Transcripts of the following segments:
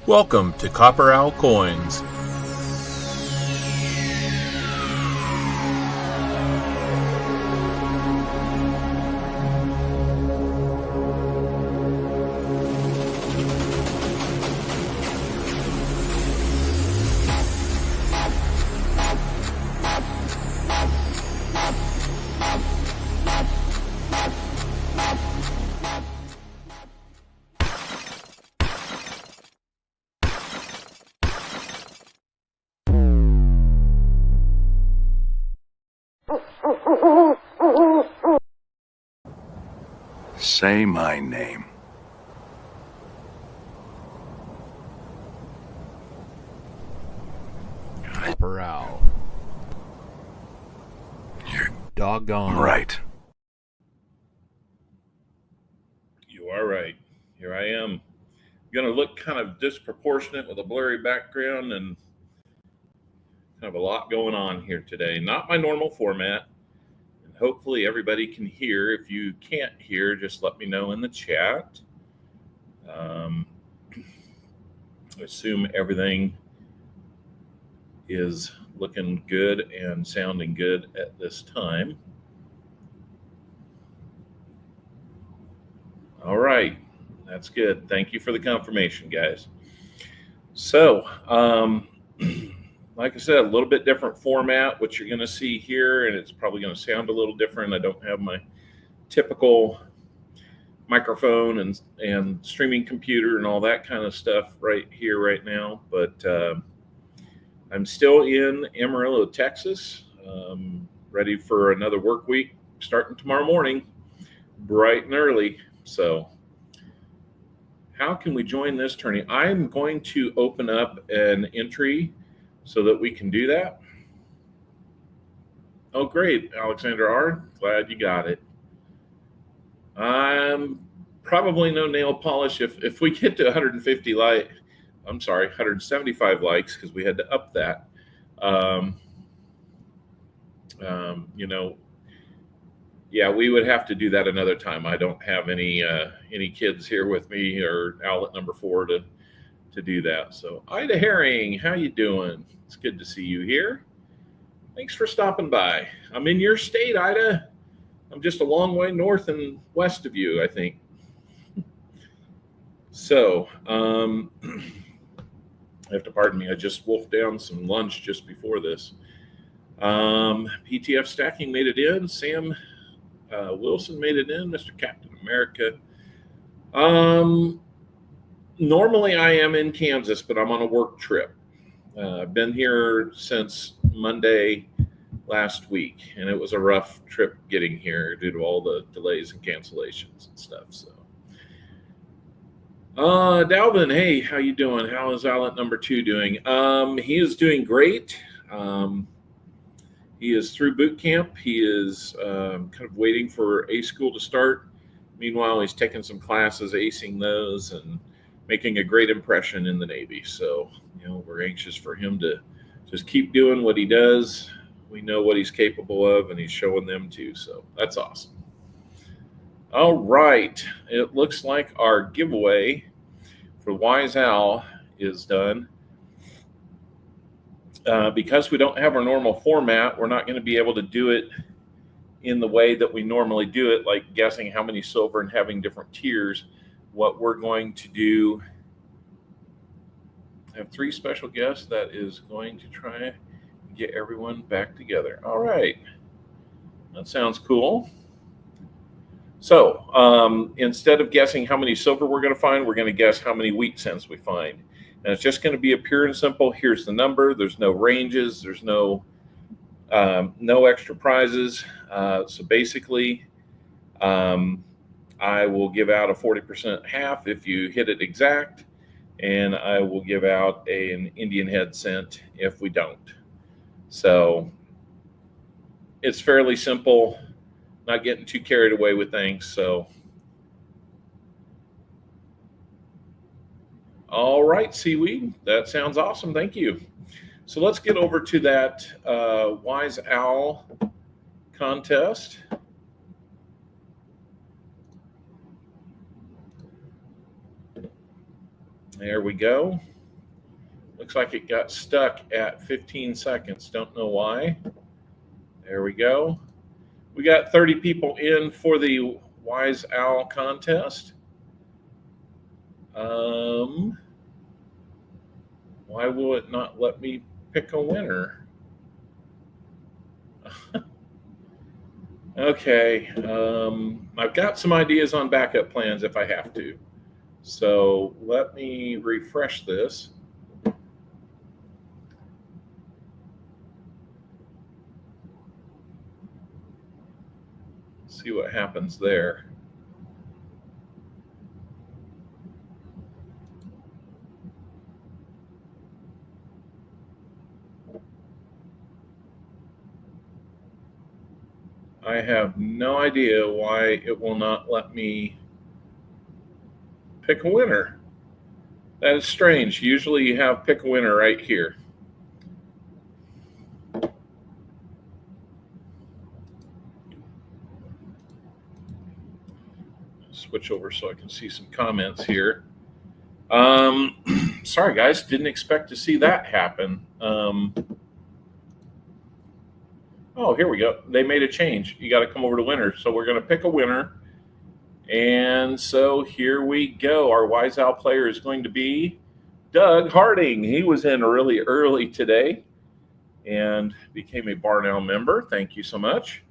Welcome to Copper Owl Coins. Say my name. Copper Owl. You're Doggone right. You are right. Here I am. Going to look kind of disproportionate with a blurry background and kind of a lot going on here today. Not my normal format. And hopefully everybody can hear. If you can't hear, just let me know in the chat. I assume everything is looking good and sounding good at this time. All right. That's good. Thank you for the confirmation, guys. So, like I said, a little bit different format, what you're going to see here, and it's probably going to sound a little different. I don't have my typical microphone and streaming computer and all that kind of stuff right here right now, but I'm still in Amarillo, Texas, ready for another work week starting tomorrow morning, bright and early. So how can we join this tourney? I'm going to open up an entry so that we can do that. Oh, great, Alexander R. Glad you got it. Probably no nail polish. If we get to 175 likes, because we had to up that. Yeah, we would have to do that another time. I don't have any kids here with me or outlet number 4 to do that. So Ida Herring, how you doing? It's good to see you here. Thanks for stopping by. I'm in your state, Ida. I'm just a long way north and west of you, I think. So, you have to pardon me. I just wolfed down some lunch just before this. PTF Stacking made it in. Sam Wilson made it in. Mr. Captain America. Normally I am in Kansas, but I'm on a work trip. I've been here since Monday last week, and it was a rough trip getting here due to all the delays and cancellations and stuff. So, Dalvin, hey, how you doing? How is outlet number 2 doing? He is doing great. He is through boot camp. He is kind of waiting for A school to start. Meanwhile, he's taking some classes, acing those, and making a great impression in the Navy. So, we're anxious for him to just keep doing what he does. We know what he's capable of, and he's showing them too. So that's awesome. All right. It looks like our giveaway for Wise Owl is done. Because we don't have our normal format, we're not going to be able to do it in the way that we normally do it, like guessing how many silver and having different tiers. What we're going to do, I have 3 special guests that is going to try and get everyone back together. All right. That sounds cool. So instead of guessing how many silver we're going to find, we're going to guess how many wheat cents we find. And it's just going to be a pure and simple, here's the number. There's no ranges. There's no extra prizes. So basically, I will give out a 40% half if you hit it exact, and I will give out an Indian head cent if we don't. So it's fairly simple, not getting too carried away with things. So, all right, Seaweed, that sounds awesome. Thank you. So let's get over to that Wise Owl contest. There we go. Looks like it got stuck at 15 seconds. Don't know why. There we go. We got 30 people in for the Wise Owl contest. Why will it not let me pick a winner? Okay. I've got some ideas on backup plans if I have to. So let me refresh this. See what happens there. I have no idea why it will not let me pick a winner. That is strange. Usually you have pick a winner right here. Switch over so I can see some comments here. Sorry guys, didn't expect to see that happen. Oh, here we go. They made a change. You got to come over to winner. So we're going to pick a winner. And so here we go. Our Wise Owl player is going to be Doug Harding. He was in really early today and became a Barn Owl member. Thank you so much.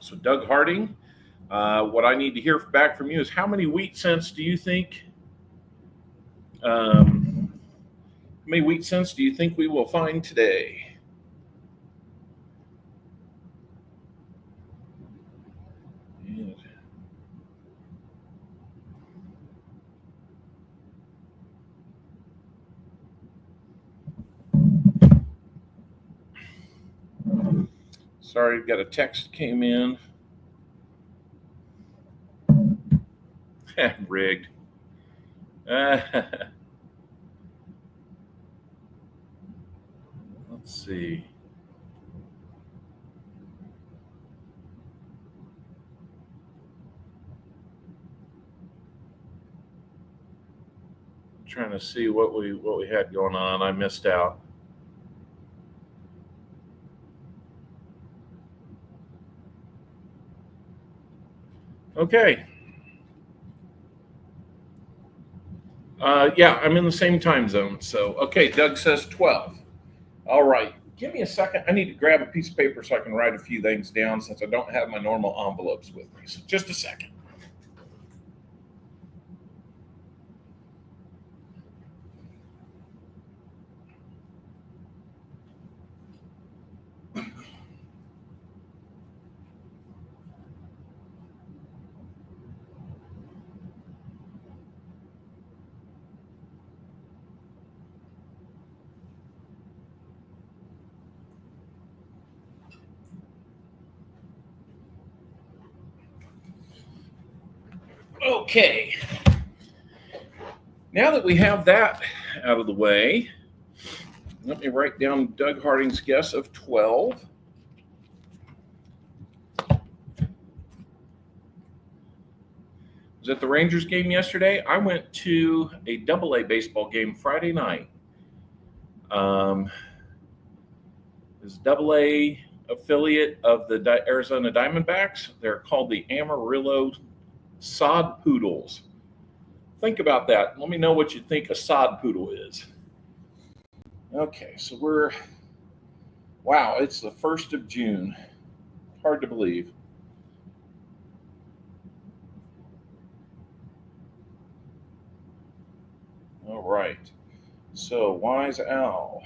So Doug Harding, what I need to hear back from you is how many wheat cents do you think we will find today? And sorry, got a text came in. Rigged. Let's see. Trying to see what we had going on. I missed out. Okay. Yeah, I'm in the same time zone. So, okay, Doug says 12. All right. Give me a second. I need to grab a piece of paper so I can write a few things down since I don't have my normal envelopes with me. So just a second. Okay. Now that we have that out of the way, let me write down Doug Harding's guess of 12. Was at the Rangers game yesterday. I went to a AA baseball game Friday night. This AA affiliate of the Arizona Diamondbacks. They're called the Amarillo Sod Poodles. Think about that. Let me know what you think a sod poodle is. Okay, so wow, it's the 1st of June. Hard to believe. All right, so Wise Owl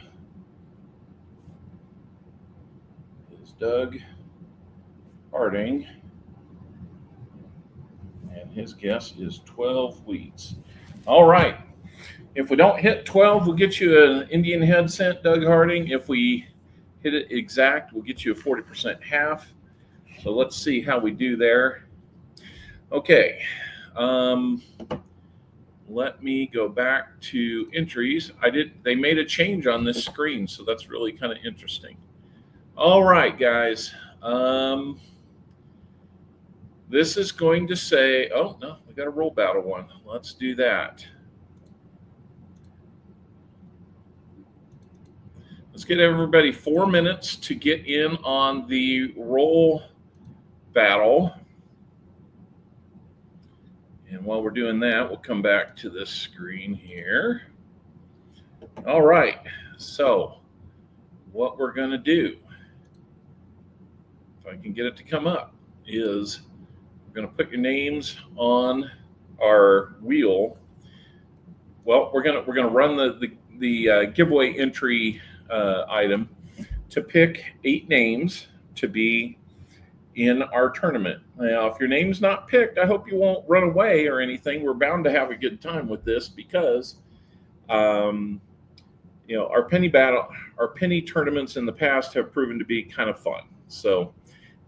is Doug Harding, and his guess is 12 wheats. All right, if we don't hit 12, we'll get you an Indian head cent, Doug Harding. If we hit it exact, we'll get you a 40% half. So let's see how we do there. Okay. Let me go back to entries. They made a change on this screen, so that's really kind of interesting. All right, guys. This is going to say, oh no, we got a roll battle one. Let's do that. Let's get everybody 4 minutes to get in on the roll battle. And while we're doing that, we'll come back to this screen here. All right, so what we're going to do, if I can get it to come up, is we're going to put your names on our wheel. Well, we're gonna run the giveaway entry item to pick 8 names to be in our tournament. Now, if your name's not picked, I hope you won't run away or anything. We're bound to have a good time with this because, our penny tournaments in the past have proven to be kind of fun. So,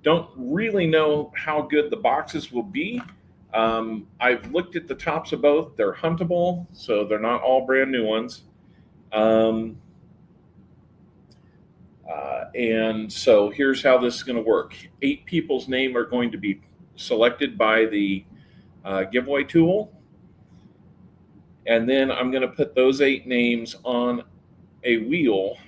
don't really know how good the boxes will be. I've looked at the tops of both. They're huntable, so they're not all brand new ones. And so here's how this is going to work. 8 people's name are going to be selected by the giveaway tool. And then I'm going to put those 8 names on a wheel.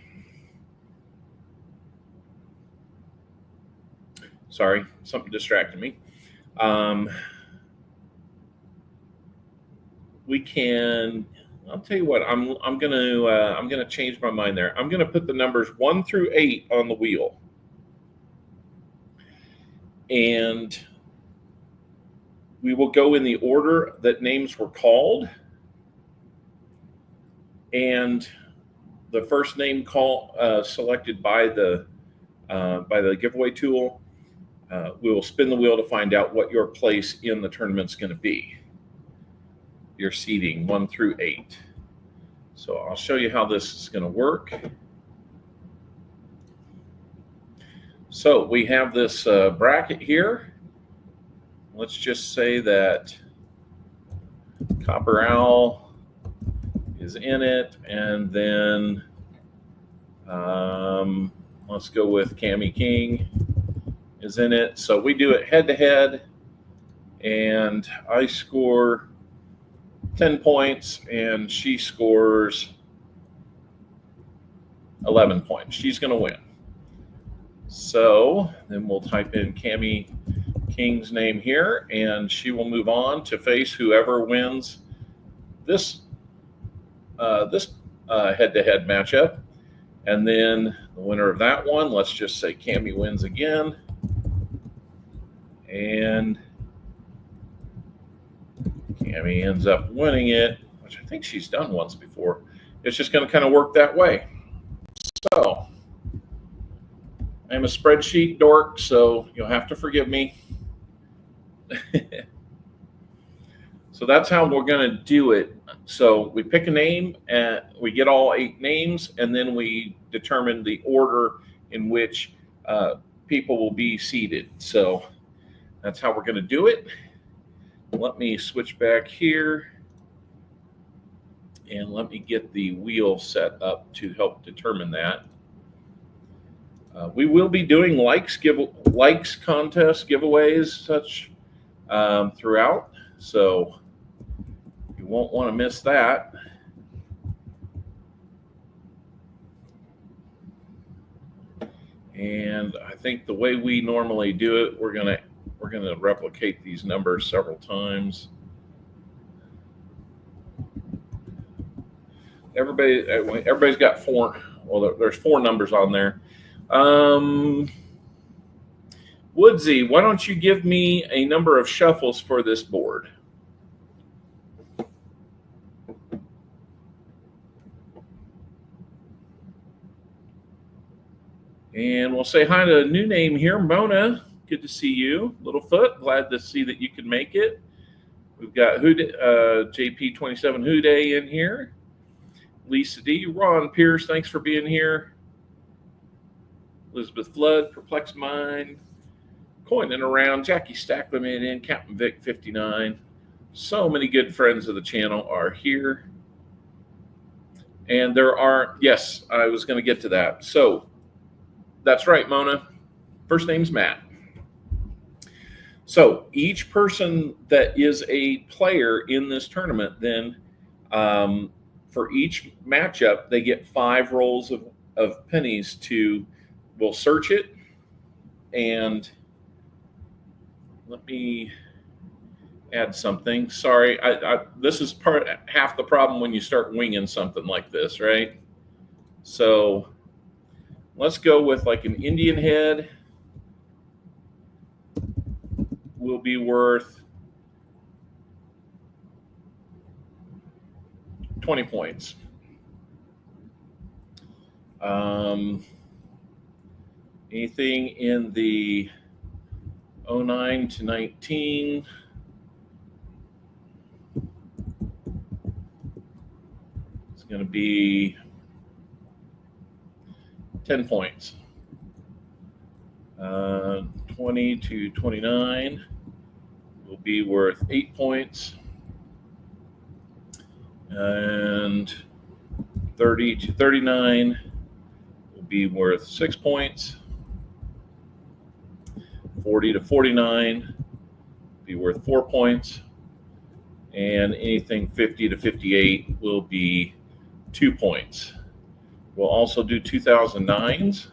Sorry, something distracted me. We can. I'll tell you what. I'm gonna change my mind there. I'm gonna put the numbers 1 through 8 on the wheel, and we will go in the order that names were called. And the first name selected by the giveaway tool, we will spin the wheel to find out what your place in the tournament's going to be. Your seeding 1 through 8. So I'll show you how this is going to work. So we have this bracket here. Let's just say that Copper Owl is in it, and then let's go with Cammy King is in it. So we do it head to head, and I score 10 points and she scores 11 points. She's going to win. So then we'll type in Cammy King's name here, and she will move on to face whoever wins this head-to-head matchup. And then the winner of that one, let's just say Cammy wins again. And Cammy ends up winning it, which I think she's done once before. It's just going to kind of work that way. So I'm a spreadsheet dork, so you'll have to forgive me. So that's how we're going to do it. So we pick a name, and we get all 8 names, and then we determine the order in which people will be seated. So that's how we're going to do it. Let me switch back here, and let me get the wheel set up to help determine that. We will be doing likes contests, giveaways, such throughout, so you won't want to miss that. And I think the way we normally do it, we're gonna replicate these numbers several times. Everybody's got 4. Well, there's 4 numbers on there. Woodsy, why don't you give me a number of shuffles for this board? And we'll say hi to a new name here, Mona. Good to see you. Littlefoot, glad to see that you could make it. We've got JP27 Houday in here. Lisa D. Ron Pierce, thanks for being here. Elizabeth Flood, Perplexed Mind. Coining around, Jackie Stackman in, Captain Vic 59. So many good friends of the channel are here. And there are, yes, I was going to get to that. So that's right, Mona. First name's Matt. So each person that is a player in this tournament, then for each matchup, they get 5 rolls of pennies we'll search it, and let me add something. Sorry, this is half the problem when you start winging something like this, right? So let's go with like an Indian head will be worth 20 points. Anything in the 09 to 19, it's going to be 10 points. 20 to 29 will be worth 8 points. And 30 to 39 will be worth 6 points. 40 to 49 will be worth 4 points. And anything 50 to 58 will be 2 points. We'll also do 2009s.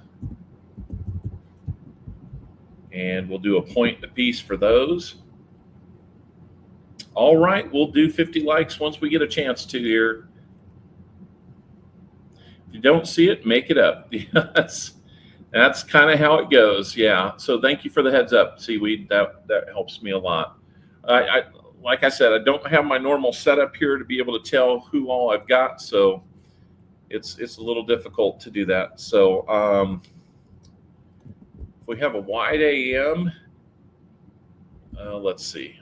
And we'll do a point apiece for those. All right, we'll do 50 likes once we get a chance to here. If you don't see it, make it up. That's kind of how it goes. Yeah. So thank you for the heads up, Seaweed. That helps me a lot. Like I said, I don't have my normal setup here to be able to tell who all I've got, so it's a little difficult to do that. So if we have a wide AM, let's see.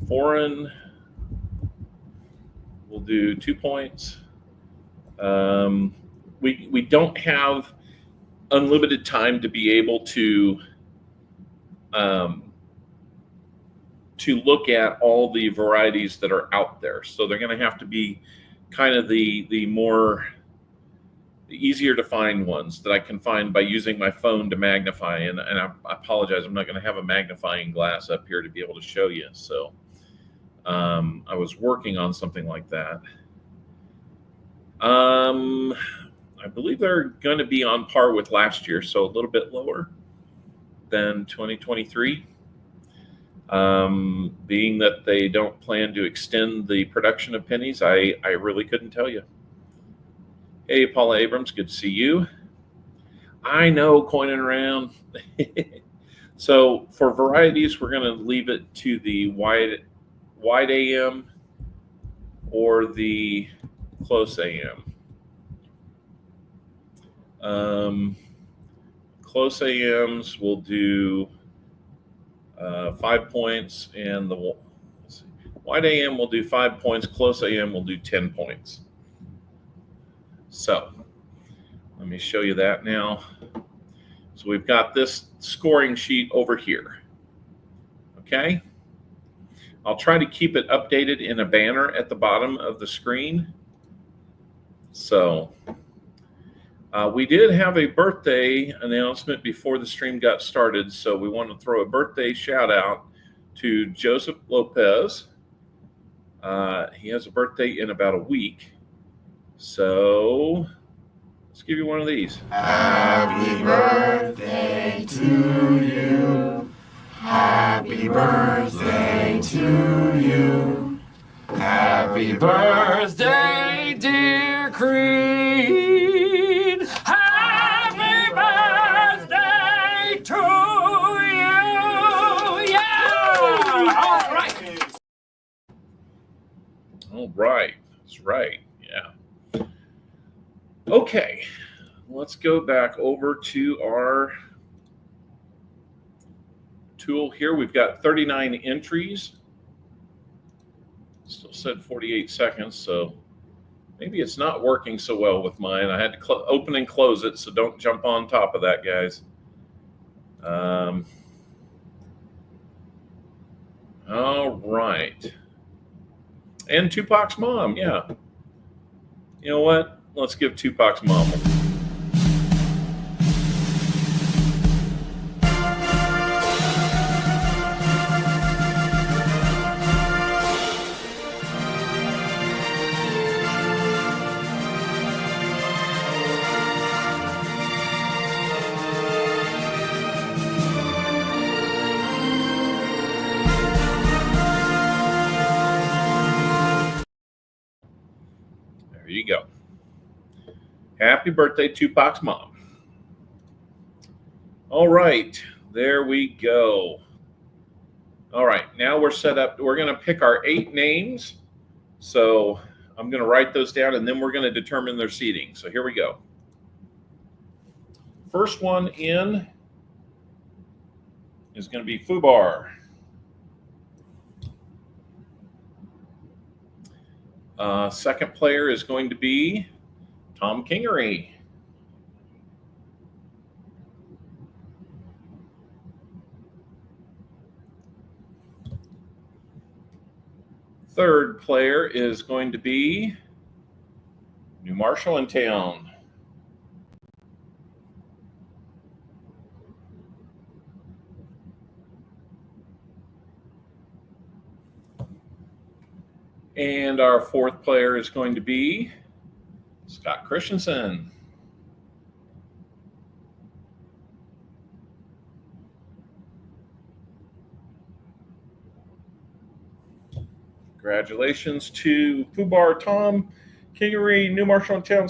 Foreign, we'll do 2 points. We don't have unlimited time to be able to look at all the varieties that are out there. So they're going to have to be kind of the easier to find ones that I can find by using my phone to magnify. And I apologize, I'm not going to have a magnifying glass up here to be able to show you. So I was working on something like that. I believe they're going to be on par with last year, so a little bit lower than 2023. Being that they don't plan to extend the production of pennies, I really couldn't tell you. Hey, Paula Abrams, good to see you. I know, coining around. So for varieties, we're going to leave it to the wide AM or the close AM. Close AMs will do 5 points, and the wide AM will do 5 points. Close AM will do 10 points. So let me show you that now. So we've got this scoring sheet over here. Okay. I'll try to keep it updated in a banner at the bottom of the screen. So we did have a birthday announcement before the stream got started. So we want to throw a birthday shout out to Joseph Lopez. He has a birthday in about a week. So let's give you one of these. Happy birthday to you. Happy birthday to you. Happy birthday, dear Creed. Happy birthday to you. Yeah! All right. All right. That's right. Yeah. Okay. Let's go back over to our tool here. We've got 39 entries. Still said 48 seconds, so maybe it's not working so well with mine. I had to open and close it, so don't jump on top of that, guys. All right. And Tupac's mom, yeah. You know what? Let's give Tupac's mom one. you go. Happy birthday, Tupac's mom. All right, there we go. All right, now we're set up. We're going to pick our 8 names. So I'm going to write those down, and then we're going to determine their seating. So here we go. First one in is going to be Fubar. Second player is going to be Tom Kingery. Third player is going to be New Marshall in town. And our fourth player is going to be Scott Christensen. Congratulations to Fubar, Tom Kingery, New Marshall in town,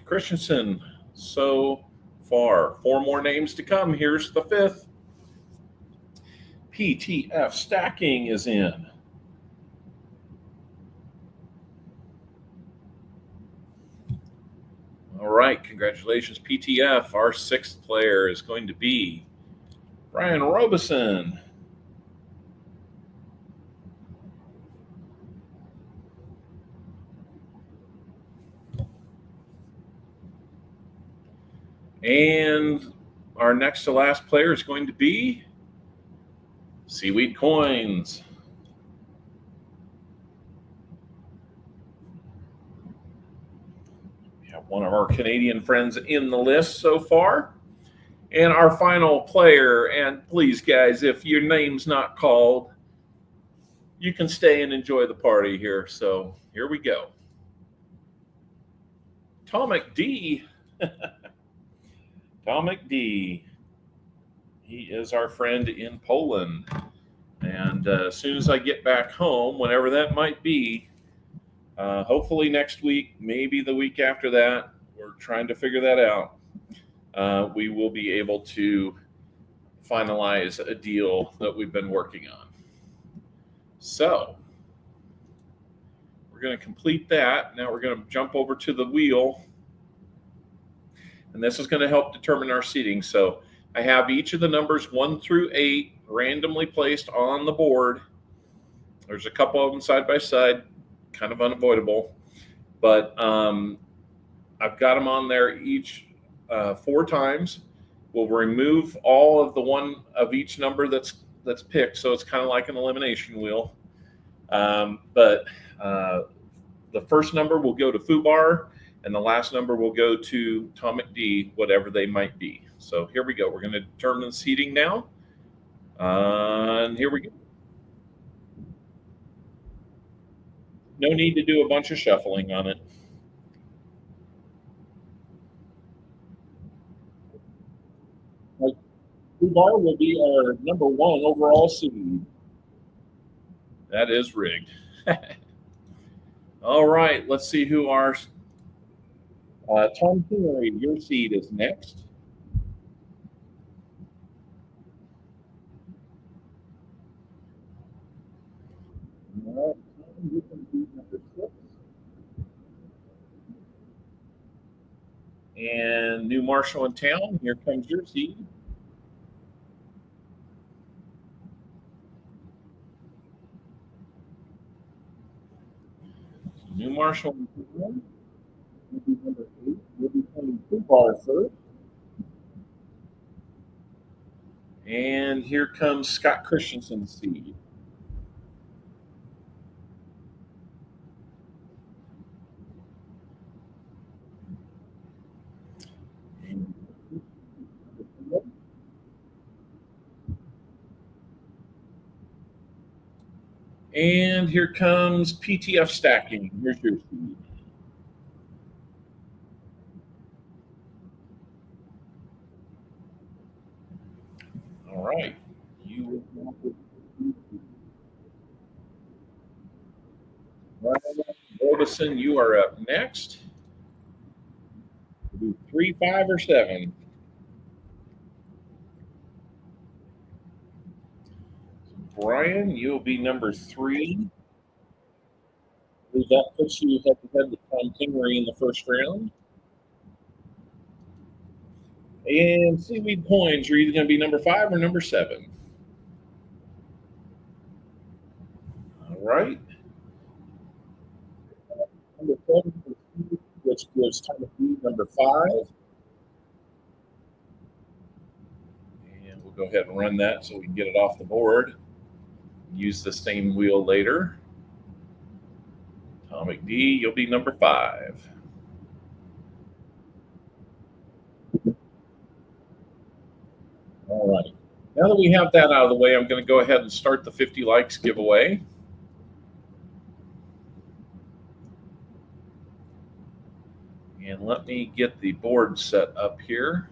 Christensen. So far, 4 more names to come. Here's the 5th. PTF Stacking is in. All right, congratulations, PTF. Our 6th player is going to be Brian Robeson. And our next to last player is going to be Seaweed Coins. We have one of our Canadian friends in the list so far. And our final player, and please, guys, if your name's not called, you can stay and enjoy the party here. So here we go. Tomek D. Tomek D. He is our friend in Poland. And as soon as I get back home, whenever that might be, hopefully next week, maybe the week after that, we're trying to figure that out. We will be able to finalize a deal that we've been working on. So we're going to complete that. Now we're going to jump over to the wheel. And this is going to help determine our seating. So I have each of the numbers 1 through 8 randomly placed on the board. There's a couple of them side by side, kind of unavoidable. But I've got them on there each 4 times. We'll remove all of the one of each number that's picked. So it's kind of like an elimination wheel. But the first number will go to Fubar, and the last number will go to Tomek D, whatever they might be. So here we go. We're going to determine the seating now. And here we go. No need to do a bunch of shuffling on it. Fubar will be our number 1 overall seed. That is rigged. All right, let's see who our Tom Kingery, your seed is next. All right, you can be number 6. And New Marshall in town, here comes your seed. New Marshall in town will be number 8. We'll be playing Fubar first. And here comes Scott Christensen's seed. And here comes PTF Stacking. Here's your seed. All right. You will Robeson, you are up next. Do 3, 5, or 7. Brian, you'll be number 3. That puts you head to head with Tom Kingery in the first round. And Seaweed Coins, you're either going to be number 5 or number 7. All right. Number 7, which gives Thomas B number 5. And we'll go ahead and run that so we can get it off the board. Use the same wheel later. Atomic D, you'll be number 5. All right. Now that we have that out of the way, I'm going to go ahead and start the 50 likes giveaway. And let me get the board set up here.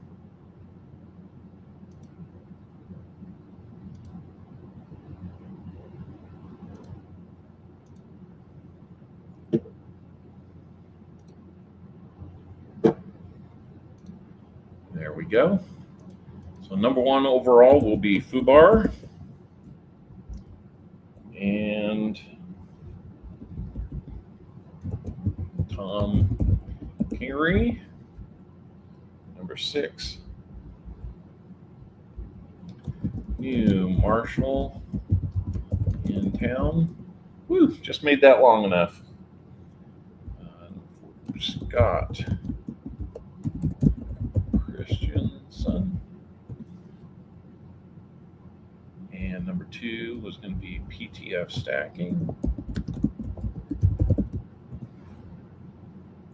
There we go. So number 1 overall will be Fubar. And Tom Kingery. Number 6. New Marshall in town. Woo, just made that long enough. Scott Christiansen. And number 2 was going to be PTF stacking.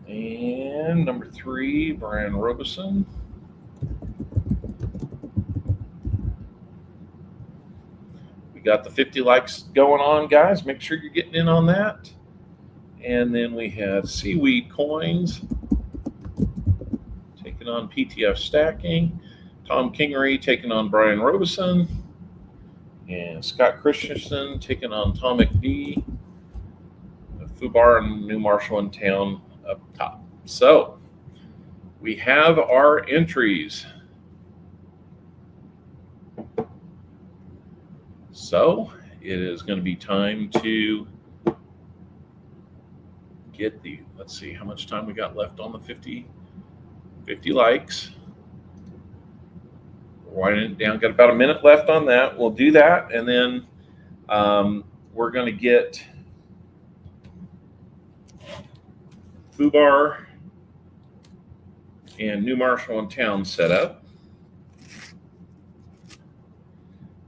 And number 3, Brian Robeson. We got the 50 likes going on, guys. Make sure you're getting in on that. And then we had Seaweed Coins taking on PTF stacking. Tom Kingery taking on Brian Robeson. And Scott Christensen taking on Atomic D. Fubar and New Marshall in town up top. So we have our entries. So it is going to be time to get the, let's see how much time we got left on the 50 likes. Winding it down, got about a minute left on that. We'll do that, and then we're going to get Fubar and New Marshall in town set up.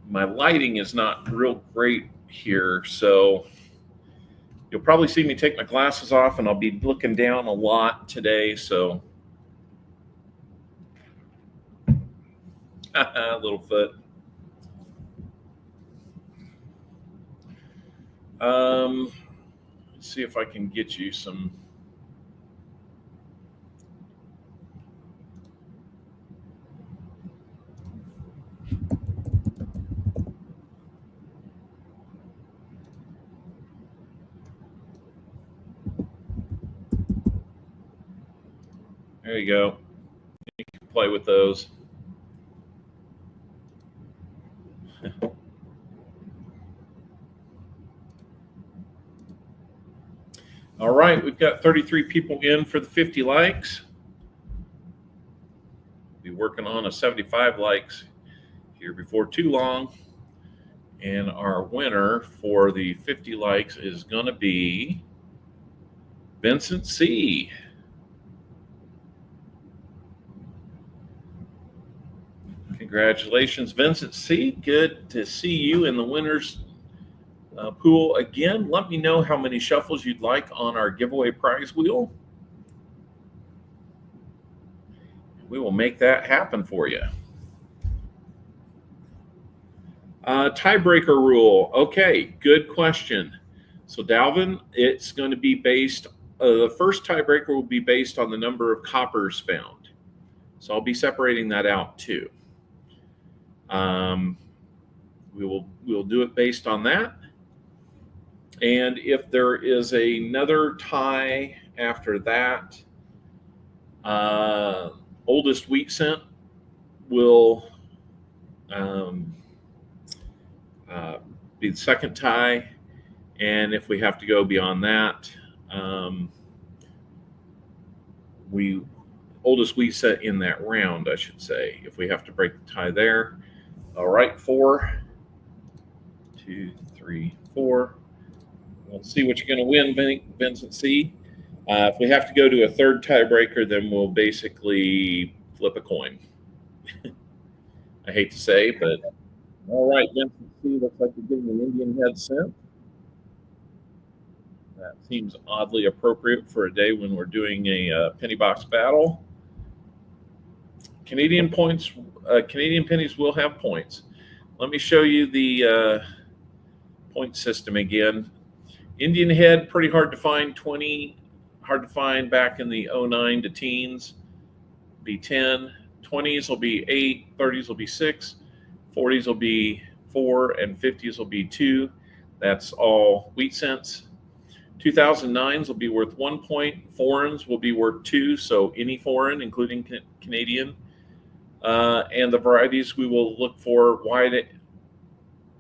My lighting is not real great here, so you'll probably see me take my glasses off, and I'll be looking down a lot today, so little foot. Let's see if I can get you some. There you go. You can play with those. All right, we've got 33 people in for the 50 likes. Be working on a 75 likes here before too long. And our winner for the 50 likes is going to be Vincent C. Congratulations, Vincent C. Good to see you in the winners pool again. Let me know how many shuffles you'd like on our giveaway prize wheel. We will make that happen for you. Tiebreaker rule. Okay, good question. So Dalvin, it's going to be based, the first tiebreaker will be based on the number of coppers found. So I'll be separating that out too. We'll do it based on that. And if there is another tie after that, oldest wheat cent will um, be the second tie. And if we have to go beyond that, um, we oldest wheat cent in that round, I should say, if we have to break the tie there. All right, 4, 2, 3, 4. We'll see what you're going to win, Vincent C. If we have to go to a third tiebreaker, then we'll basically flip a coin. I hate to say, but all right, Vincent C. Looks like you're getting an Indian head cent. That seems oddly appropriate for a day when we're doing a penny box battle. Canadian points, Canadian pennies will have points. Let me show you the point system again. Indian head, pretty hard to find. 20, hard to find back in the 09 to teens. Be 10. 20s will be 8. 30s will be 6. 40s will be 4, and 50s will be 2. That's all wheat cents. 2009s will be worth 1 point. Foreigns will be worth 2, so any foreign, including Canadian. And the varieties we will look for, wide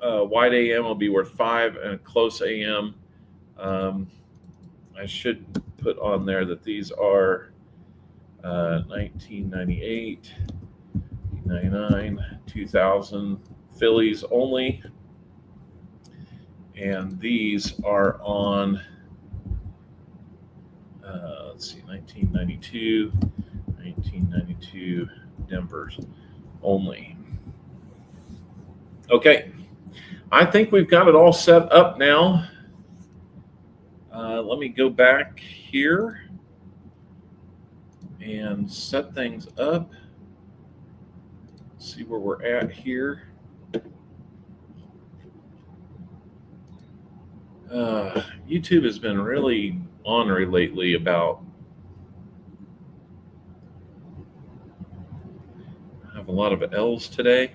AM will be worth 5, and close AM. I should put on there that these are 1998, 99, 2000 fillies only. And these are on, let's see, 1992 Denver's only. Okay, I think we've got it all set up now. Let me go back here and set things up. See where we're at here. YouTube has been really ornery lately about, I have a lot of L's today.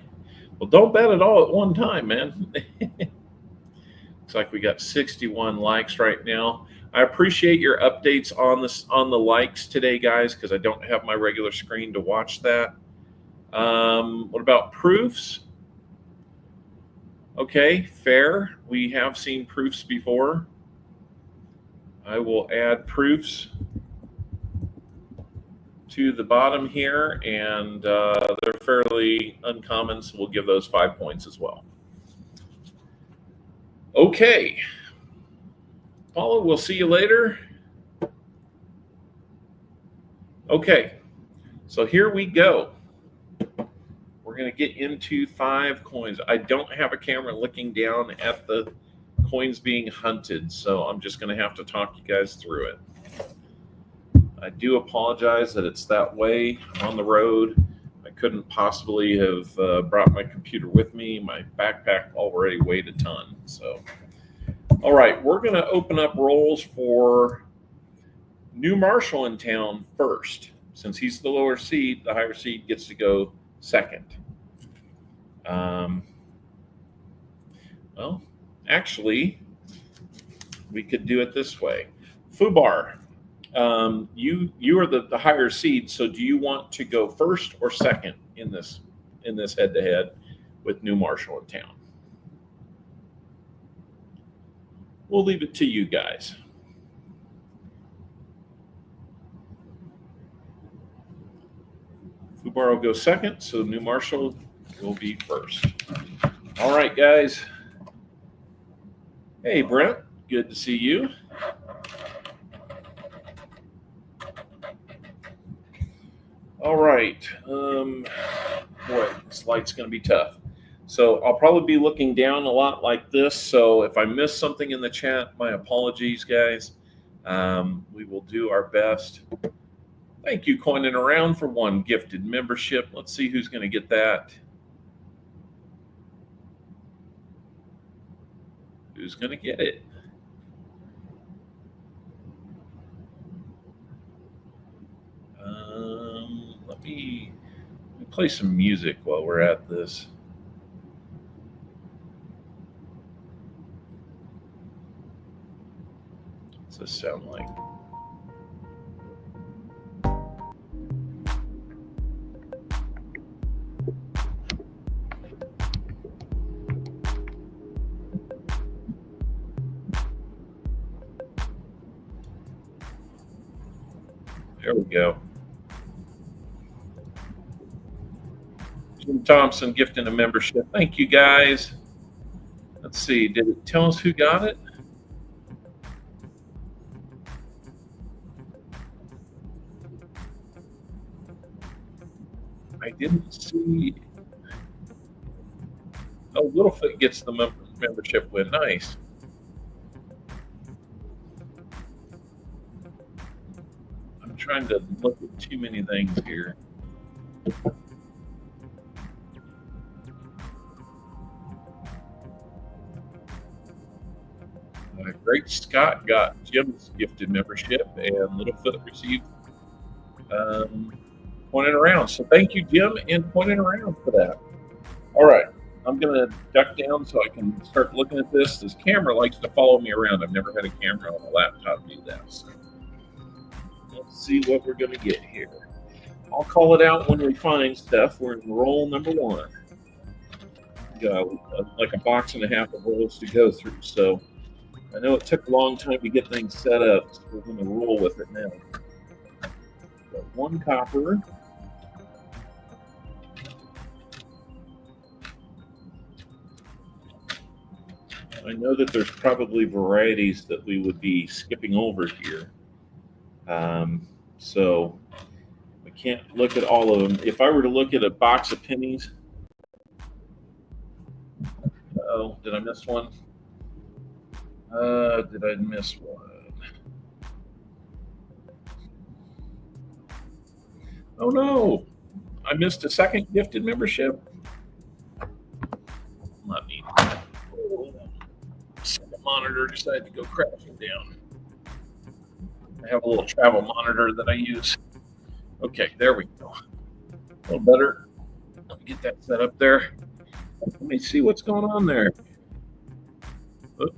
Well, don't bet it all at one time, man. Looks like we got 61 likes right now. I appreciate your updates on this, on the likes today, guys, because I don't have my regular screen to watch that. What about proofs? Okay, fair. We have seen proofs before. I will add proofs to the bottom here, and they're fairly uncommon, so we'll give those 5 points as well. Okay. Paula, we'll see you later. Okay, so here we go. We're going to get into 5 coins. I don't have a camera looking down at the coins being hunted, so I'm just going to have to talk you guys through it. I do apologize that it's that way on the road. I couldn't possibly have brought my computer with me. My backpack already weighed a ton. So, all right, we're going to open up rolls for New Marshall in town first. Since he's the lower seed, the higher seed gets to go second. Well, actually, we could do it this way. Fubar, you are the higher seed, so do you want to go first or second in this head-to-head with New Marshall in town? We'll leave it to you guys. Fubar will go second, so New Marshall will be first. All right, guys. Hey, Brent, good to see you. All right. Boy, this light's going to be tough. So I'll probably be looking down a lot like this. So if I miss something in the chat, my apologies, guys. We will do our best. Thank you, Coining Around, for 1 gifted membership. Let's see who's going to get that. Who's going to get it? Let me play some music while we're at this. What's this sound like? There we go. Jim Thompson gifting a membership. Thank you, guys. Let's see. Did it tell us who got it? I didn't see. Oh, Littlefoot gets the membership win. Nice. I'm trying to look at too many things here. Great Scott got Jim's gifted membership, and Littlefoot received pointing around. So thank you, Jim, and pointing around for that. All right, I'm going to duck down so I can start looking at this. This camera likes to follow me around. I've never had a camera on a laptop do that. So let's see what we're going to get here. I'll call it out when we find stuff. We're in roll number 1. We got like a box and a half of rolls to go through. So I know it took a long time to get things set up, so we're going to roll with it now. Got 1 copper. I know that there's probably varieties that we would be skipping over here. So I can't look at all of them. If I were to look at a box of pennies, oh, did I miss one? Did I miss one? Oh no, I missed a second gifted membership. Let me. The monitor decided to go crashing down. I have a little travel monitor that I use. Okay, there we go. A little better. Let me get that set up there. Let me see what's going on there. Oh.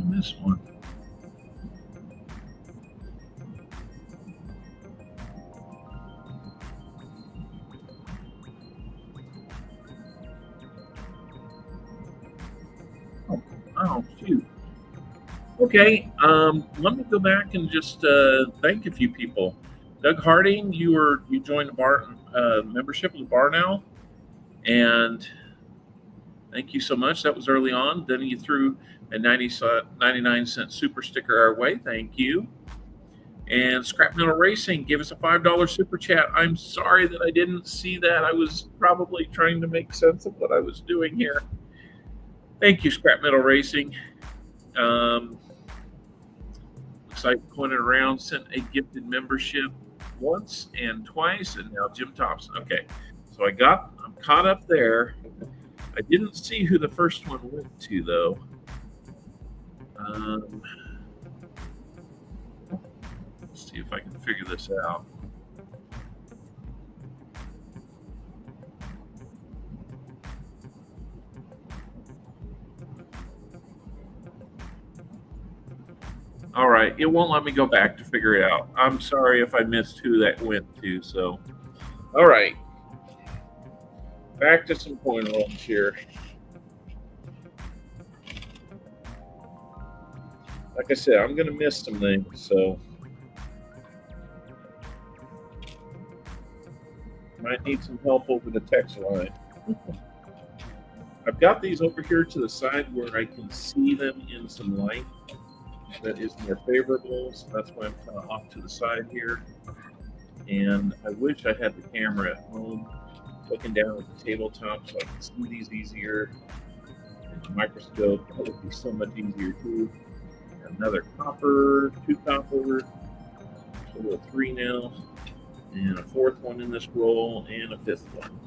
This one. Oh, shoot. Okay, let me go back and just thank a few people. Doug Harding, you joined the bar membership of the bar now, and thank you so much. That was early on. Then you threw a 99-cent super sticker our way. Thank you. And Scrap Metal Racing gave us a $5 super chat. I'm sorry that I didn't see that. I was probably trying to make sense of what I was doing here. Thank you, Scrap Metal Racing. Looks like Pointed Around sent a gifted membership once and twice, and now Jim Thompson. Okay, so I'm caught up there. I didn't see who the first one went to, though. Let's see if I can figure this out. All right, it won't let me go back to figure it out. I'm sorry if I missed who that went to. So, all right, back to some coin rolls here. Like I said, I'm going to miss some things, so might need some help over the text line. I've got these over here to the side where I can see them in some light that is more favorable, so that's why I'm kind of off to the side here. And I wish I had the camera at home looking down at the tabletop so I can see these easier. And the microscope, that would be so much easier too. Another copper, 2 copper, so 3 now, and a 4th one in this roll, and a 5th one.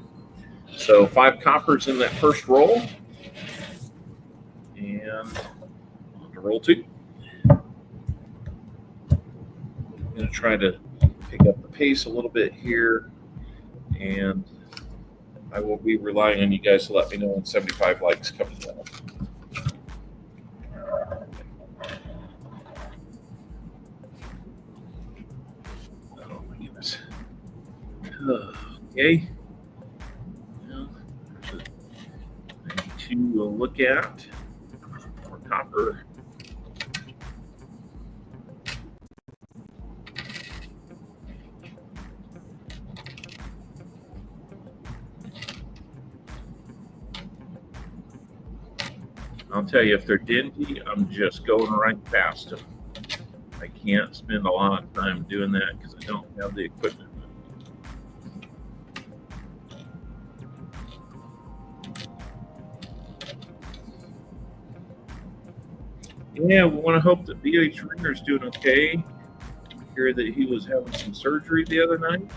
So 5 coppers in that first roll, and on to roll 2. I'm going to try to pick up the pace a little bit here, and I will be relying on you guys to let me know when 75 likes comes down. Oh my goodness. Okay. Well, there's a 92 we'll look at. More copper. I'll tell you, if they're dingy, I'm just going right past them. I can't spend a lot of time doing that because I don't have the equipment. Yeah, we want to hope that B.H. Ringer's doing okay. I hear that he was having some surgery the other night.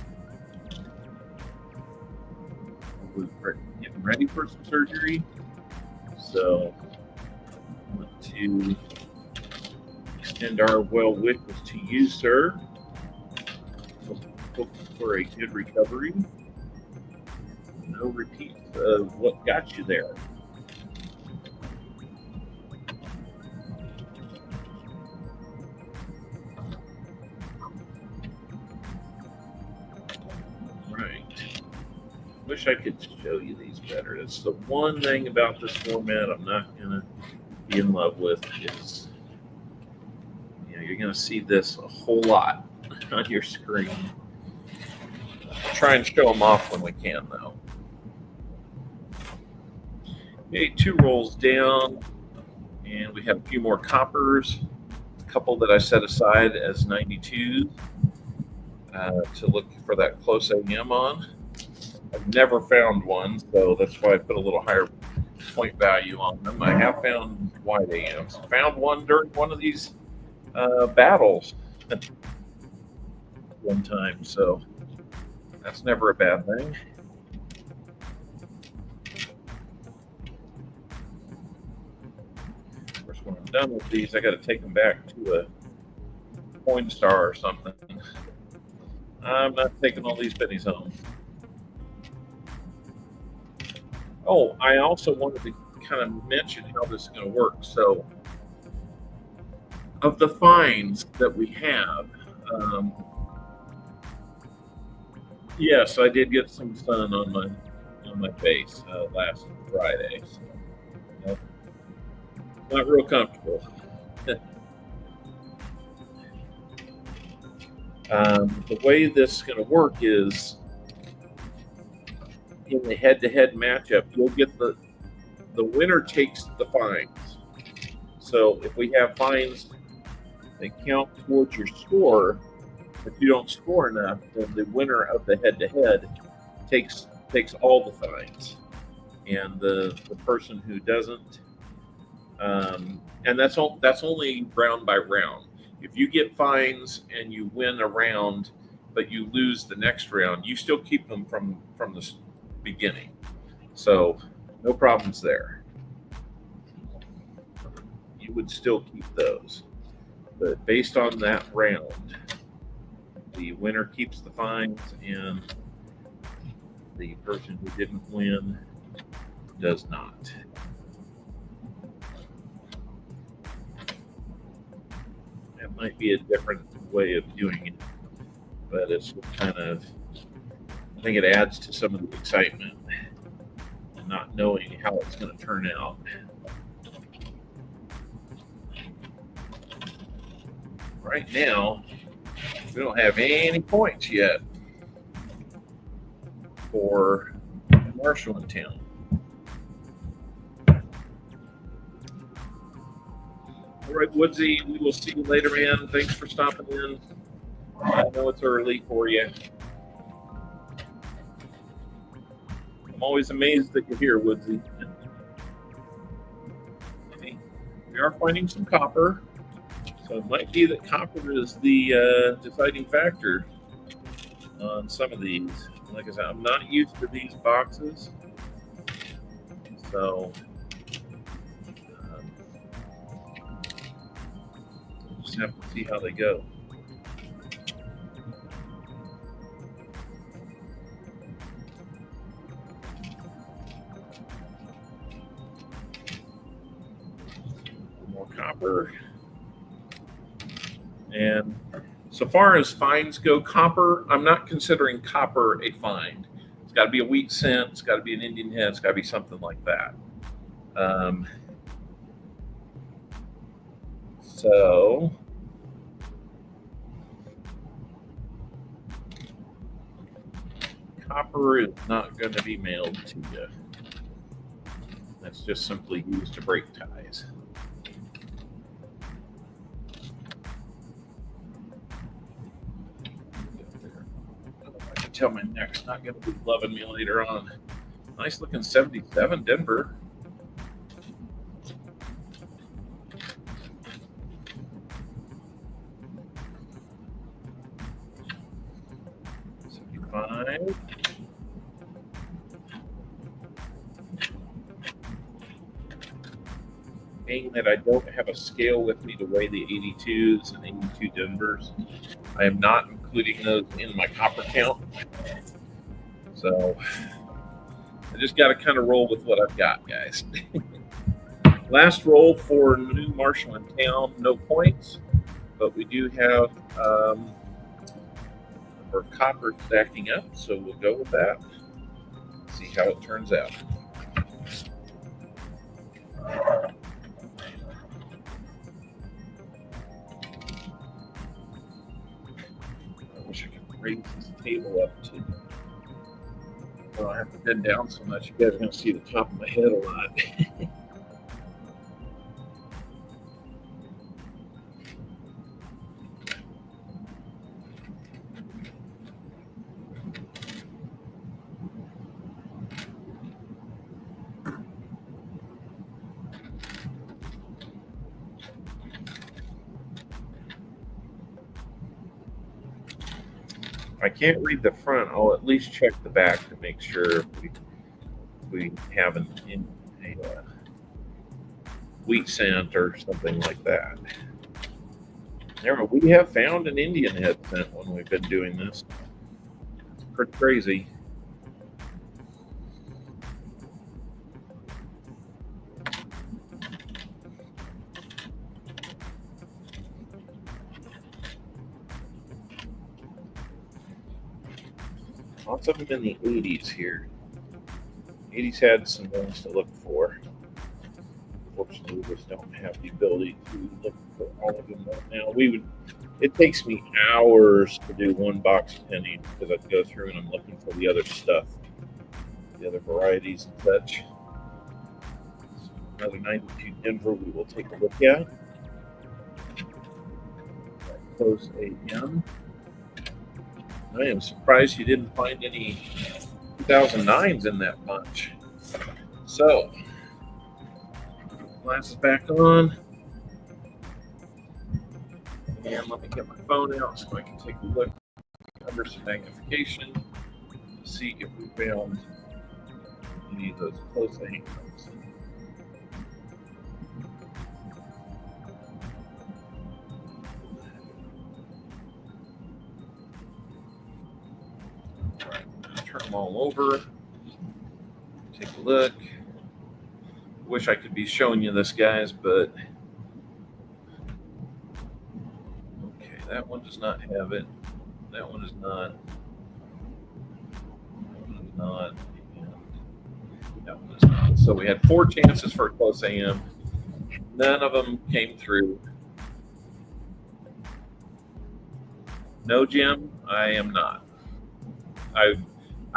We're getting ready for some surgery. So I want to extend our well wishes to you, sir. Hope for a good recovery. No repeats of what got you there. Right. Wish I could show you these better. That's the one thing about this format I'm not gonna be in love with is, you're gonna see this a whole lot on your screen. Try and show them off when we can, though. Okay, 2 rolls down, and we have a few more coppers. A couple that I set aside as 92s to look for that close AM on. I've never found one, so that's why I put a little higher point value on them. I have found wide AMs. Found one during one of these battles one time, so that's never a bad thing. Of course, when I'm done with these, I got to take them back to a coin star or something. I'm not taking all these pennies home. Oh, I also wanted to kind of mention how this is going to work. So, of the fines that we have, yes, I did get some sun on my face last Friday. So, not real comfortable. The way this is going to work is, in the head-to-head matchup, you'll get the winner takes the fines. So if we have fines that count towards your score, if you don't score enough, then the winner of the head-to-head takes all the fines, and the person who doesn't, and that's only round by round. If you get fines and you win a round, but you lose the next round, you still keep them from the beginning. So no problems there. You would still keep those. But based on that round, the winner keeps the fines and the person who didn't win does not. That might be a different way of doing it, but it's kind of, I think it adds to some of the excitement and not knowing how it's going to turn out. Right now, we don't have any points yet for Marshall in town. All right, Woodsy, we will see you later, man. Thanks for stopping in. I know it's early for you. I'm always amazed that you're here, Woodsy. Okay. We are finding some copper, so it might be that copper is the deciding factor on some of these. Like I said, I'm not used to these boxes, so just have to see how they go. More copper. And so far as finds go, copper, I'm not considering copper a find. It's got to be a wheat cent. It's got to be an Indian head. It's got to be something like that. So copper is not going to be mailed to you. That's just simply used to break ties. I can tell my neck's not going to be loving me later on. Nice looking 77 Denver. $75. Being that I don't have a scale with me to weigh the 82s and 82 Denvers, I am not including those in my copper count. So I just got to kind of roll with what I've got, guys. Last roll for New Marshall in town, no points, but we do have our copper stacking up, so we'll go with that. See how it turns out. I wish I could raise this table up to. Well, I have to bend down so much. You guys are going to see the top of my head a lot. If I can't read the front, I'll at least check the back to make sure we have a wheat cent or something like that. Never, we have found an Indian head cent when we've been doing this. It's pretty crazy. Lots of them in the 80s here. 80s had some things to look for. Unfortunately, we just don't have the ability to look for all of them right now. It takes me hours to do one box of pennies because I go through and I'm looking for the other stuff, the other varieties and such. So another 92 Denver we will take a look at. Close AM. I am surprised you didn't find any 2009s in that bunch. So, glasses back on. And let me get my phone out so I can take a look under some magnification to see if we found any of those close angles. All right, turn them all over. Take a look. Wish I could be showing you this, guys, but okay, that one does not have it. That one is not. That one is not. And that one is not. So we had 4 chances for a close AM. None of them came through. No, Jim, I am not. I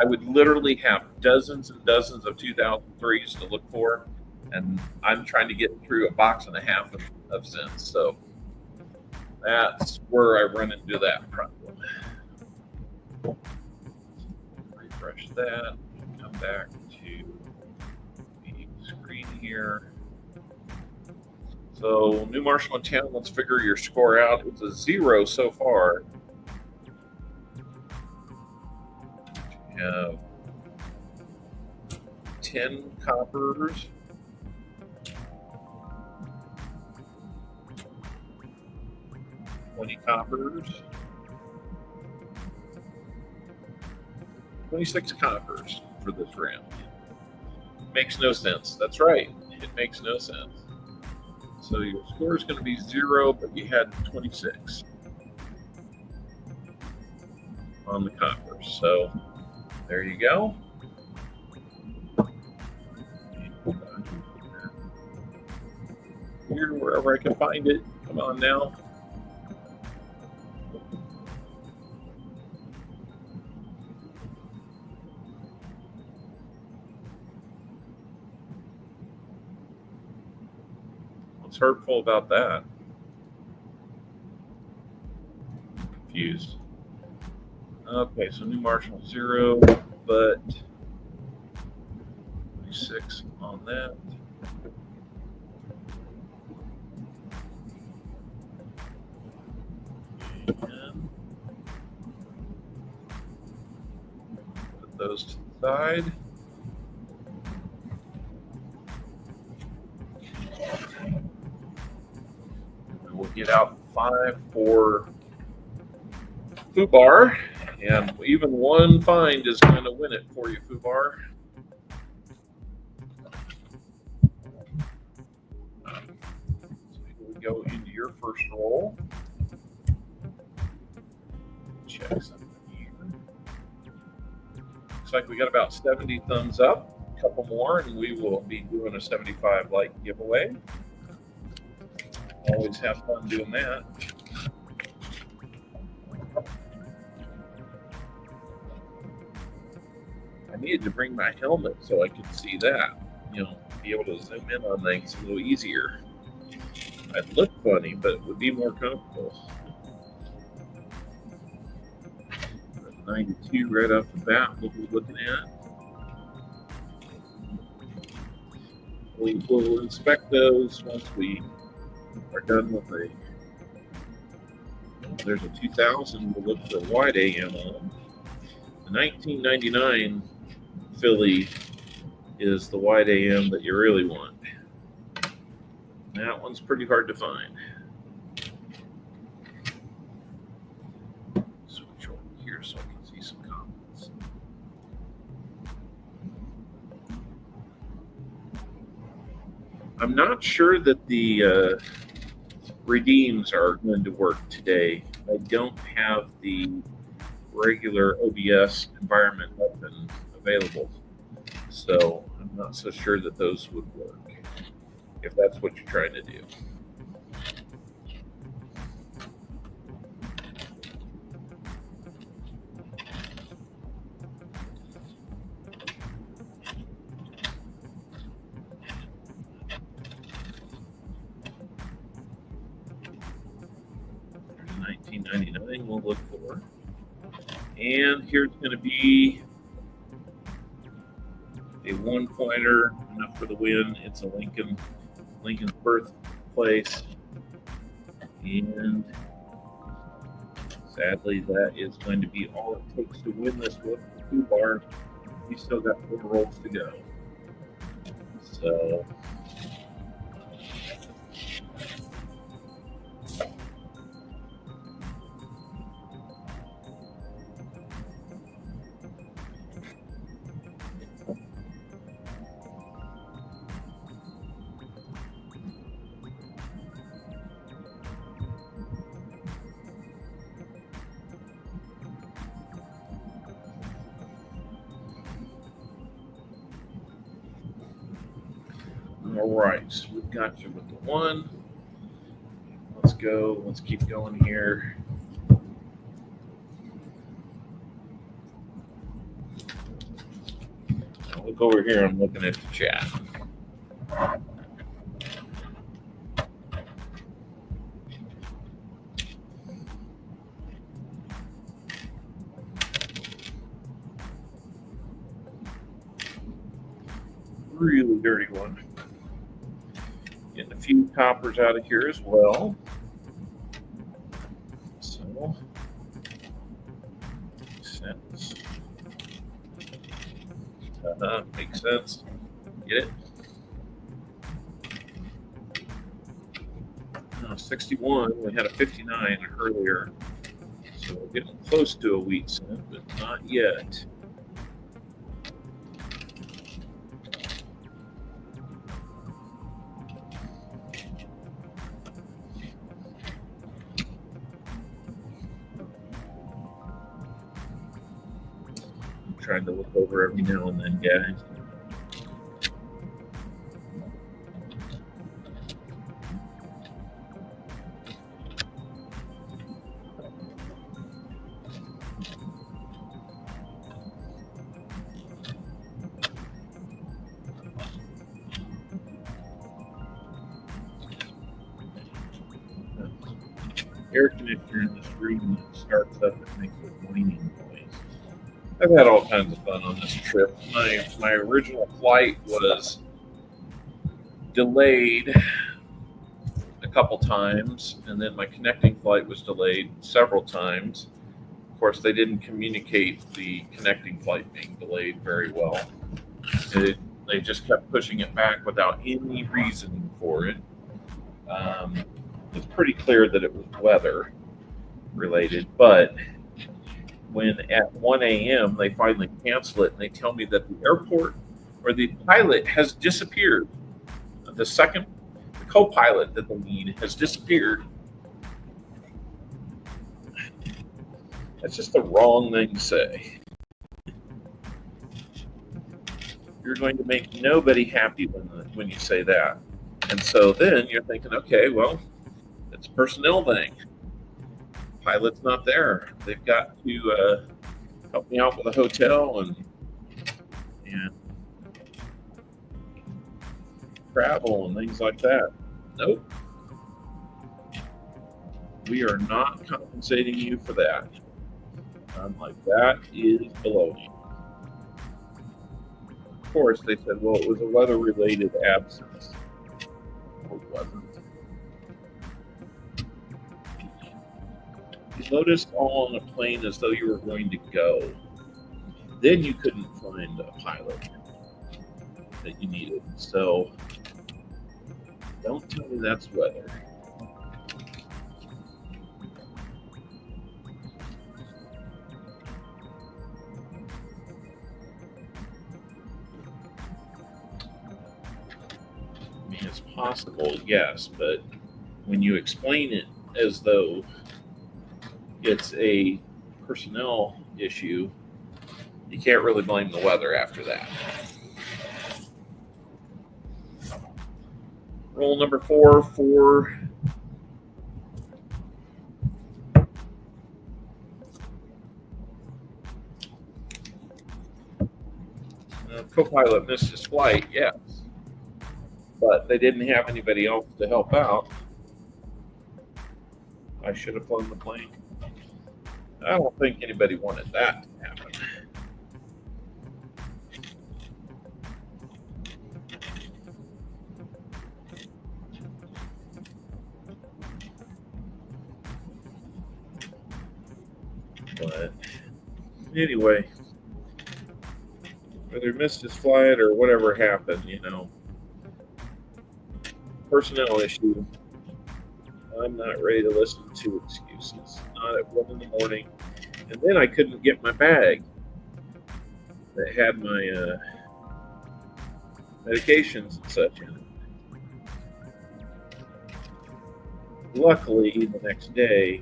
would literally have dozens and dozens of 2003s to look for, and I'm trying to get through a box and a half of cents. So that's where I run into that problem. Refresh that. Come back to here. So, New Marsh, Montana, let's figure your score out. It's a 0 so far. You have 10 coppers. 20 coppers. 26 coppers for this round. Makes no sense. That's right. It makes no sense. So your score is going to be 0, but you had 26 on the coppers. So there you go. Here, wherever I can find it. Come on now. What's hurtful about that? Confused. Okay, so New Marshall 0, but 26 on that. And put those to the side. And we'll get out 5 for Fubar, and even one find is going to win it for you, Fubar. So here we go into your first roll. Check something here. Looks like we got about 70 thumbs up. A couple more, and we will be doing a 75 like giveaway. Always have fun doing that. I needed to bring my helmet so I could see that, be able to zoom in on things a little easier. I'd look funny, but it would be more comfortable. 92 right off the bat, what we're looking at. We will inspect those once we are done with there's a 2000 we'll look for a wide AM on. The 1999 Philly is the wide AM that you really want. That one's pretty hard to find. Switch over here so I can see some comments. I'm not sure that the redeems are going to work today. I don't have the regular OBS environment weapon available, so I'm not so sure that those would work if that's what you're trying to do. There's 1999 we'll look for. And here's going to be a one-pointer, enough for the win. It's a Lincoln's birthplace. And sadly, that is going to be all it takes to win this one for Fubar. We still got 4 rolls to go. So all right, so we've got you with the 1. Let's go. Let's keep going here. Now look over here. I'm looking at the chat. Really dirty one. coppers out of here as well. So, cents. Makes sense. Get it? 61. We had a 59 earlier. So we're getting close to a wheat cent, but not yet. I'm trying to look over every now and then, guys. Air conditioner in this room that starts up and makes a whining noise. I've had all kinds of fun on this trip. My original flight was delayed a couple times, and then my connecting flight was delayed several times. Of course, they didn't communicate the connecting flight being delayed very well. They just kept pushing it back without any reasoning for it. It's pretty clear that it was weather related, but when at 1 a.m. they finally cancel it and they tell me that the airport or the pilot has disappeared, the co-pilot that they need has disappeared. That's just the wrong thing to say. You're going to make nobody happy when you say that. And so then you're thinking, okay, well, it's a personnel thing. Pilot's not there. They've got to help me out with a hotel and travel and things like that. Nope. We are not compensating you for that. I'm like, that is baloney. Of course, they said, well, it was a weather-related absence. No, it wasn't. You noticed all on a plane as though you were going to go. Then you couldn't find a pilot that you needed. So don't tell me that's weather. I mean, it's possible, yes, but when you explain it as though it's a personnel issue, you can't really blame the weather after that. Roll number 4 for co-pilot missed his flight, yes. But they didn't have anybody else to help out. I should have flown the plane. I don't think anybody wanted that to happen. But anyway, whether he missed his flight or whatever happened, personnel issue. I'm not ready to listen to excuses. Not at 1 in the morning. And then I couldn't get my bag that had my medications and such in it. Luckily, the next day,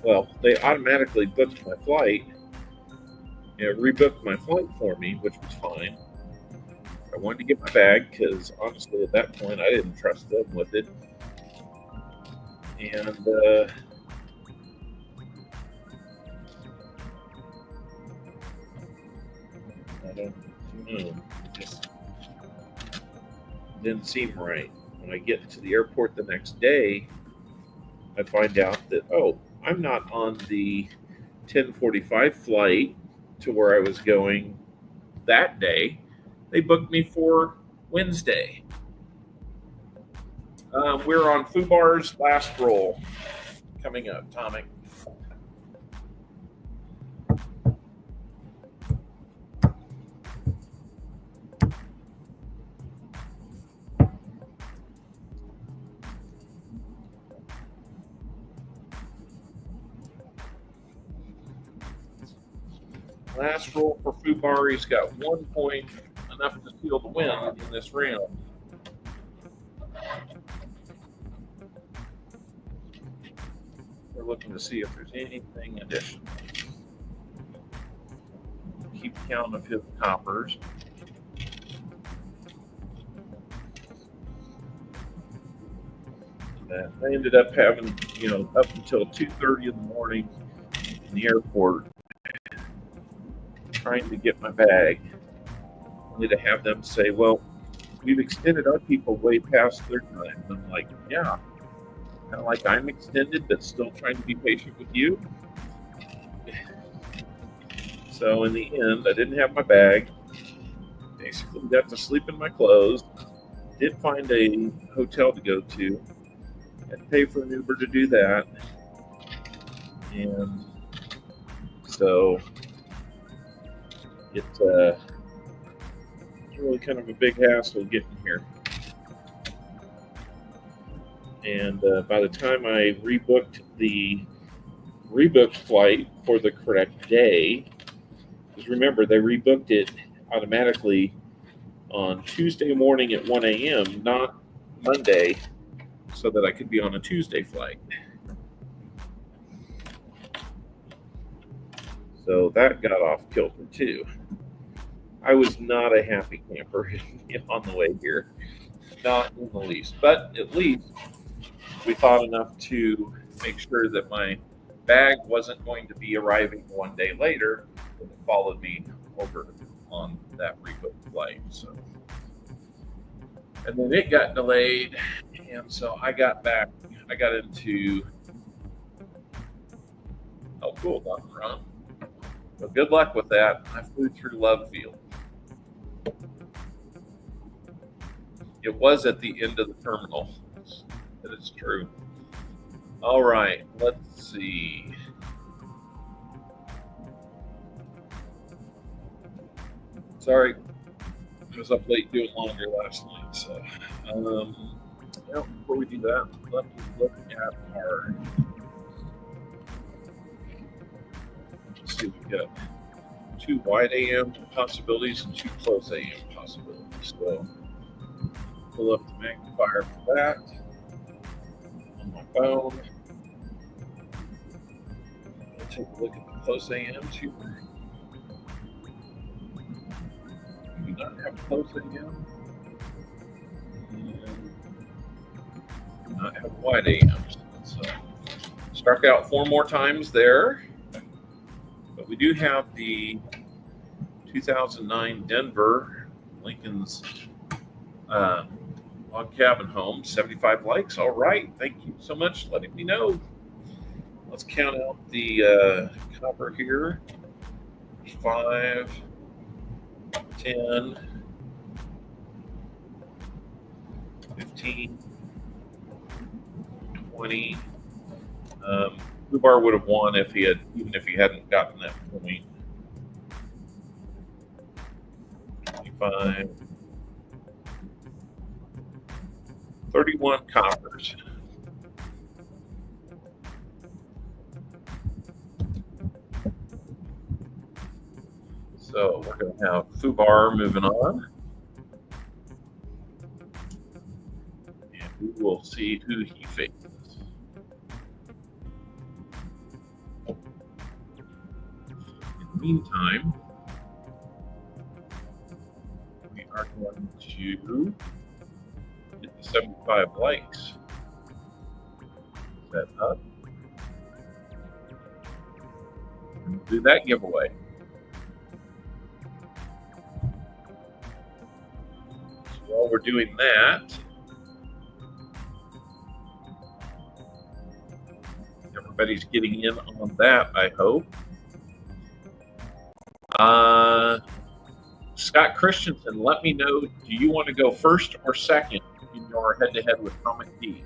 well, they automatically booked my flight, rebooked my flight for me, which was fine. I wanted to get my bag because honestly, at that point, I didn't trust them with it. And I don't know. It just didn't seem right. When I get to the airport the next day, I find out that, oh, I'm not on the 10:45 flight to where I was going that day. They booked me for Wednesday. We're on Fubar's last roll coming up, Tomic. Last roll for Fubar. He's got 1 point, enough to seal the win in this round. We're looking to see if there's anything additional. Keep count of his coppers. And I ended up having, up until 2:30 in the morning in the airport trying to get my bag. Only to have them say, well, we've extended our people way past their time. And I'm like, yeah. Kind of like I'm extended, but still trying to be patient with you. So in the end, I didn't have my bag. Basically got to sleep in my clothes. Did find a hotel to go to. Had to pay for an Uber to do that. And so it's really kind of a big hassle getting here. And by the time I rebooked the flight for the correct day, because remember, they rebooked it automatically on Tuesday morning at 1 a.m., not Monday, so that I could be on a Tuesday flight. So that got off kilter too. I was not a happy camper on the way here. Not in the least. But at least we thought enough to make sure that my bag wasn't going to be arriving one day later when it followed me over on that rebooked flight. So, and then it got delayed, and so I got back. I got into cool, Dr. Ron. So good luck with that. I flew through Love Field. It was at the end of the terminal. That is true. All right, let's see. Sorry, I was up late doing laundry last night. So, before we do that, let's look at our. Let's see, we've got 2 wide AM possibilities and 2 close AM possibilities. So, pull up the magnifier for that on my phone. Let's take a look at the close AMs here. We do not have close AM. And do not have wide AMs. So struck out 4 more times there. But we do have the 2009 Denver Lincoln's log cabin home, 75 likes. All right, thank you so much for letting me know. Let's count out the copper here. 5, 10, 15, 20. Fubar would have won even if he hadn't gotten that point. 25. 31 coppers. So we're going to have Fubar moving on. And we will see who he faces. In the meantime, we are going to get the 75 likes set up and do that giveaway. So while we're doing that, everybody's getting in on that, I hope. Scott Christensen, let me know, do you want to go first or second in your head-to-head with Comic D.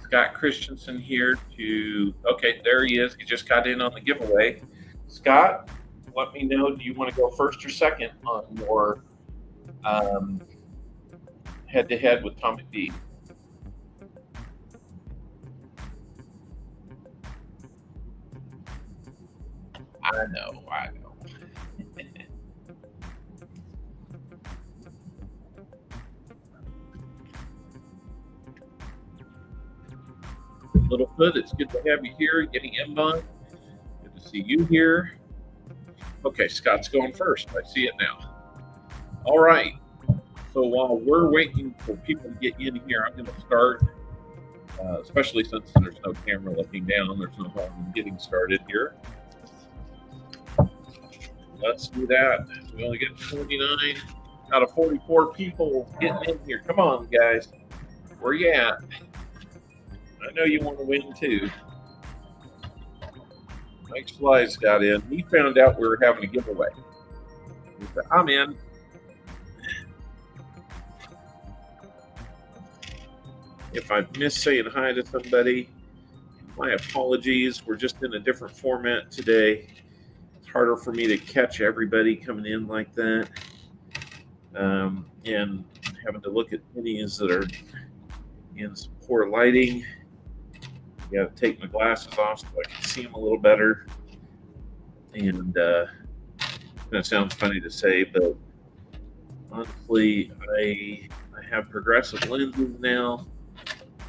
Scott Christensen here okay, there he is. He just got in on the giveaway. Scott, let me know, do you want to go first or second on your head-to-head with Comic D? I know. Littlefoot, it's good to have you here. Getting inbound. Good to see you here. Okay, Scott's going first. I see it now. All right. So while we're waiting for people to get in here, I'm going to start, especially since there's no camera looking down. There's no harm in getting started here. Let's do that. We only get 29 out of 44 people getting in here. Come on, guys. Where you at? I know you want to win too. Mike Slice got in. He found out we were having a giveaway. He said, I'm in. If I've missed saying hi to somebody, my apologies. We're just in a different format today. It's harder for me to catch everybody coming in like that. And having to look at pennies that are in some poor lighting. I got to take my glasses off so I can see them a little better. And that sounds funny to say, but honestly, I have progressive lenses now,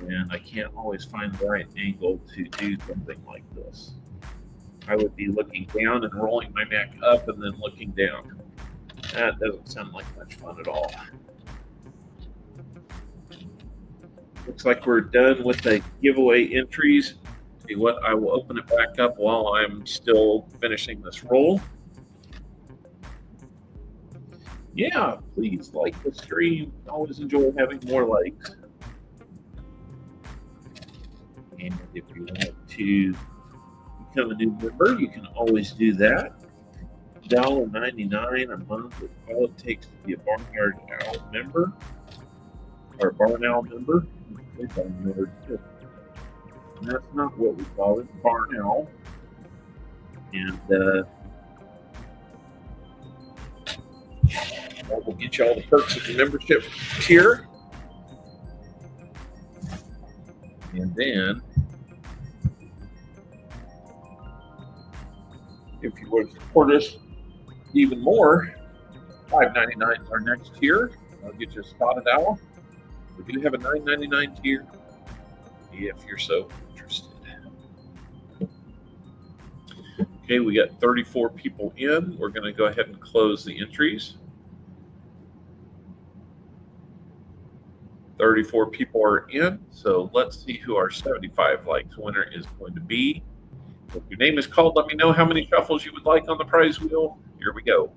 and I can't always find the right angle to do something like this. I would be looking down and rolling my neck up and then looking down. That doesn't sound like much fun at all. Looks like we're done with the giveaway entries. See what? I will open it back up while I'm still finishing this roll. Yeah, please like the stream. Always enjoy having more likes. And if you want to become a new member, you can always do that. $1.99 a month is all it takes to be a Barnyard Owl member, or a Barn Owl member. And that's not what we call it, Barn Owl. And we'll get you all the perks of the membership tier. And then, if you want to support us even more, $5.99 is our next tier. I'll get you a spotted owl. We do have a $9.99 tier if you're so interested. Okay, we got 34 people in. We're going to go ahead and close the entries. 34 people are in, so let's see who our 75 likes winner is going to be. If your name is called, let me know how many shuffles you would like on the prize wheel. Here we go.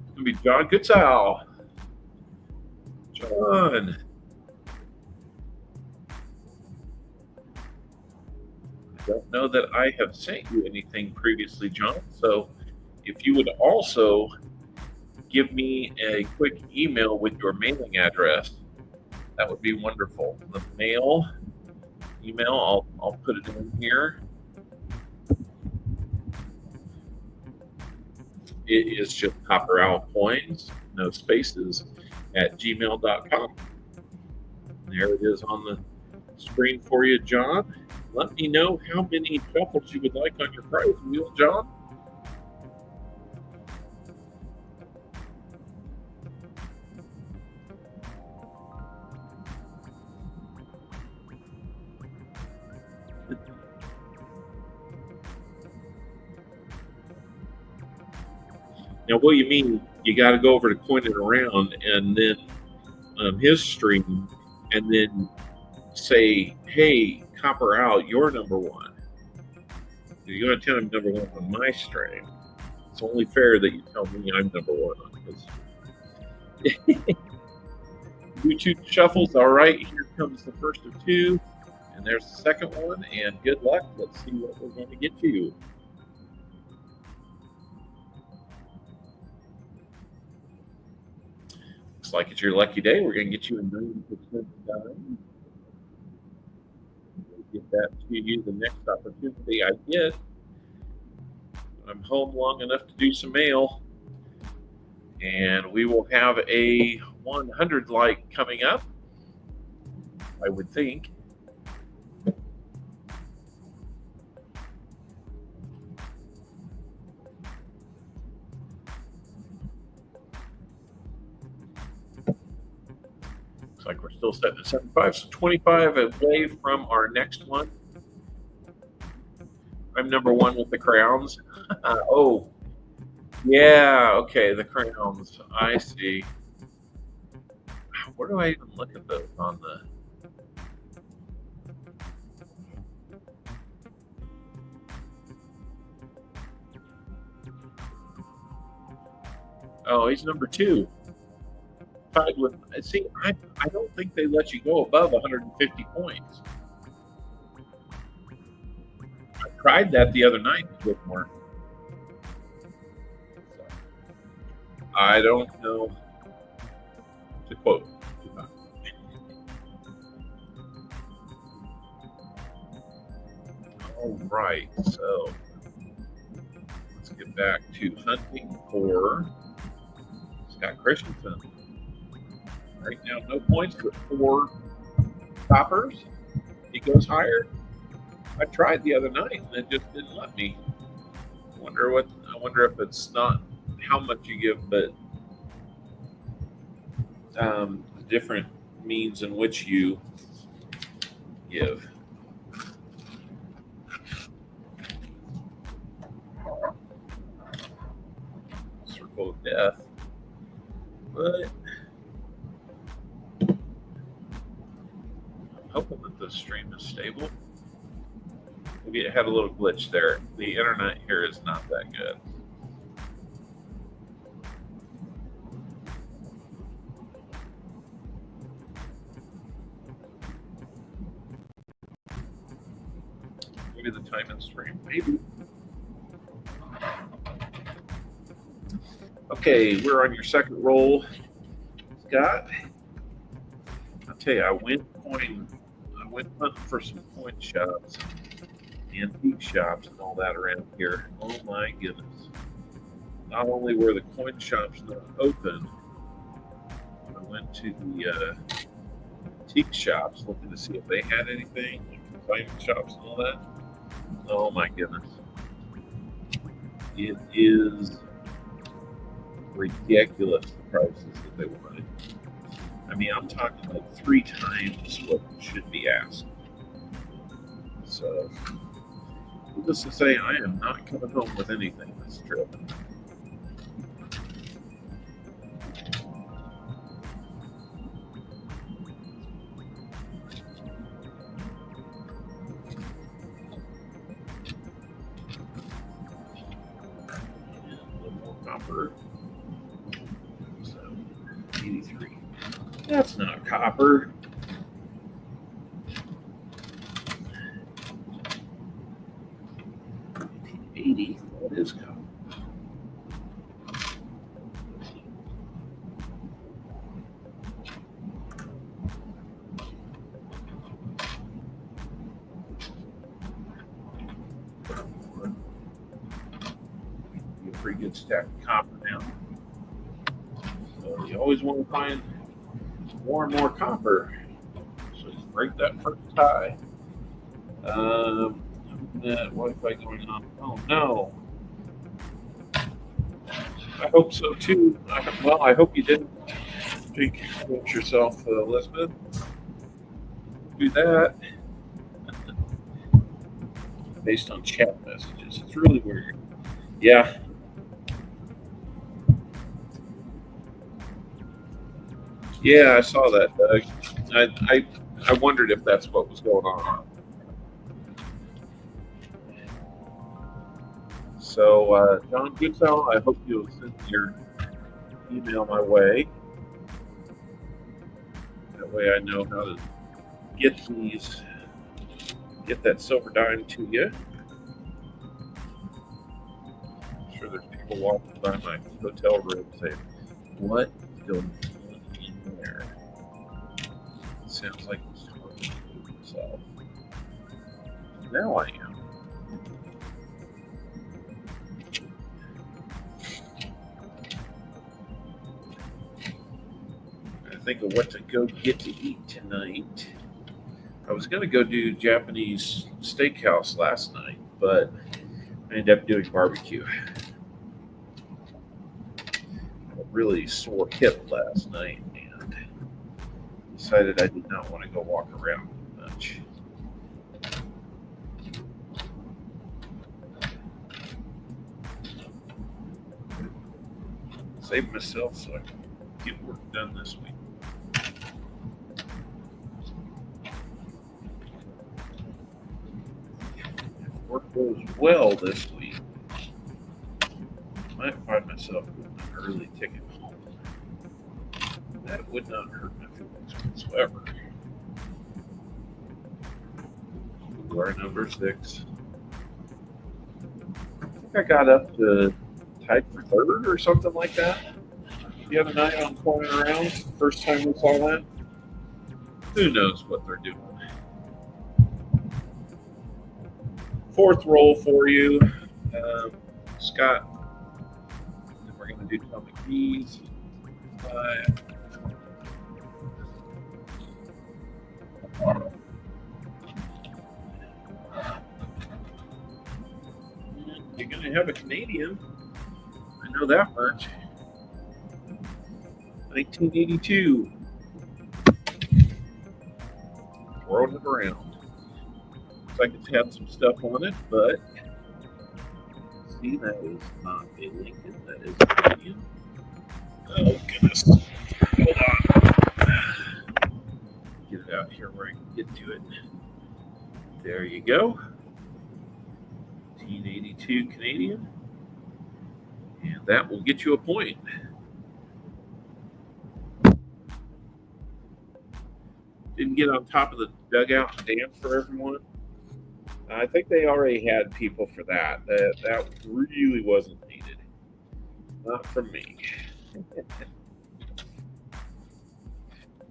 It's going to be John Goodsell. John. I don't know that I have sent you anything previously, John. So if you would also give me a quick email with your mailing address, that would be wonderful. The mail email, I'll put it in here. It is just Copper Owl Coins, no spaces, at gmail.com. There it is on the screen for you, John. Let me know how many shuffles you would like on your prize wheel, John. Now, what do you mean? You got to go over to coin it around and then his stream, and then say, "Hey, copper out, you're number one." You're going to tell him number one on my stream. It's only fair that you tell me I'm number one on his. Do two shuffles. All right, here comes the first of two, and there's the second one. And good luck. Let's see what we're going to get you. Looks like it's your lucky day. We're going to get you a 90% done. We'll get that to you the next opportunity I get. I'm home long enough to do some mail. And we will have a 100 like coming up, I would think. Looks like we're still setting at 75, so 25 away from our next one. I'm number one with the crowns. Oh, yeah, okay, the crowns. I see. Where do I even look at those on the... Oh, he's number two. Tied with... See, I don't think they let you go above 150 points. I tried that the other night with more. I don't know, to quote. All right, so let's get back to hunting for Scott Christensen. Right now, no points, but 4 toppers. He goes higher. I tried the other night, and it just didn't let me. I wonder if it's not how much you give, but the different means in which you give. Circle of death. But I'm hoping that the stream is stable. Maybe it had a little glitch there. The internet here is not that good. Maybe the time in stream, maybe. Okay, we're on your second roll, Scott. I'll tell you, I went hunting for some coin shops, antique shops, and all that around here. Oh my goodness! Not only were the coin shops not open, I went to the antique shops looking to see if they had anything, like diamond shops and all that. Oh my goodness. It is ridiculous, the prices that they wanted. I mean, I'm talking like 3 times what should be asked. So, needless to say, I am not coming home with anything this trip. Copper. So 83. That's not copper. $80. That is copper. Pretty good stack of copper now. So you always want to find more and more copper. So just break that first tie. That Wi-Fi going on. Oh no. I hope so too. I hope you didn't pinch yourself, Elizabeth. Do that. Based on chat messages. It's really weird. Yeah. Yeah, I saw that, Doug. I wondered if that's what was going on. So, John Goodsell, I hope you'll send your email my way. That way I know how to get that silver dime to you. I'm sure there's people walking by my hotel room saying, "What is going on in there?" It sounds like he's talking to himself. Now I am. I think of what to go get to eat tonight. I was going to go do Japanese steakhouse last night, but I ended up doing barbecue. I had a really sore hip last night and decided I did not want to go walk around much. Save myself so I can get work done this week. If work goes well this week, I might find myself with an early ticket home. That would not hurt my feelings whatsoever. Our number 6. I think I got up to tied for 3rd or something like that the other night on Coin Around. First time we saw that. Who knows what they're doing? 4th roll for you, Scott. Then we're going to do Atomic Bees. 5. You're going to have a Canadian. I know that much. 1982. Throwing it around. Looks like it's had some stuff on it, but see, that is not a Lincoln. That is a Canadian. Oh, goodness. Hold on. Get it out here where I can get to it. There you go. 1982 Canadian. And that will get you a point. Didn't get on top of the dugout and dance for everyone. I think they already had people for that. That really wasn't needed. Not from me.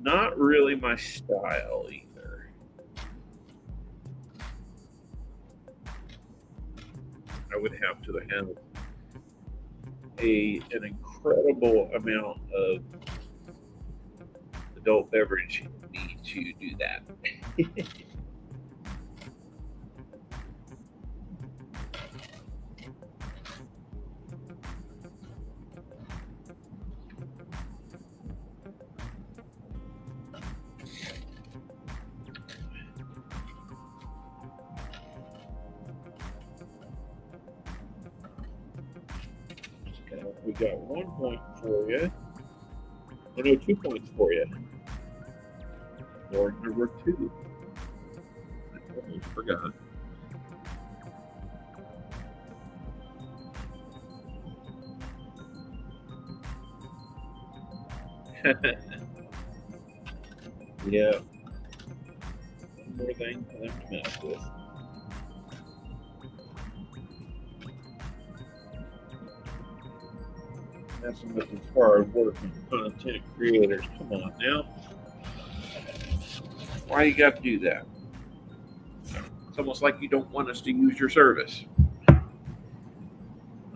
Not really my style either. I would have to have an incredible amount of adult beverage in me to do that. We got 1 point for you. Oh, no, 2 points for you. Or number 2. I almost forgot. Yeah. One more thing for them to mess with. Messing with as far as working content creators. Come on now. Why you got to do that? It's almost like you don't want us to use your service.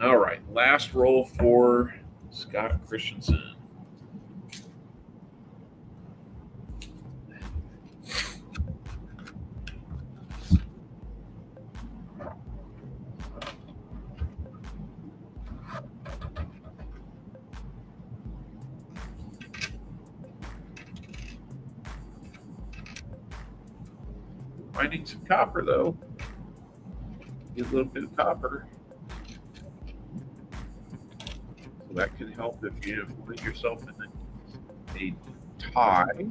All right, last roll for Scott Christensen. Finding some copper though. Get a little bit of copper. So that can help if you find yourself in a high.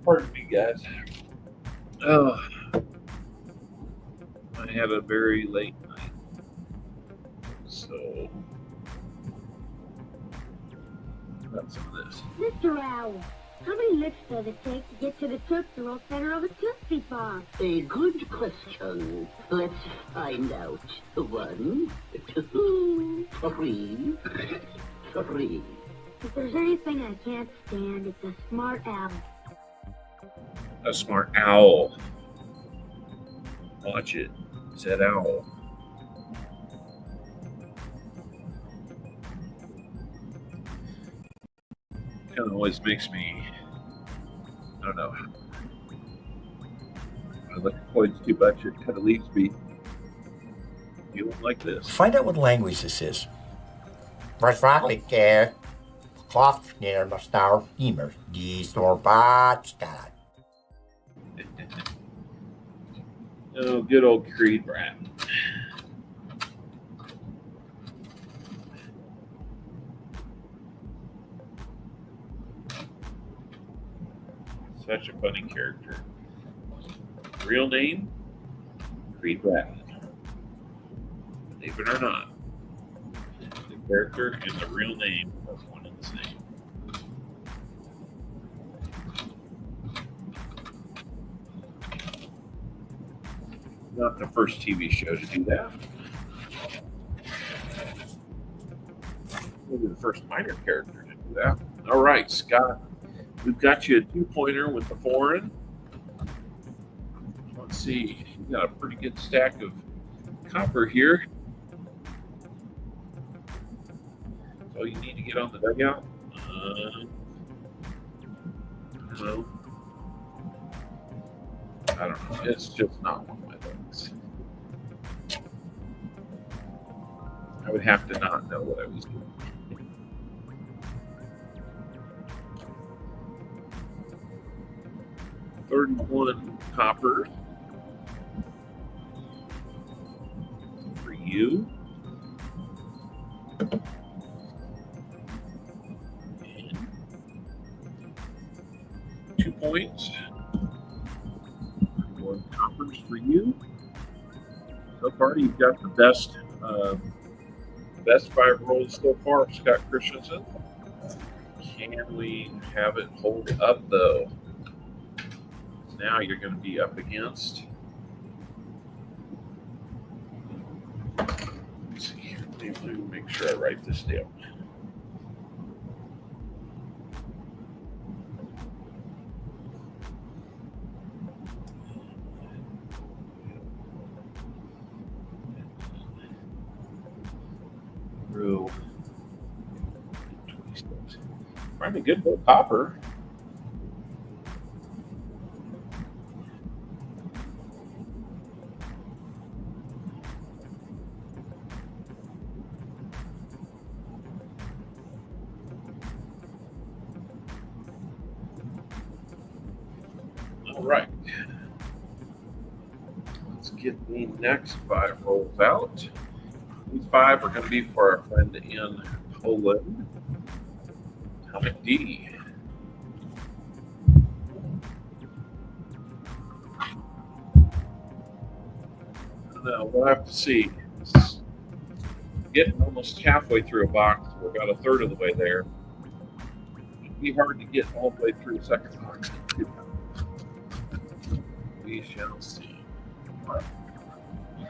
Pardon me, guys. Oh, I had a very late night, so that's some of this. Mr. Owl, how many licks does it take to get to the Tootsie Roll center of a Tootsie Pop? A good question. Let's find out. 1, 2, 3, 3. If there's anything I can't stand, it's a smart owl. A smart owl. Watch it. Said owl. Kind of always makes me, I don't know. I look at coins too much, it kind of leaves me feeling like this. Find out what language this is. Waarschijnlijk klopt neer maar snel immer die storbaat staat. Oh, good old Creed brat. Such a funny character. Real name, Creed Brat. Believe it or not, the character and the real name are one and the same. Not the first TV show to do that. Maybe the first minor character to do that. All right, Scott. We've got you a 2-pointer with the foreign. Let's see. You got a pretty good stack of copper here. So you need to get on the dugout. No. I don't know. It's just not one of my things. I would have to not know what I was doing. $31 copper for you. And 2 points. 1 coppers for you. So far, you've got the best 5 rolls so far, Scott Christensen. Can we have it hold up though? Now you're going to be up against. Let's see here. Let me make sure I write this down. Through 26. Find a good bit of copper. All right. Let's get the next 5 rolls out. These 5 are going to be for our friend in Poland, Atomic D. Now we'll have to see. It's getting almost halfway through a box. We're about a third of the way there. It'd be hard to get all the way through the second box. We shall see.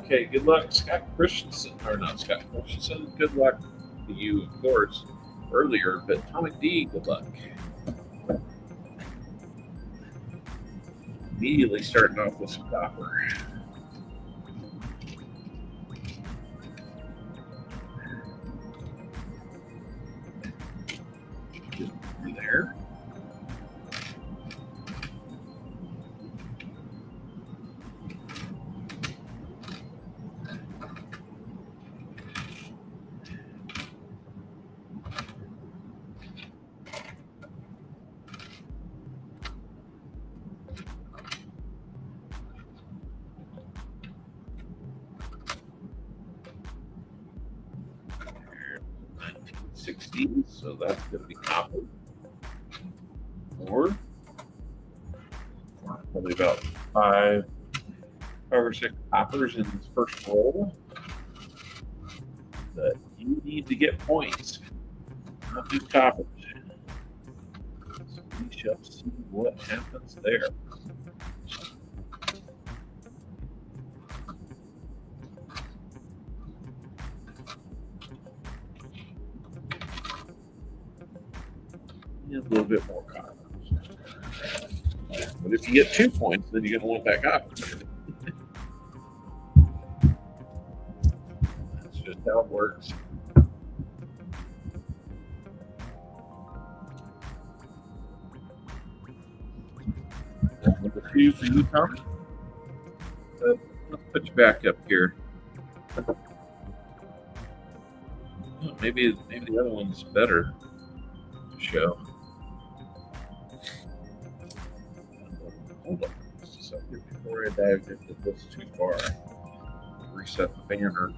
Okay, good luck, Scott Christensen. Or not Scott Christensen. Good luck to you, of course, earlier, but Atomic D, good luck. Immediately starting off with some copper. Just there. 60s, so that's going to be copper. Or probably about five or six coppers in this first roll. But you need to get points, not just coppers. So we shall see what happens there. A little bit more coppers. But if you get 2 points, then you're going to want that copper. That's just how it works. Number 2 for you, Tom. Let's put you back up here. Oh, maybe the other one's better to show. Hold on just a second before I dive into this too far. Reset the banner.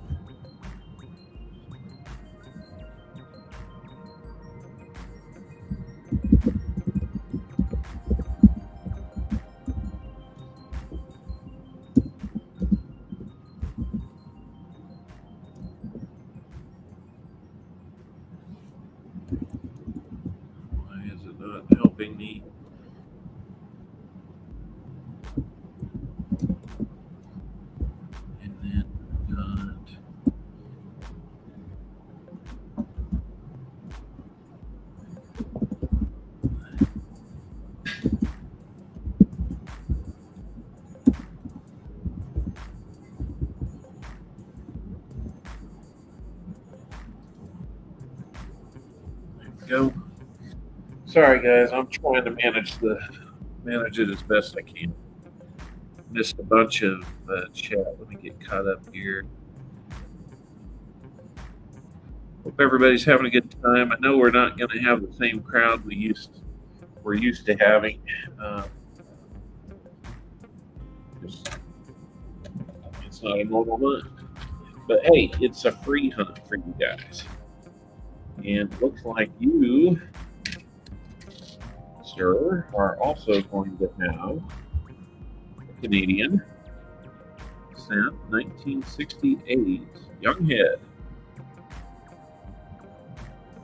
Why is it not helping me? Go. Sorry, guys. I'm trying to manage it as best I can. Missed a bunch of chat. Let me get caught up here. Hope everybody's having a good time. I know we're not going to have the same crowd we're used to having. It's not a normal hunt, but hey, it's a free hunt for you guys. And it looks like you, sir, are also going to have a Canadian cent 1968 young head,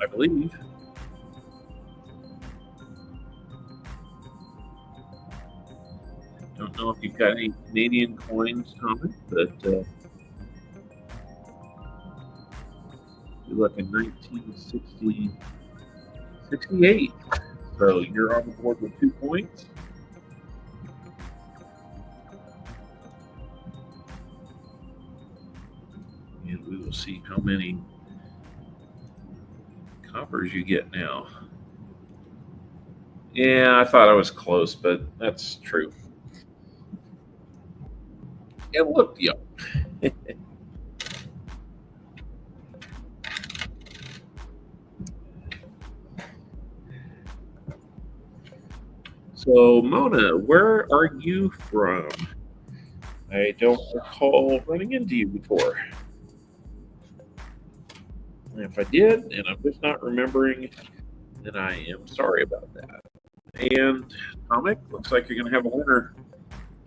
I believe. Don't know if you've got any Canadian coins, Thomas, but you look in 1968. So you're on the board with 2 points. And we will see how many coppers you get now. Yeah, I thought I was close, but that's true. It looked young. So, Mona, where are you from? I don't recall running into you before. And if I did, and I'm just not remembering, then I am sorry about that. And, Comic, looks like you're going to have a winner.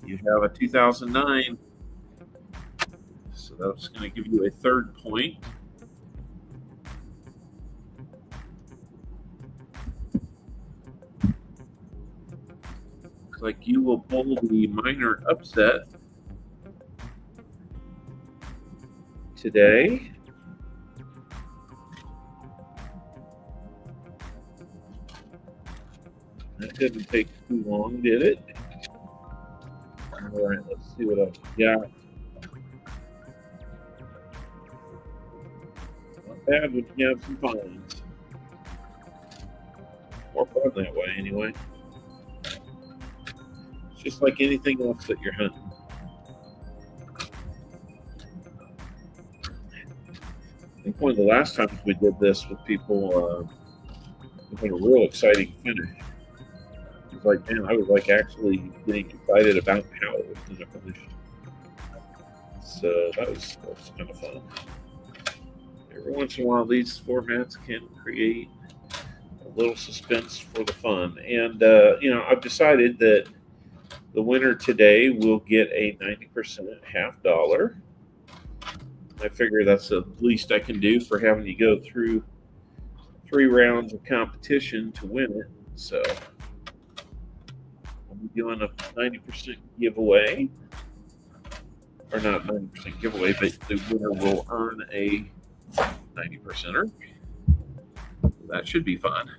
You have a 2009. So that's going to give you a 3rd point. Looks like you will pull the minor upset today. That didn't take too long, did it? All right, let's see what else we got. Not bad when you have some finds. More fun that way, anyway. It's just like anything else that you're hunting. I think one of the last times we did this with people, it had a real exciting finish. It was like, man, I was like actually getting excited about how it was going to finish. So that was kind of fun. There Every once in a while, these formats can create a little suspense for the fun. And, I've decided that the winner today will get a 90% half dollar. I figure that's the least I can do for having you go through 3 rounds of competition to win it. So I'll be doing a 90% giveaway. Or not 90% giveaway, but the winner will earn a 90%er. That should be fun.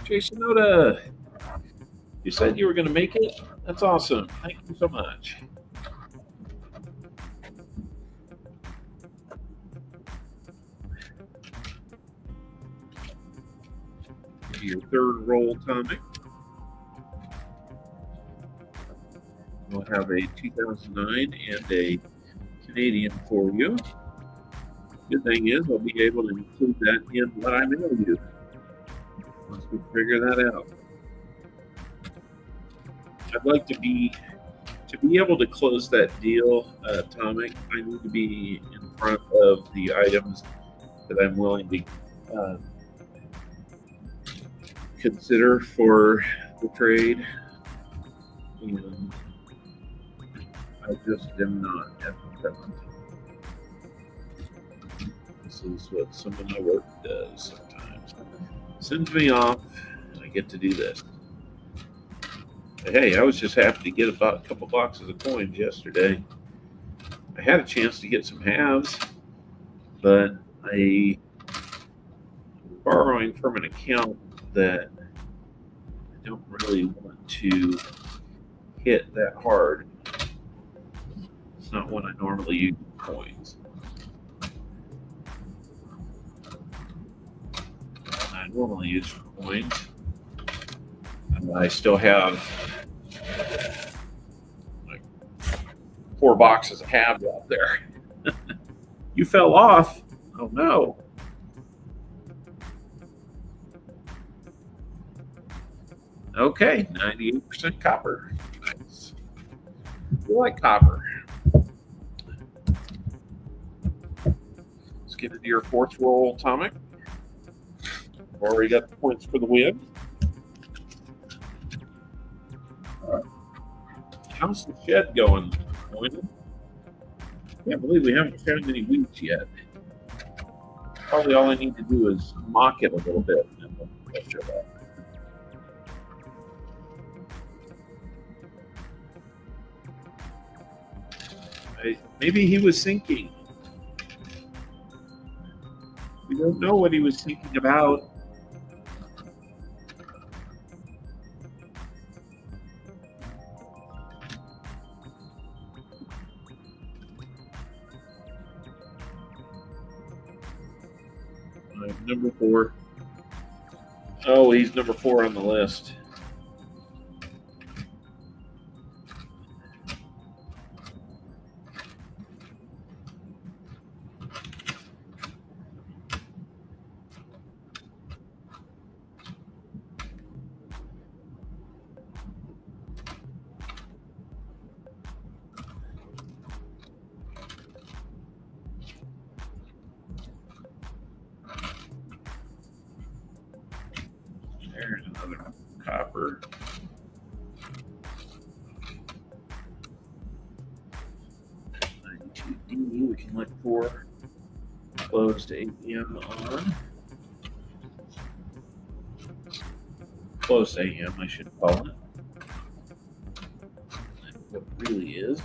Jason Oda, you said you were going to make it? That's awesome. Thank you so much. Your third roll, Tommy. We'll have a 2009 and a Canadian for you. Good thing is I'll be able to include that in what I mail you once we figure that out. I'd like to be able to close that deal, Atomic. I need to be in front of the items that I'm willing to consider for the trade, and I just am not at the present. This is what some of my work does sometimes. Sends me off, and I get to do this. But hey, I was just happy to get about a couple boxes of coins yesterday. I had a chance to get some halves, but I was borrowing from an account that I don't really want to hit that hard. It's not when I normally use coins. I normally use coins. And I still have like 4 boxes of halves out there. You fell off. Oh no. Okay, 98% copper. Nice. You like copper. Let's get into your 4th roll, Atomic. Already got the points for the win. How's the shed going, Boyden? Can't believe we haven't found any weeds yet. Probably all I need to do is mock it a little bit, and then we'll show that. Maybe he was thinking. We don't know what he was thinking about. Number 4. Oh, he's number 4 on the list. There's another copper. We can look for closed AM on. Closed AM, I should call it. What it really is.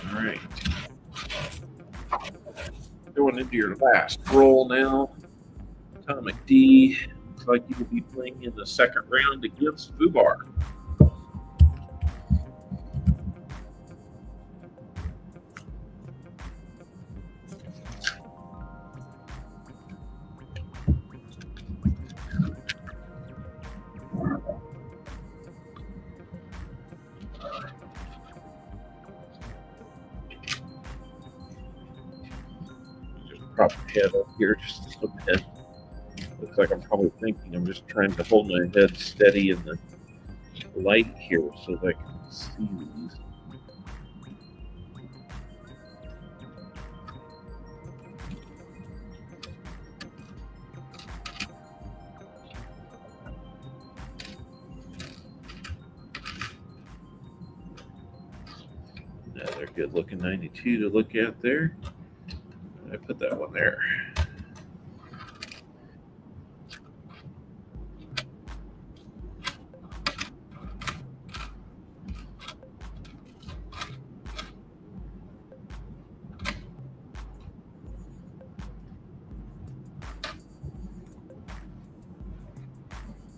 All right. Going into your last roll now. Atomic D. Looks like you will be playing in the 2nd round against Fubar. prop my head up here just a little bit. Looks like I'm probably thinking. I'm just trying to hold my head steady in the light here so that I can see these. Another good looking 92 to look at there. I put that one there.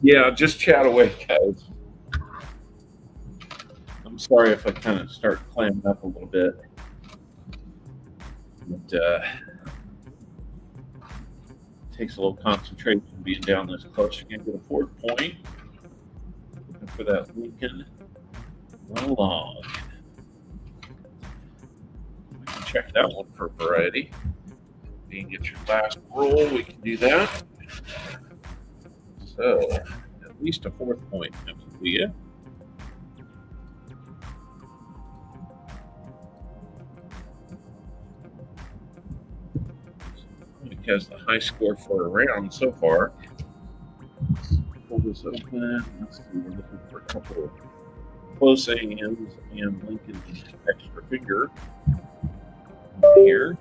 Yeah, just chat away, guys. I'm sorry if I kind of start clamming up a little bit. But takes a little concentration being down this close. You can get a 4th point. Looking for that Lincoln log. We can check that one for variety. You can get your last roll, we can do that. So, at least a 4th point comes to you. It has the high score for a round so far. Let's pull this open. Let's see, we're looking for a couple of close hands and Lincoln's extra finger here.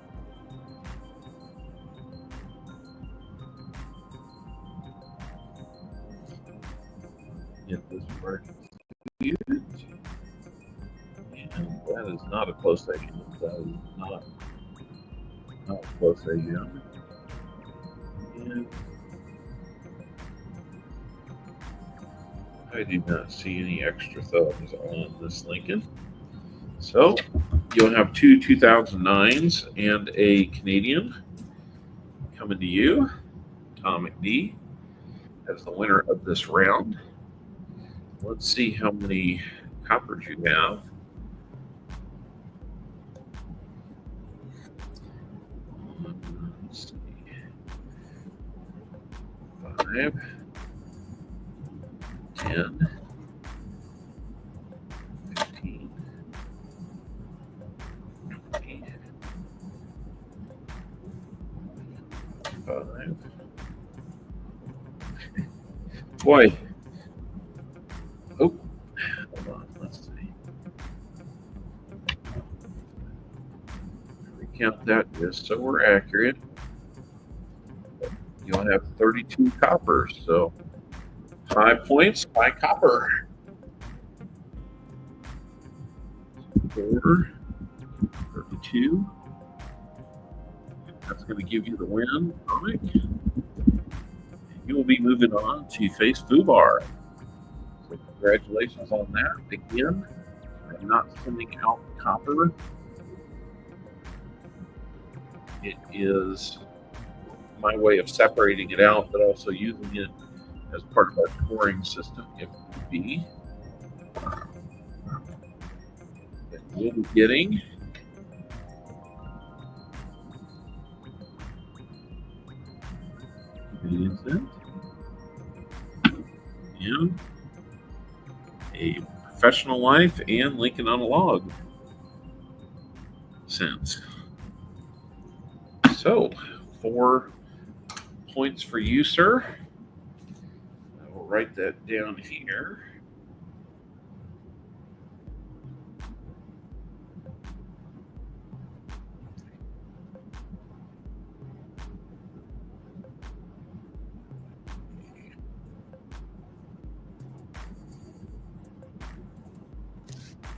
Get this part here. And that is not a close hand. That is not a close hand. And I do not see any extra thumbs on this Lincoln. So you'll have 2 2009s and a Canadian coming to you. Tom McD as the winner of this round. Let's see how many coppers you have. Let's see. 5, 10, 15, 20, 5. Boy. Oh, hold on. Let's see. Recount that just so we're accurate. You'll have 32 coppers, so 5 points by copper. 4, 32. That's going to give you the win. All right. You will be moving on to face Fubar. So congratulations on that. Again, I'm not sending out copper. It is my way of separating it out, but also using it as part of our scoring system if need be. And we'll be getting Canadian cent and a professional life and Lincoln on a log cents. So 4 points for you, sir. I will write that down here.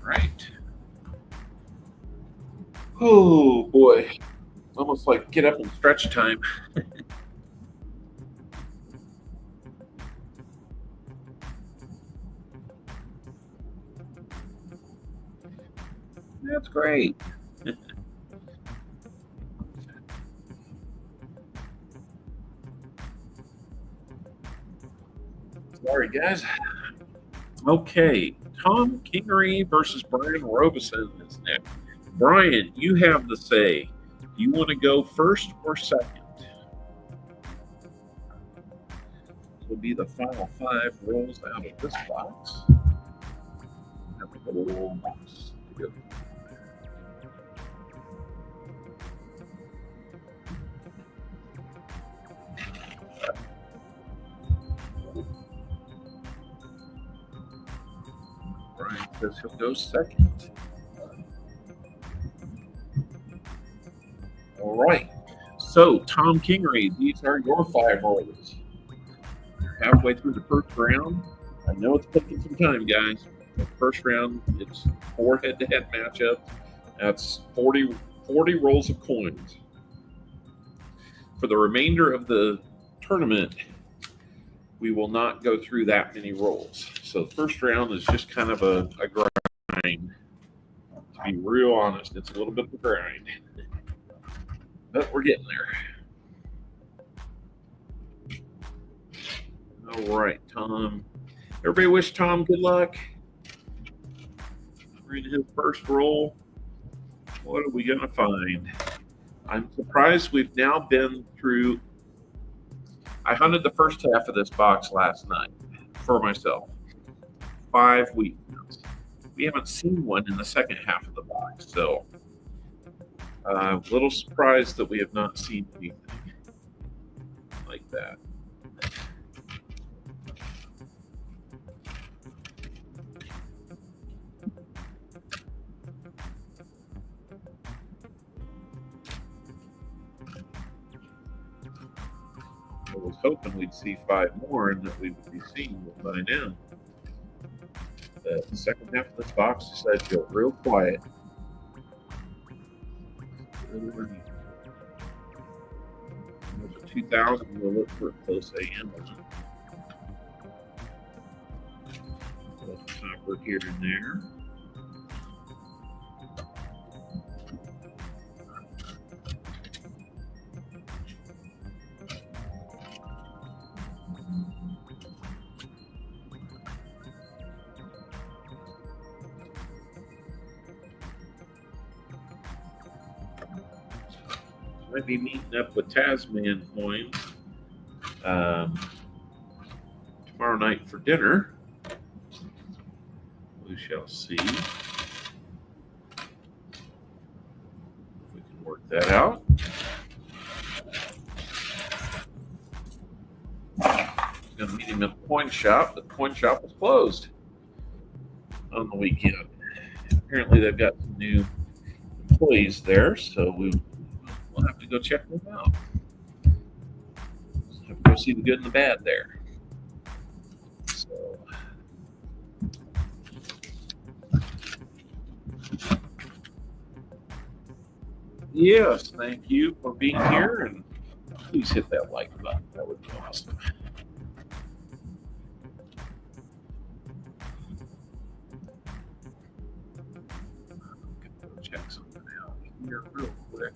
Right. Oh boy. Almost like get up and stretch time. That's great. Sorry, guys. Okay, Tom Kingery versus Brian Robeson is next. Brian, you have the say. You want to go first or second? This will be the final 5 rolls out of this box. Have a little box to go. Brian says he'll go second. All right. So, Tom Kingery, these are your 5 rolls. Halfway through the first round. I know it's taking some time, guys. The first round, it's 4 head-to-head matchups. That's 40 rolls of coins. For the remainder of the tournament, we will not go through that many rolls. So the first round is just kind of a grind. To be real honest, it's a little bit of a grind. But we're getting there. All right, Tom. Everybody wish Tom good luck. We're in his first roll. What are we going to find? I'm surprised we've now been through. I hunted the first half of this box last night for myself. 5 weeks. We haven't seen one in the second half of the box, so a little surprised that we have not seen anything like that. I was hoping we'd see 5 more and that we would be seeing them by now. The second half of this box decided to go real quiet. There's a 2000. We'll look for a close AM. Copper here and there. Might be meeting up with Tasman Coins tomorrow night for dinner. We shall see if we can work that out. Going to meet him at the coin shop. The coin shop was closed on the weekend. Apparently, they've got some new employees there, so we'll have to go check them out. Have to go see the good and the bad there. So, yes, thank you for being here, and please hit that like button. That would be awesome. Go check something out here real quick.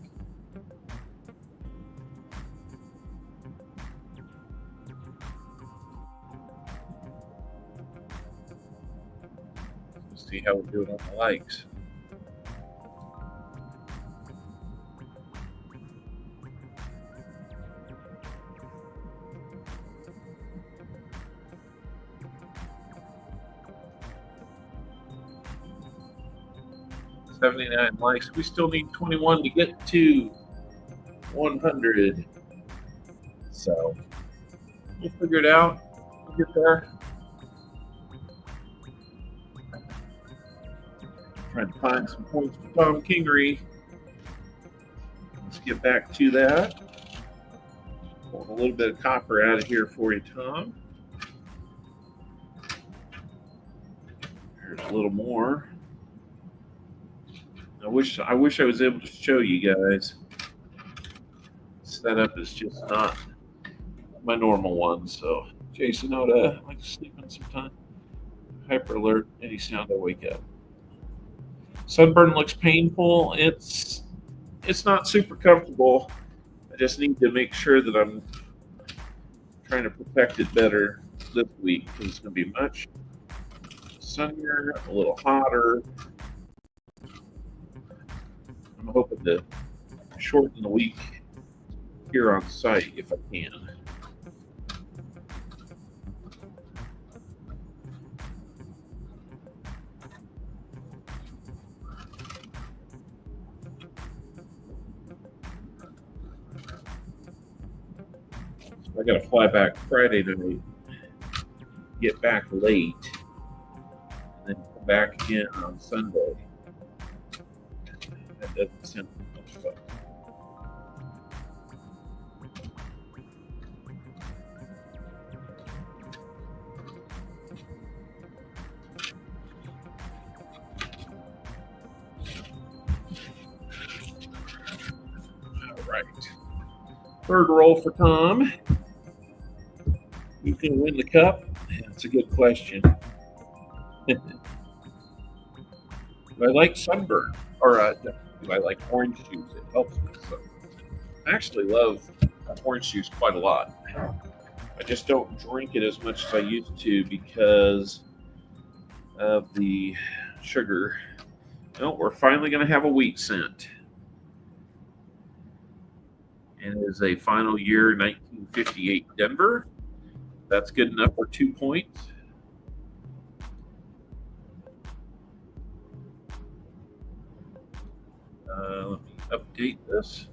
See how we're doing on the likes. $79 likes. We still need 21 to get to 100. So we'll figure it out. We'll get there. Trying to find some points for Tom Kingery. Let's get back to that. Pull a little bit of copper out of here for you, Tom. There's a little more. I wish I was able to show you guys. Setup is just not my normal one. So Jason Oda, I like sleeping sometime. Hyper alert, any sound I wake up. Sunburn looks painful. It's not super comfortable. I just need to make sure that I'm trying to protect it better this week because it's going to be much sunnier, a little hotter. I'm hoping to shorten the week here on site if I can. I got to fly back Friday night, get back late, and then come back again on Sunday. That doesn't sound much fun. All right. Third roll for Tom. You can win the cup? That's a good question. Do I like sunburn? Or do I like orange juice? It helps me. So I actually love orange juice quite a lot. I just don't drink it as much as I used to because of the sugar. Well, we're finally going to have a wheat scent. And it is a final year 1958 Denver. That's good enough for 2 points. Let me update this.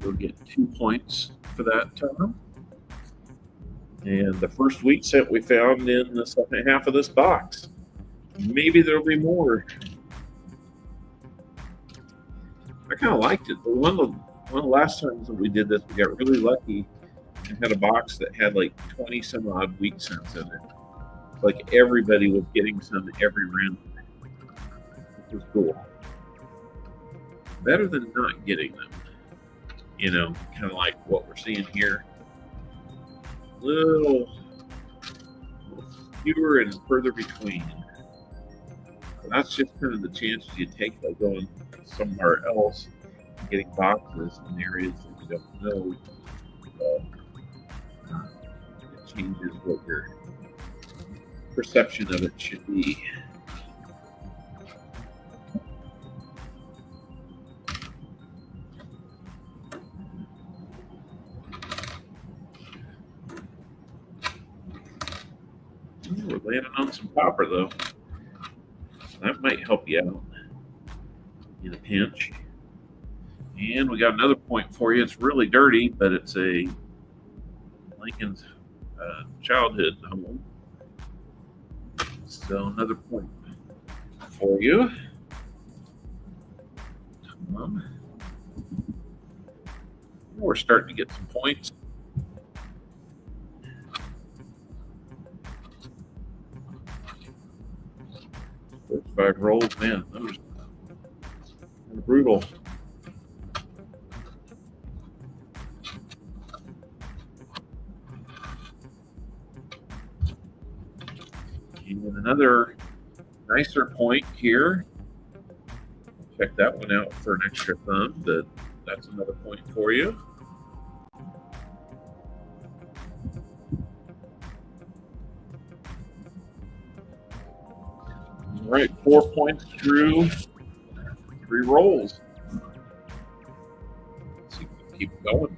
We'll get 2 points for that term. And the first wheat scent we found in the second half of this box. Maybe there'll be more. I kind of liked it. One of the last times that we did this, we got really lucky and had a box that had like 20 some odd wheat scents in it. Like everybody was getting some every round. It was cool. Better than not getting them. You know, kind of like what we're seeing here. Little fewer and further between. So that's just kind of the chances you take by going somewhere else and getting boxes in areas that you don't know. It changes what your perception of it should be. We're landing on some copper, though. That might help you out in a pinch. And we got another point for you. It's really dirty, but it's a Lincoln's childhood home. So another point for you. We're starting to get some points. First 5 rolls, man, those are brutal. And another nicer point here. Check that one out for an extra thumb, but that's another point for you. All right, 4 points through 3 rolls. Let's see if we can keep going.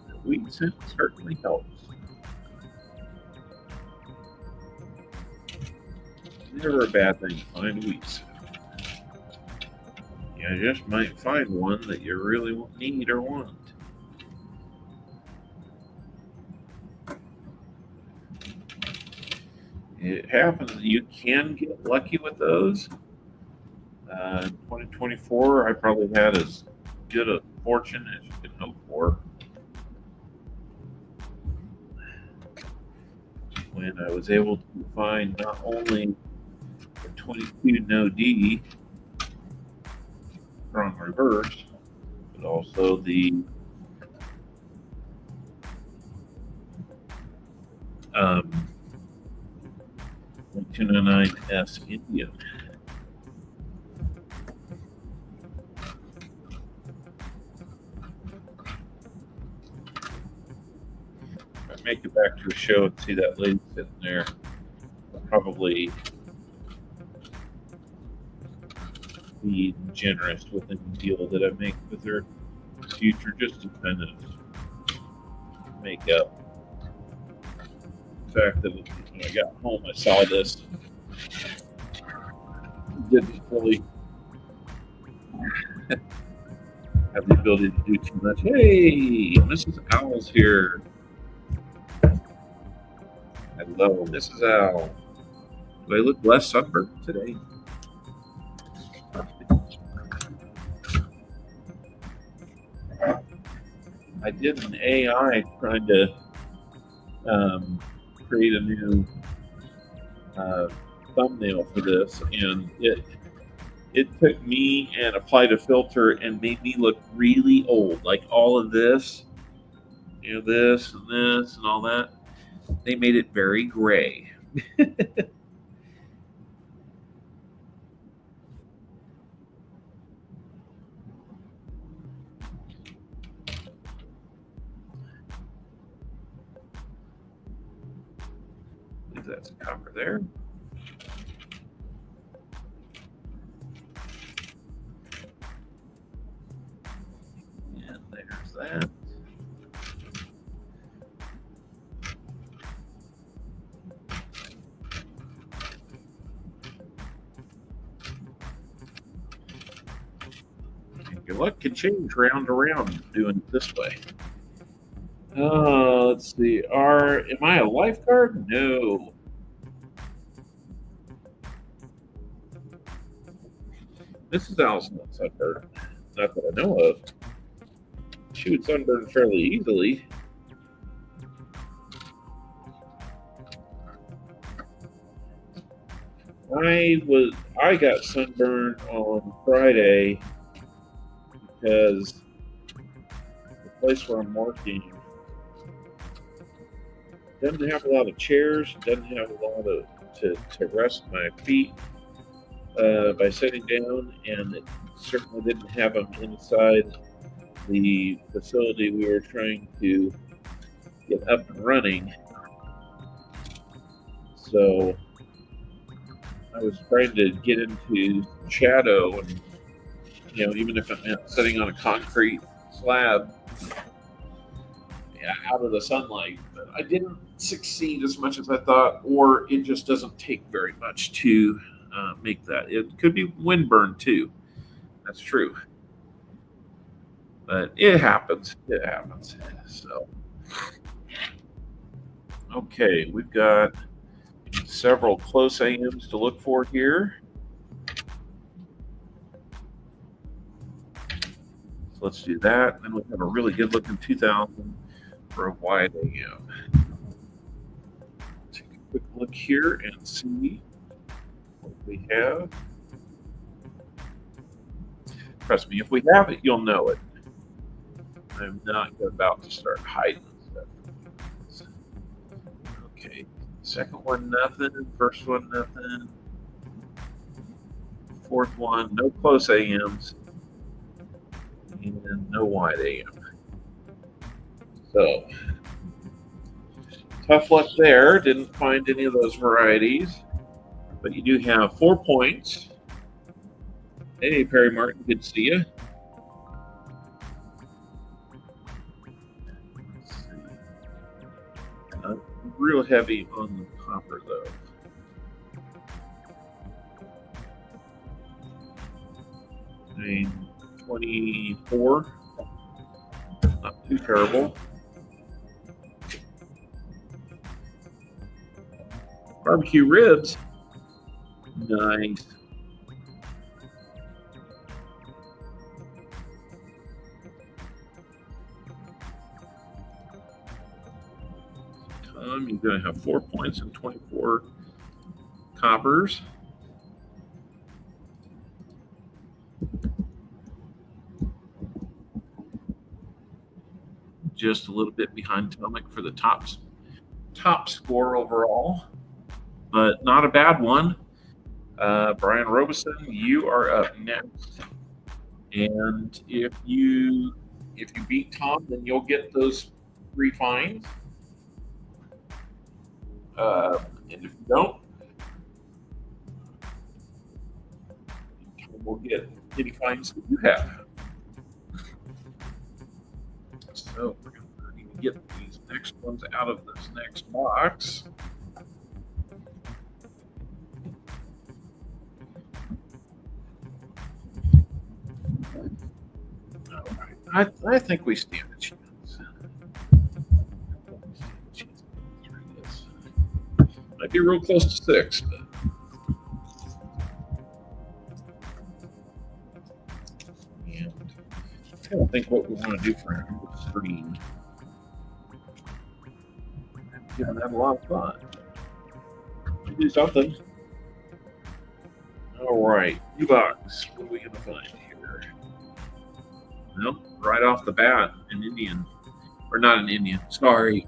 The wheat scent certainly helps. Never a bad thing to find wheat. You just might find one that you really won't need or want. It happens. You can get lucky with those. In 2024, I probably had as good a fortune as you could hope for. when I was able to find not only the 22 no D from reverse, but also the 209S Indian. If I make it back to the show and see that lady sitting there, I'll probably be generous with any deal that I make with her in the future, just to kind of make up the fact that when I got home I saw this. Didn't really have the ability to do too much. Hey, Mrs. Owl's here. Hello, Mrs. Owl. Do I look less sunburned today? I did an AI trying to create a new thumbnail for this, and it took me and applied a filter and made me look really old. Like all of this, this and this and all that. They made it very gray. I believe that's a cover there. And there's that. Your luck can change round to round doing it this way. Let's see. Am I a lifeguard? No. Mrs. Owl's not sunburned. Not that I know of. She would sunburn fairly easily. I got sunburned on Friday because the place where I'm working doesn't have a lot of chairs, doesn't have a lot of to rest my feet by sitting down, and it certainly didn't have them inside the facility we were trying to get up and running. So I was trying to get into shadow, and even if it meant sitting on a concrete slab, out of the sunlight. But I didn't succeed as much as I thought, or it just doesn't take very much to make that. It could be windburn too. That's true. But it happens. It happens. So, okay, we've got several close AMs to look for here. So let's do that. Then we have a really good looking 2000 for a wide AM. Take a quick look here and see what we have. Trust me, if we have it, you'll know it. I'm not about to start hiding stuff. Okay, second one, nothing. First one, nothing. Fourth one, no close AMs. And no wide AM. So, tough luck there. Didn't find any of those varieties. But you do have 4 points. Hey, Perry Martin, good to see you. Let's see. Not real heavy on the copper, though. I mean, 24. Not too terrible. Barbecue ribs. Nice. Tom, you're going to have 4 points and 24 coppers. Just a little bit behind Tomic for the top score overall, but not a bad one. Brian Robeson, you are up next, and if you beat Tom, then you'll get those 3 fines. And if you don't, Tom will get any fines that you have. So we're going to need to get these next ones out of this next box. All right. I think we stand a chance. Might be real close to 6, but I don't think what we want to do for our screen. Yeah, have a lot of fun. Do something. All right, U-Box. What are we going to find here? Well, right off the bat, an Indian. Or not an Indian, sorry.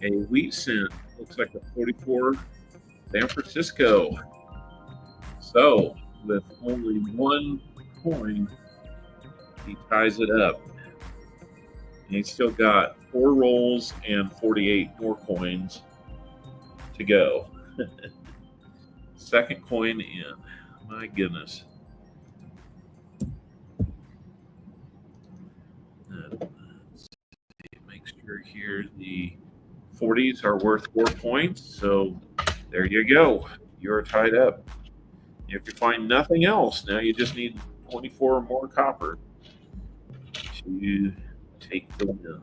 A wheat cent. Looks like a 44 San Francisco. So, with only 1 coin, he ties it up. And he's still got 4 rolls and 48 more coins to go. Second coin in. My goodness. Let's see, make sure here the 40s are worth 4 points. So there you go. You're tied up. If you find nothing else, now you just need 24 more copper to take the win.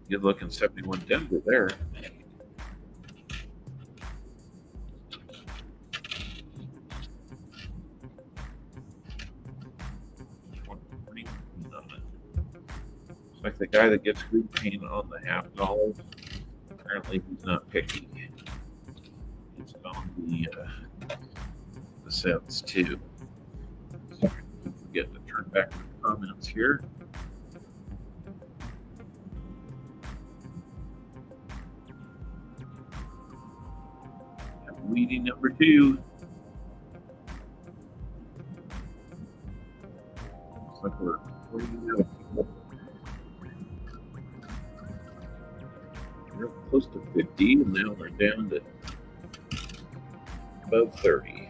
Good looking 71 Denver there. Looks like the guy that gets green paint on the $half, apparently he's not picky. He's on the cents too. So don't forget to turn back to the comments here. Weedy number 2. Looks like we're close to 50, and now we're down to above 30.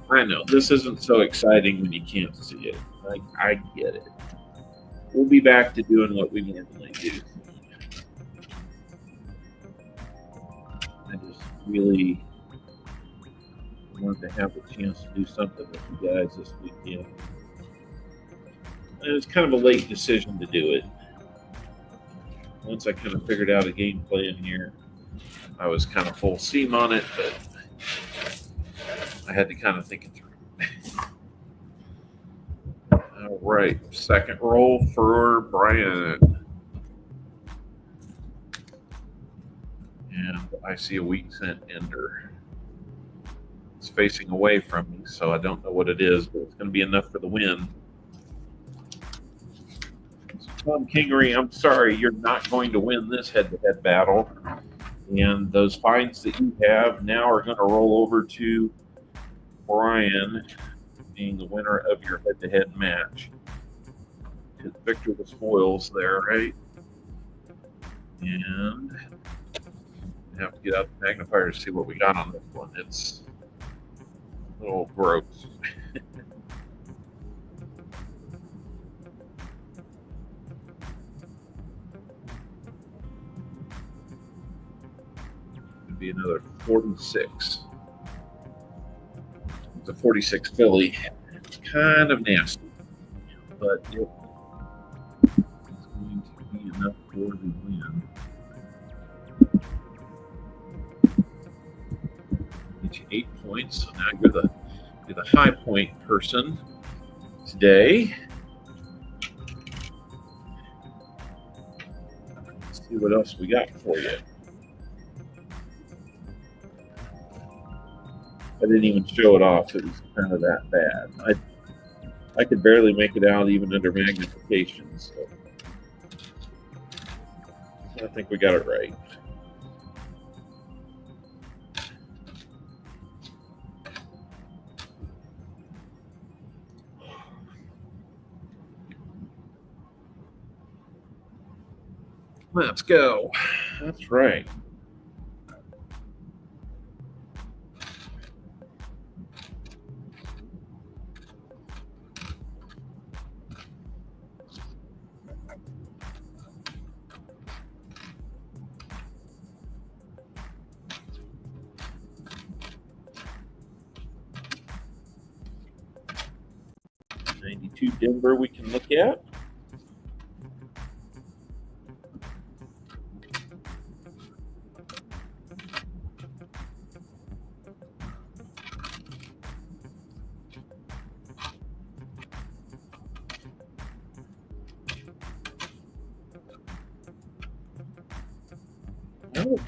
I know this isn't so exciting when you can't see it. I get it. We'll be back to doing what we normally do. I just really wanted to have a chance to do something with you guys this weekend. And it was kind of a late decision to do it. Once I kind of figured out a game plan here, I was kind of full steam on it, but I had to kind of think it through. All right, second roll for Brian. And I see a weak cent ender. It's facing away from me, so I don't know what it is, but it's going to be enough for the win. Tom Kingery, I'm sorry, you're not going to win this head-to-head battle. And those fines that you have now are going to roll over to Brian, being the winner of your head-to-head match. To Victor the spoils there, right? And I have to get out the magnifier to see what we got on this one. It's a little gross. Be another 46. It's a 46 Philly. Kind of nasty, but it's going to be enough for the win. Get you 8 points. So now you're the high point person today. see what else we got for you. I didn't even show it off. It was kind of that bad. I could barely make it out even under magnification. So I think we got it right. Let's go. That's right. '92 Denver we can look at.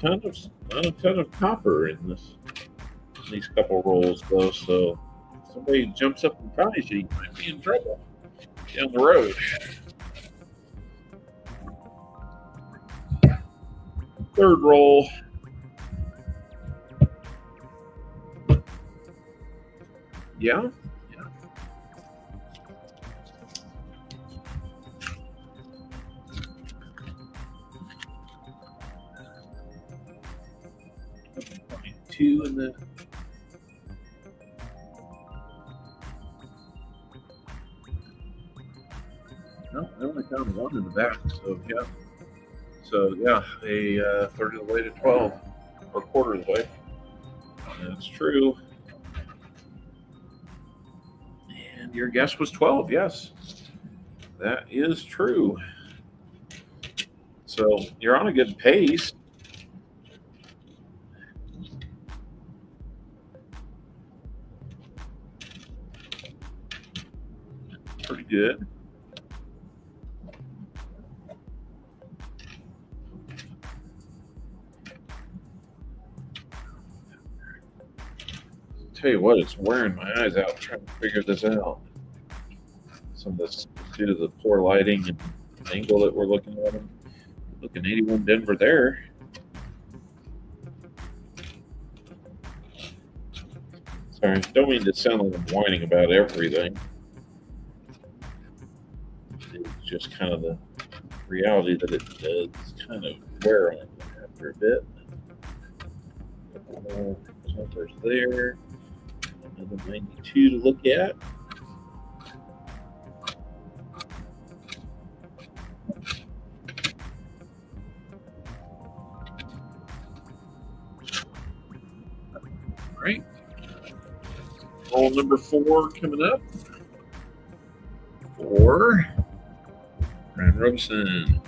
Not a ton of copper in these couple rolls though, so if somebody jumps up and tries you, you might be in trouble down the road. Third roll. Yeah. Two in the no, I only found one in the back, so yeah. So yeah, a third of the way to 12, or quarter of the way. That's true. And your guess was 12, yes. That is true. So you're on a good pace. Pretty good. Tell you what, it's wearing my eyes out trying to figure this out. Some of this due to the poor lighting and angle that we're looking at them. Looking 81 Denver there. Sorry, don't mean to sound like I'm whining about everything. It's just kind of the reality that it does kind of wear on after a bit. Jumpers there. Another 92 to look at. All right. Roll number 4 coming up. 4. Ryan Robeson.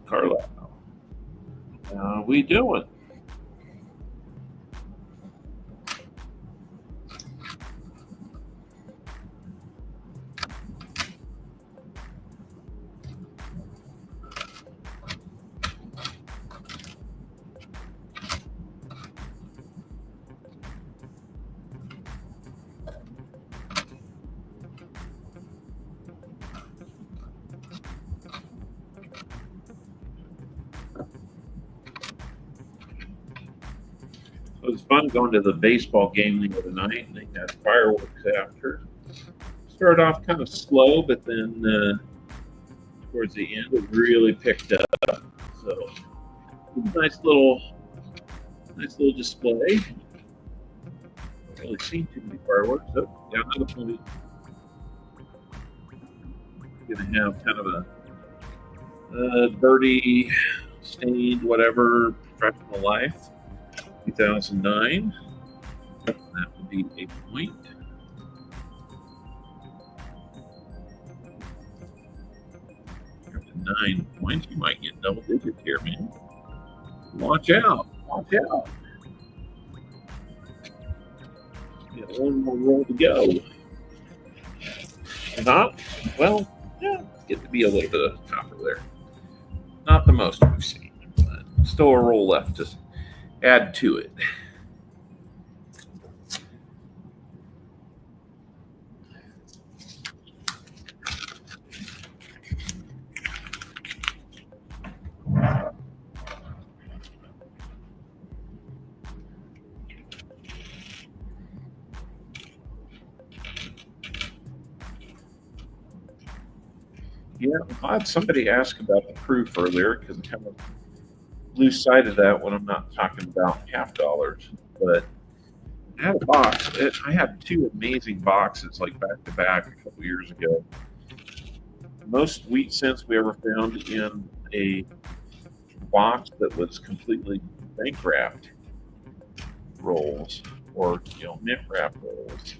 Carlisle. How we doing? It was fun going to the baseball game the other night. They had fireworks after. Started off kind of slow, but then towards the end, it really picked up. So nice little display. really seen too many fireworks. Oh, down to the point. Gonna have kind of a dirty, stained, whatever professional life. 2009. That would be a point. Up to 9 points. You might get double digits here, man. Watch out. Watch out. Got one more roll to go. If not, well, yeah, get to be a little bit of copper there. Not the most we've seen, but still a roll left to add to it. Yeah, I had somebody ask about the proof earlier because I kind of lose sight of that when I'm not talking about half dollars. But I had a box. I had 2 amazing boxes like back to back a couple years ago. Most wheat cents we ever found in a box that was completely bank wrapped rolls or mint wrap rolls.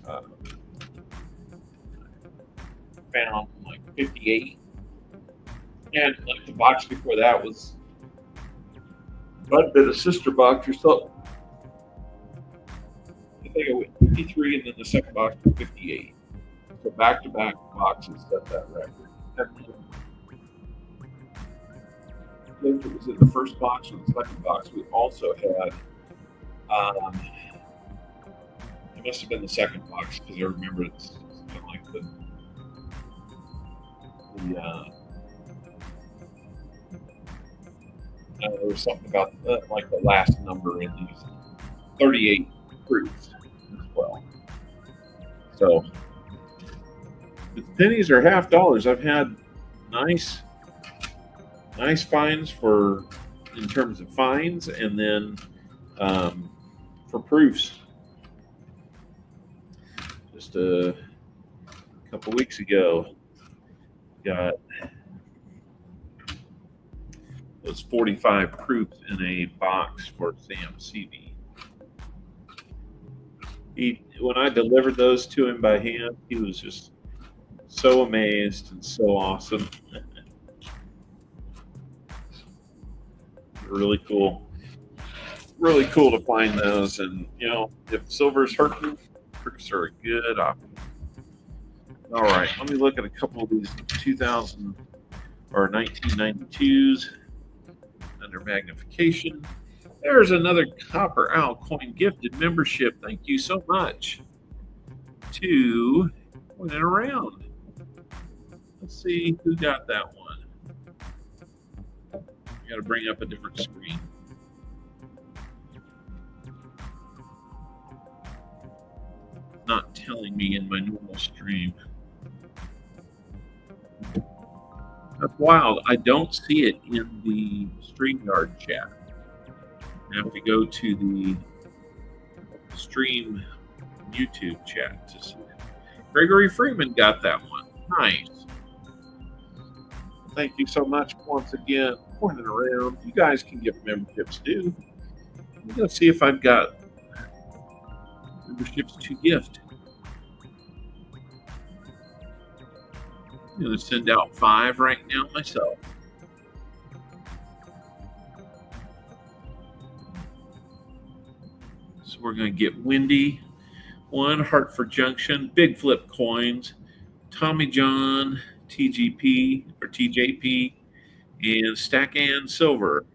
Found like 58. And like the box before that was might have been a sister box or something. I think it went 53, and then the second box was 58. So back-to-back boxes set that record. And then, if it was in the first box or the second box, we also had. It must have been the second box because I remember it's kind of like the there was something about like the last number in these 38 proofs as well. So the pennies are half dollars. I've had nice finds in terms of fines, and then for proofs. Just a couple weeks ago, got those 45 proofs in a box for Sam CV. When I delivered those to him by hand, he was just so amazed and so awesome. Really cool. Really cool to find those. And, if silver's hurting, proofs are a good option. All right, let me look at a couple of these 2000 or 1992s under magnification. There's another Copper Owl coin gifted membership. Thank you so much to Point It Around. Let's see who got that one. I got to bring up a different screen. Not telling me in my normal stream. That's wild. I don't see it in the StreamYard chat. I have to go to the stream YouTube chat to see it. Gregory Freeman got that one. Nice. Thank you so much once again. Pointing around. You guys can give memberships too. I'm going to see if I've got memberships to gift. I'm going to send out 5 right now myself. So we're going to get Wendy, 1 Hartford Junction, Big Flip Coins, Tommy John, TGP or TJP, and Stack Ann Silver,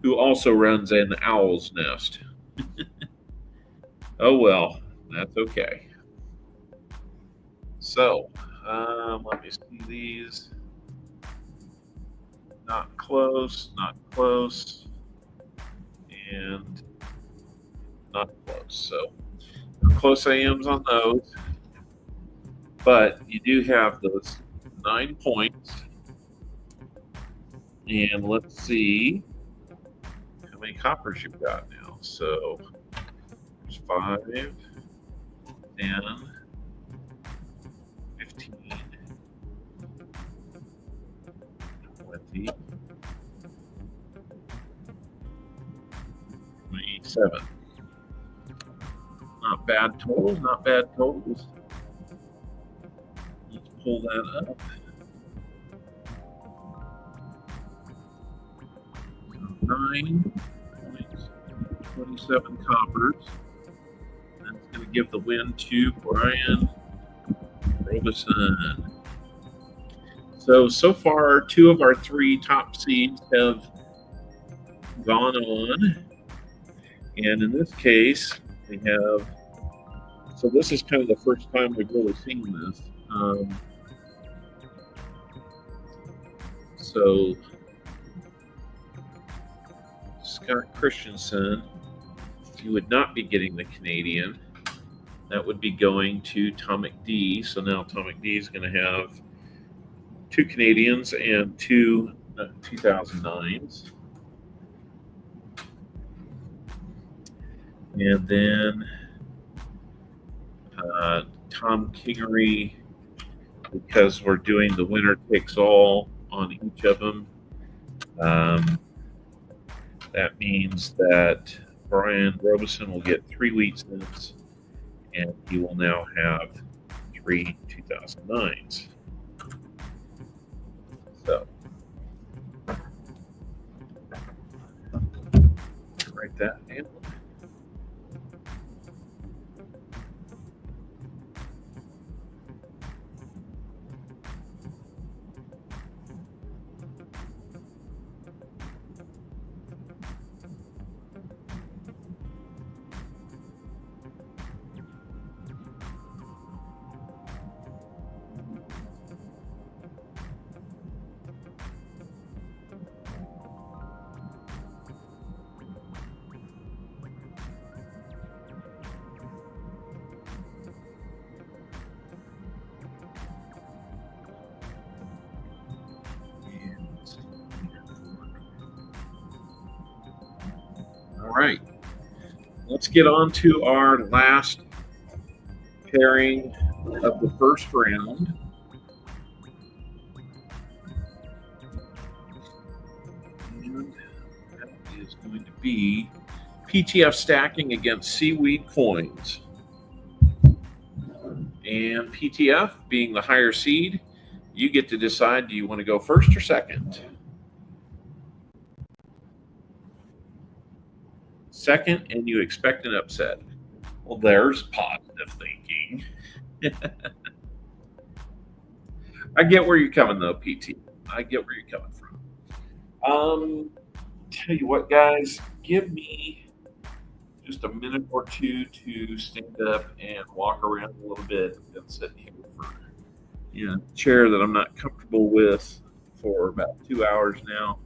who also runs an Owl's Nest. Oh well, that's okay. So, let me see these. Not close, and not close. So, close AMs on those. But you do have those 9 points. And let's see how many coppers you've got now. So, There's 5, 10, 15, 20, 27. Not bad totals, not bad totals. Let's pull that up. So 9.27 coppers. That's going to give the win to Brian Robeson. So far, 2 of our 3 top seeds have gone on. And in this case, we have, so this is kind of the first time we've really seen this. So Scott Christensen, you would not be getting the Canadian. That would be going to Tom McD. So now Tom McD is going to have 2 Canadians and 2 2009s. And then Tom Kingery, because we're doing the winner takes all on each of them, that means that Brian Robeson will get 3 wheat cents, and he will now have 3 2009s. So, write that down. All right, let's get on to our last pairing of the first round. And that is going to be PTF stacking against seaweed coins. And PTF, being the higher seed, you get to decide, do you want to go first or second? Second, and you expect an upset. Well, there's positive thinking. I get where you're coming, though, PT. I get where you're coming from. Tell you what, guys, give me just a minute or two to stand up and walk around a little bit. I've been sitting here for a chair that I'm not comfortable with for about 2 hours now,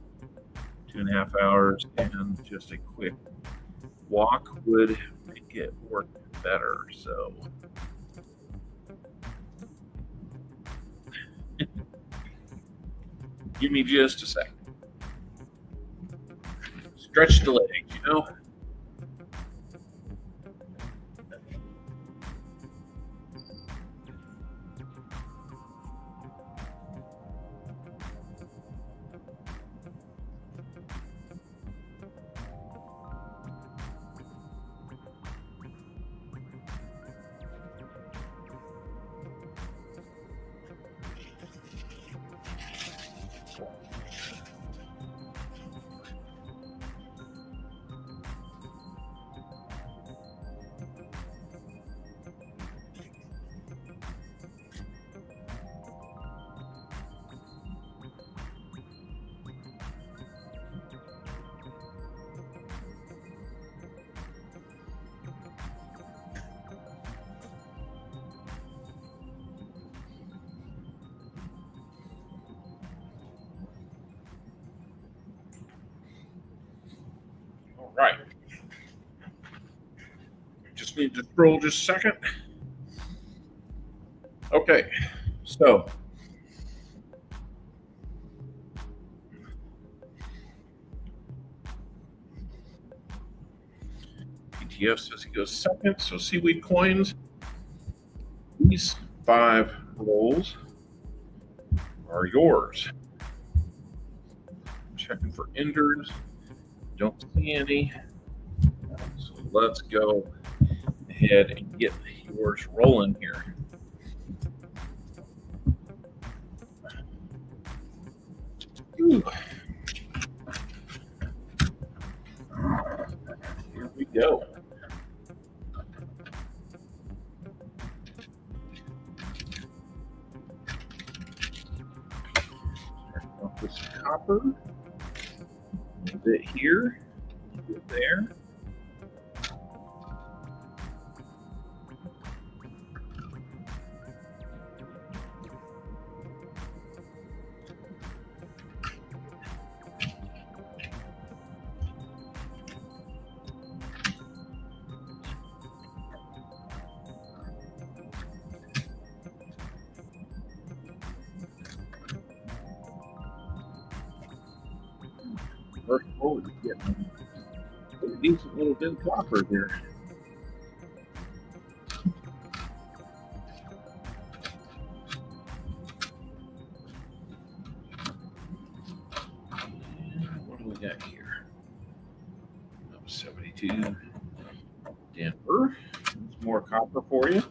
2.5 hours, and just a quick walk would make it work better. So give me just a second. Stretch the legs, you know. All right. Just need to scroll just a second. Okay, so TF says he goes second. So seaweed coins. These 5 rolls are yours. Checking for enders. Don't see any. So let's go ahead and get yours rolling here. Ooh. Here we go. Starting off with some copper. A little bit here. A little bit there. First roll is getting a decent little bit of copper here. And what do we got here? That was 72. Denver. There's more copper for you.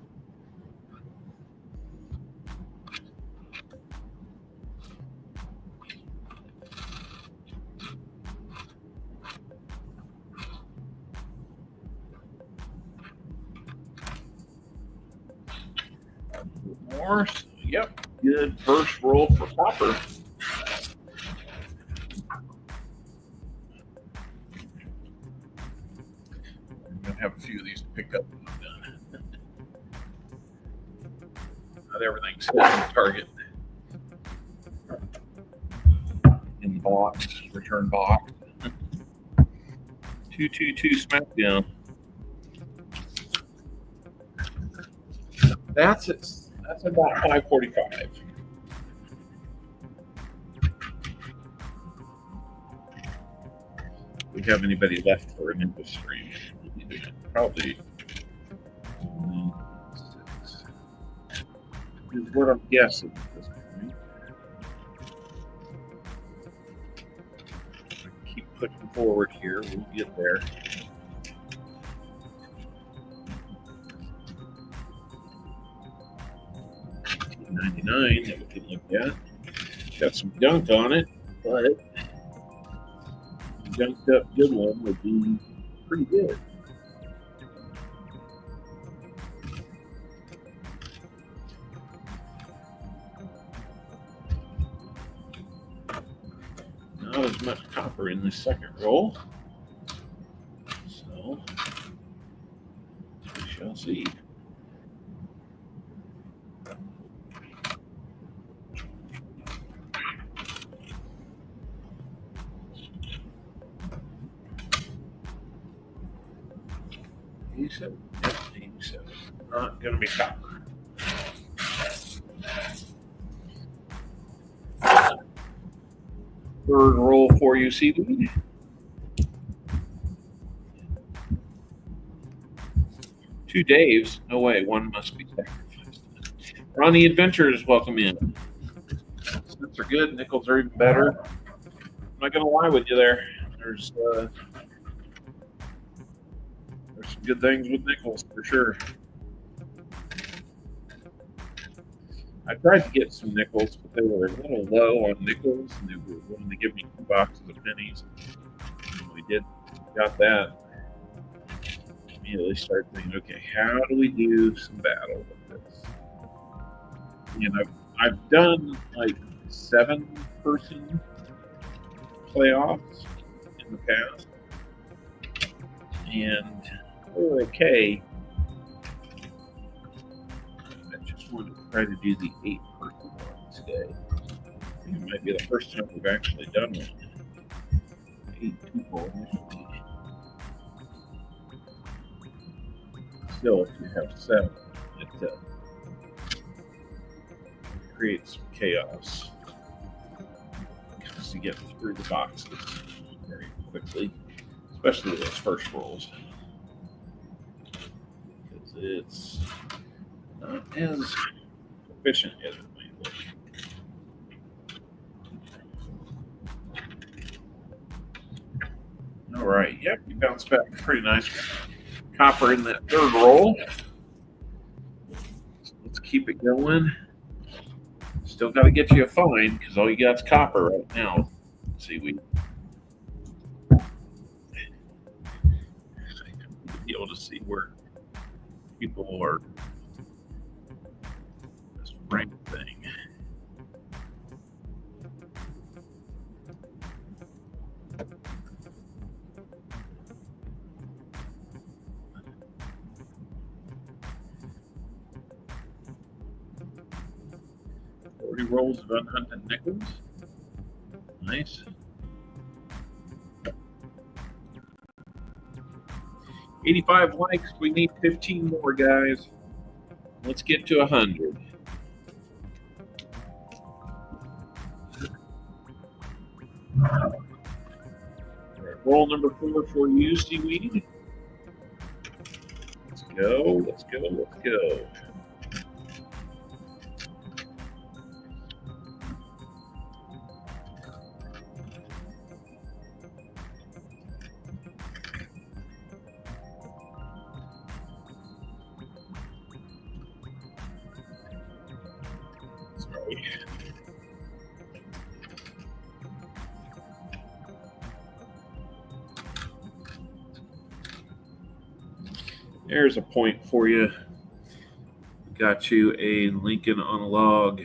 More. So, yep, good first roll for copper. I'm gonna have a few of these to pick up when I'm done. Not everything's hitting the target. In the box, return box. 222 smackdown. That's about 545. Do we have anybody left for an input stream? Probably 6. Is what I'm guessing at this point. Keep pushing forward here. We'll get there. $19.99 that we can look at. Got some gunk on it, but a gunked up good one would be pretty good. Not as much copper in this second roll, so we shall see. $87. Yep, $87. Not going to be copper. Third roll for you, seaweed. Two Daves. No way. One must be sacrificed. Ronnie Adventures, welcome in. Cents are good. Nickels are even better. I'm not going to lie with you there. There's some good things with nickels for sure. I tried to get some nickels, but they were a little low on nickels, and they were willing to give me 2 boxes of pennies. We got that. Immediately started thinking, okay, how do we do some battle with this? You know, I've done like 7-person playoffs in the past, and we're okay. I just want to try to do the 8-person one today. I think it might be the first time we've actually done one. 8 people initially. Still, if you have 7, it creates some chaos because you get through the boxes very quickly, especially those first rolls. it's not as efficient as it might look. All right, yep, you bounced back pretty nice copper in that third roll. So let's keep it going. Still got to get you a fine because all you got is copper right now. Seaweed. Be able to see where people are. This rank thing. Rolls of unhunted nickels. Nice. 85 likes. We need 15 more, guys. Let's get to 100. All right, roll number 4 for you, Seaweed. Let's go. Let's go. Let's go. There's a point for you. Got you a Lincoln on a Log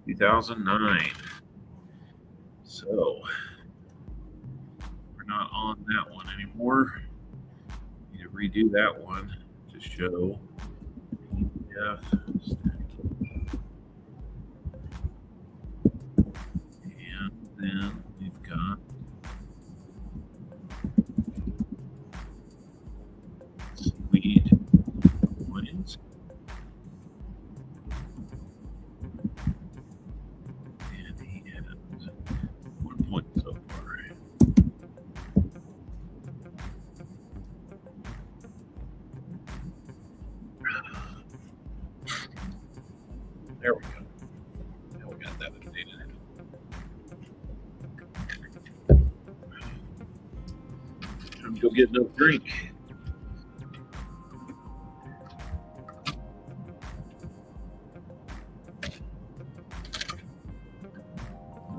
2009. So we're not on that one anymore. Need to redo that one to show. Yeah. And then we've got Seaweed coins. And he has 1 point so far. There we go. Now we got that updated. Time to go get another drink.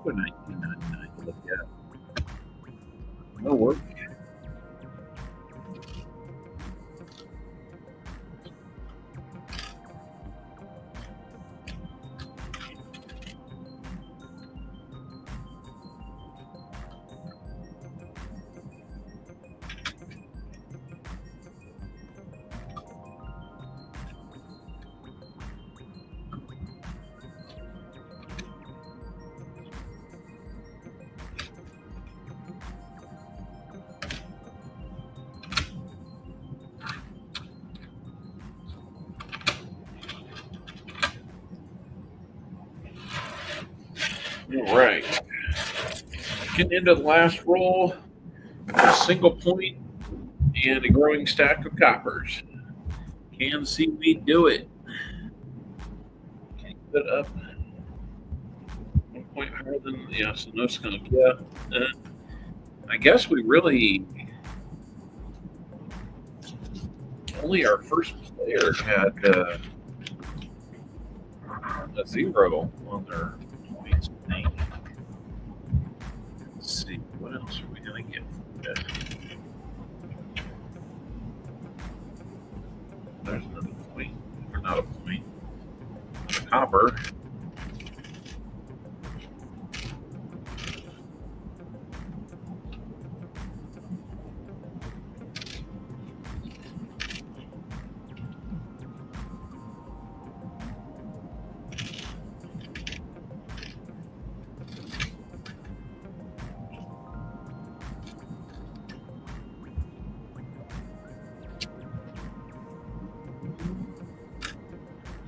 What a 1999 to look at. No work. All right. Getting into the last roll, a single point and a growing stack of coppers. Can Seaweed do it? Can you put it up 1 point higher than, yeah, so no skunk. Yeah. I guess we really, only our first player had a 0 on their points. Let's see, what else are we going to get from that? There's another point, or not a point, a copper.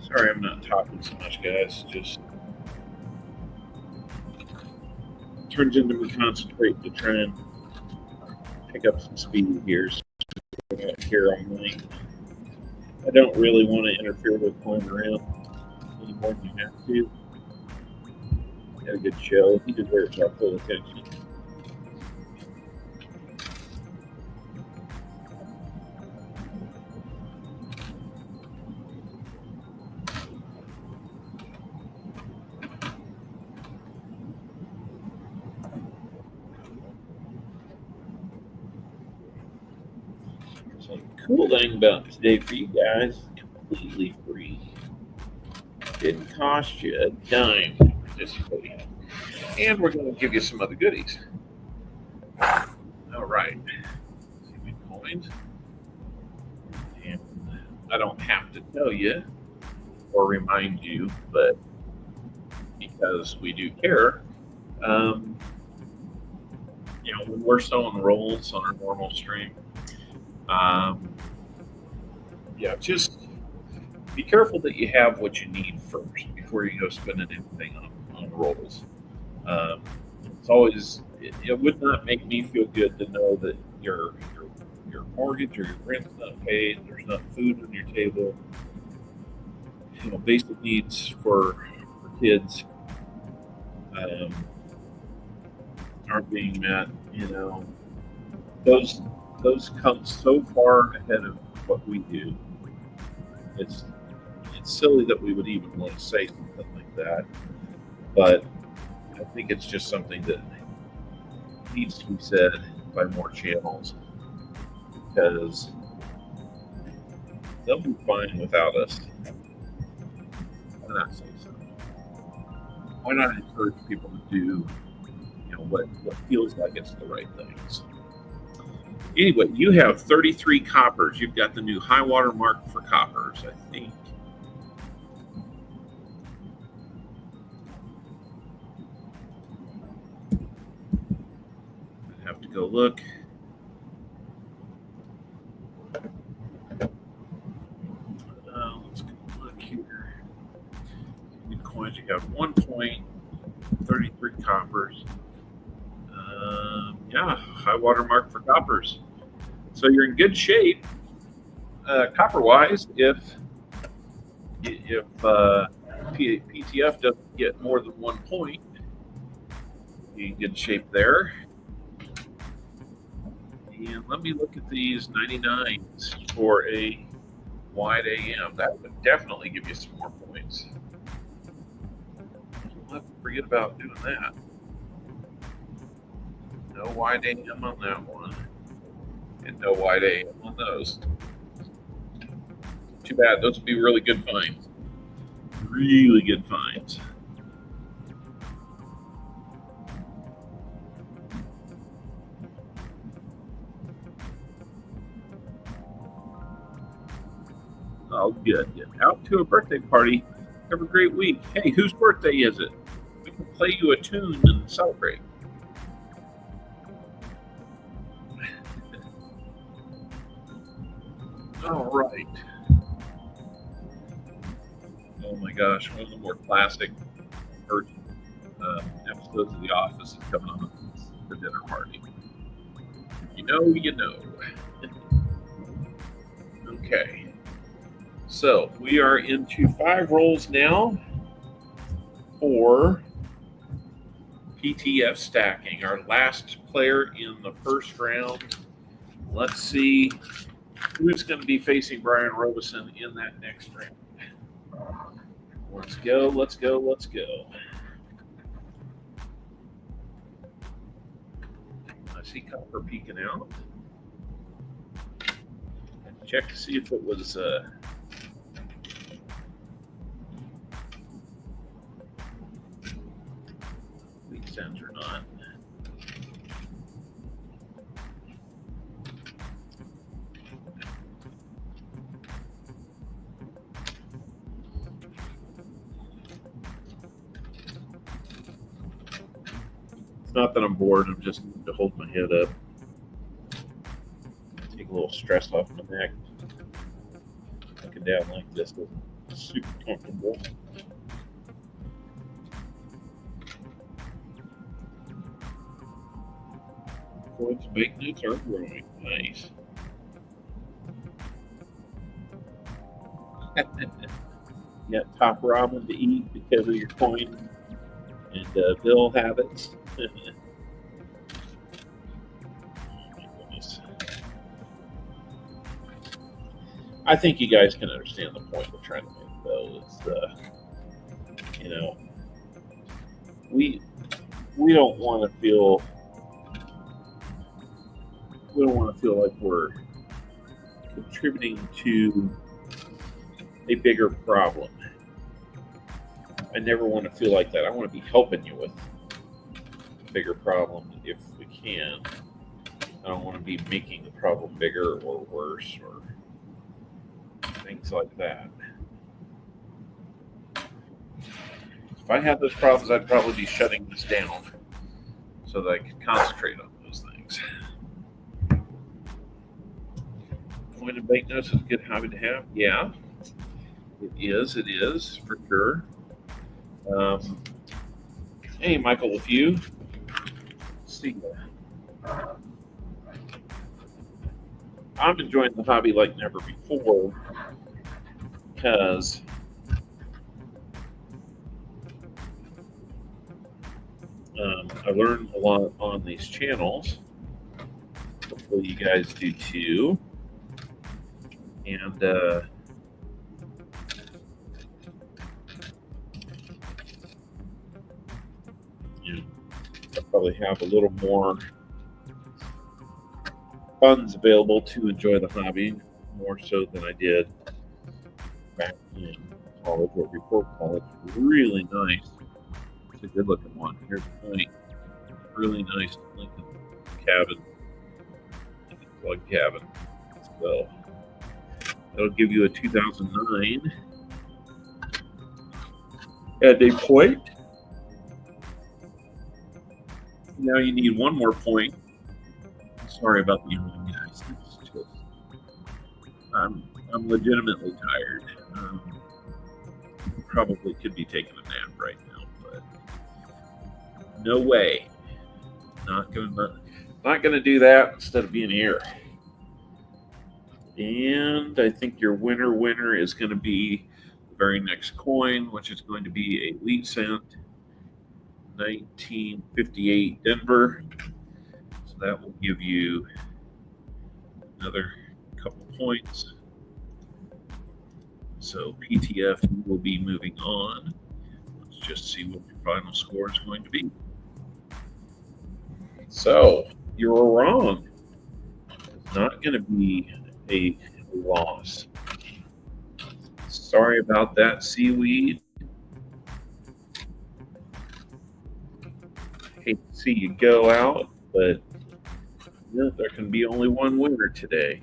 Sorry, I'm not talking so much, guys. Just turns into me concentrating to try and pick up some speed here. So here online. I don't really want to interfere with playing around any more than you have to. Had a good show. He deserves our full attention. So the cool thing about today for you guys, completely free. Didn't cost you a dime to participate. And we're going to give you some other goodies. All right. See coins. And I don't have to tell you or remind you, but because we do care, when we're sewing rolls on our normal stream, just be careful that you have what you need first before you go spending anything on rolls. It's always it would not make me feel good to know that your mortgage or your rent's not paid, there's not food on your table, basic needs for kids aren't being met. Those come so far ahead of what we do. It's silly that we would even want to say something like that, but I think it's just something that needs to be said by more channels, because they'll be fine without us. Why not say so? Why not encourage people to do what feels like it's the right things? Anyway, you have 33 coppers. You've got the new high water mark for coppers, I think. I have to go look. Let's go look here. New coins. You have 1 point, 33 coppers. High water mark for coppers. So you're in good shape, copper wise. If PTF doesn't get more than 1 point, you're in good shape there. And let me look at these 99s for a wide AM. That would definitely give you some more points. We'll have to forget about doing that. No wide AM on that one. And no wide AM on those. Too bad. Those would be really good finds. Really good finds. Oh, good. Get out to a birthday party. Have a great week. Hey, whose birthday is it? We can play you a tune and celebrate. All right. Oh my gosh, one of the more classic episodes of The Office is coming on the dinner party. You know. Okay. So we are into 5 rolls now for PTF stacking. Our last player in the first round. Let's see who's going to be facing Brian Robeson in that next round. Let's go. I see copper peeking out. Check to see if it was weak sense or not. It's not that I'm bored, I'm just need to hold my head up. Take a little stress off my neck. Looking down like this is super comfortable. Coins banknotes are growing. Nice. You got top ramen to eat because of your coin and bill habits. Oh my goodness. I think you guys can understand the point we're trying to make, though. It's, you know, we don't want to feel like we're contributing to a bigger problem. I never want to feel like that. I want to be helping you with a bigger problem if we can. I don't want to be making the problem bigger or worse or things like that. If I had those problems, I'd probably be shutting this down so that I could concentrate on those things. Coin and banknotes is a good hobby to have. Yeah, it is for sure. Hey, Michael, with you. Let's see. I'm enjoying the hobby like never before because I learned a lot on these channels. Hopefully you guys do too. And I probably have a little more funds available to enjoy the hobby more so than I did back in college or before college. Really nice. It's a good looking one. Here's a point. Really nice Lincoln cabin. Plug cabin. So that'll give you a 2009 and a point. Now you need one more point. Sorry about the yawning, guys. It's just, I'm legitimately tired. Probably could be taking a nap right now, but no way. Not gonna do that instead of being here. And I think your winner is going to be the very next coin, which is going to be a wheat cent, 1958 Denver. So that will give you another couple points. So PTF will be moving on. Let's just see what your final score is going to be. So you were wrong. It's not going to be a loss. Sorry about that, seaweed. Hate to see you go out, but yeah, there can be only one winner today.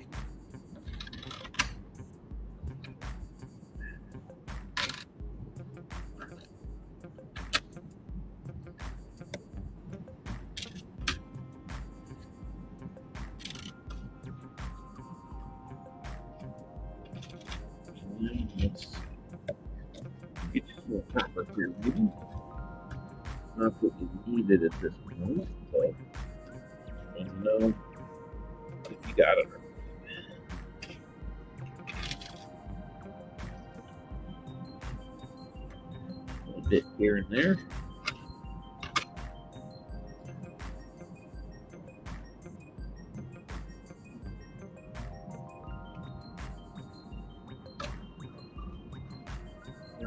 Let's get you a top up here, maybe. Not that you need it at this point, but I don't know if you got it. A little bit here and there. I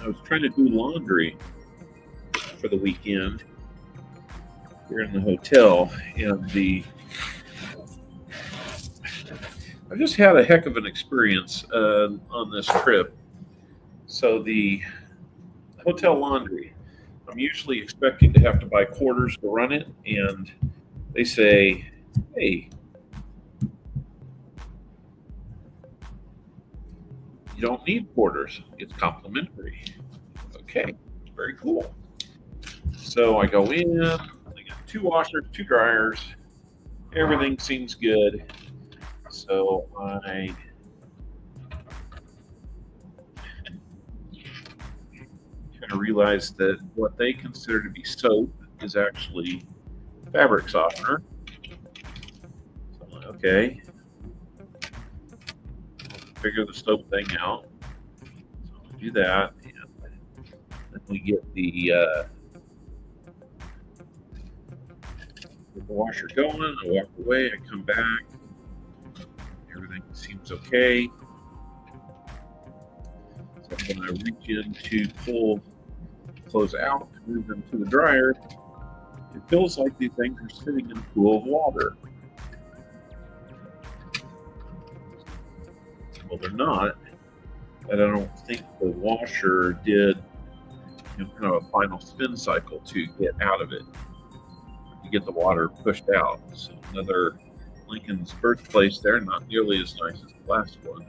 was trying to do laundry for the weekend here in the hotel, and I just had a heck of an experience on this trip. So the hotel laundry, I'm usually expecting to have to buy quarters to run it, and they say, hey, you don't need quarters. It's complimentary. Okay, very cool. So I go in, I got 2 washers, 2 dryers. Everything seems good. So I kind of realized that what they consider to be soap is actually fabric softener. So I'm like, okay. Figure the soap thing out. do that, and then we get the washer going. I walk away. I come back. Everything seems okay. So when I reach in to pull clothes out to move them to the dryer, it feels like these things are sitting in a pool of water. Well, they're not, and I don't think the washer did kind of a final spin cycle to get out of it, to get the water pushed out. So another Lincoln's birthplace there, not nearly as nice as the last one.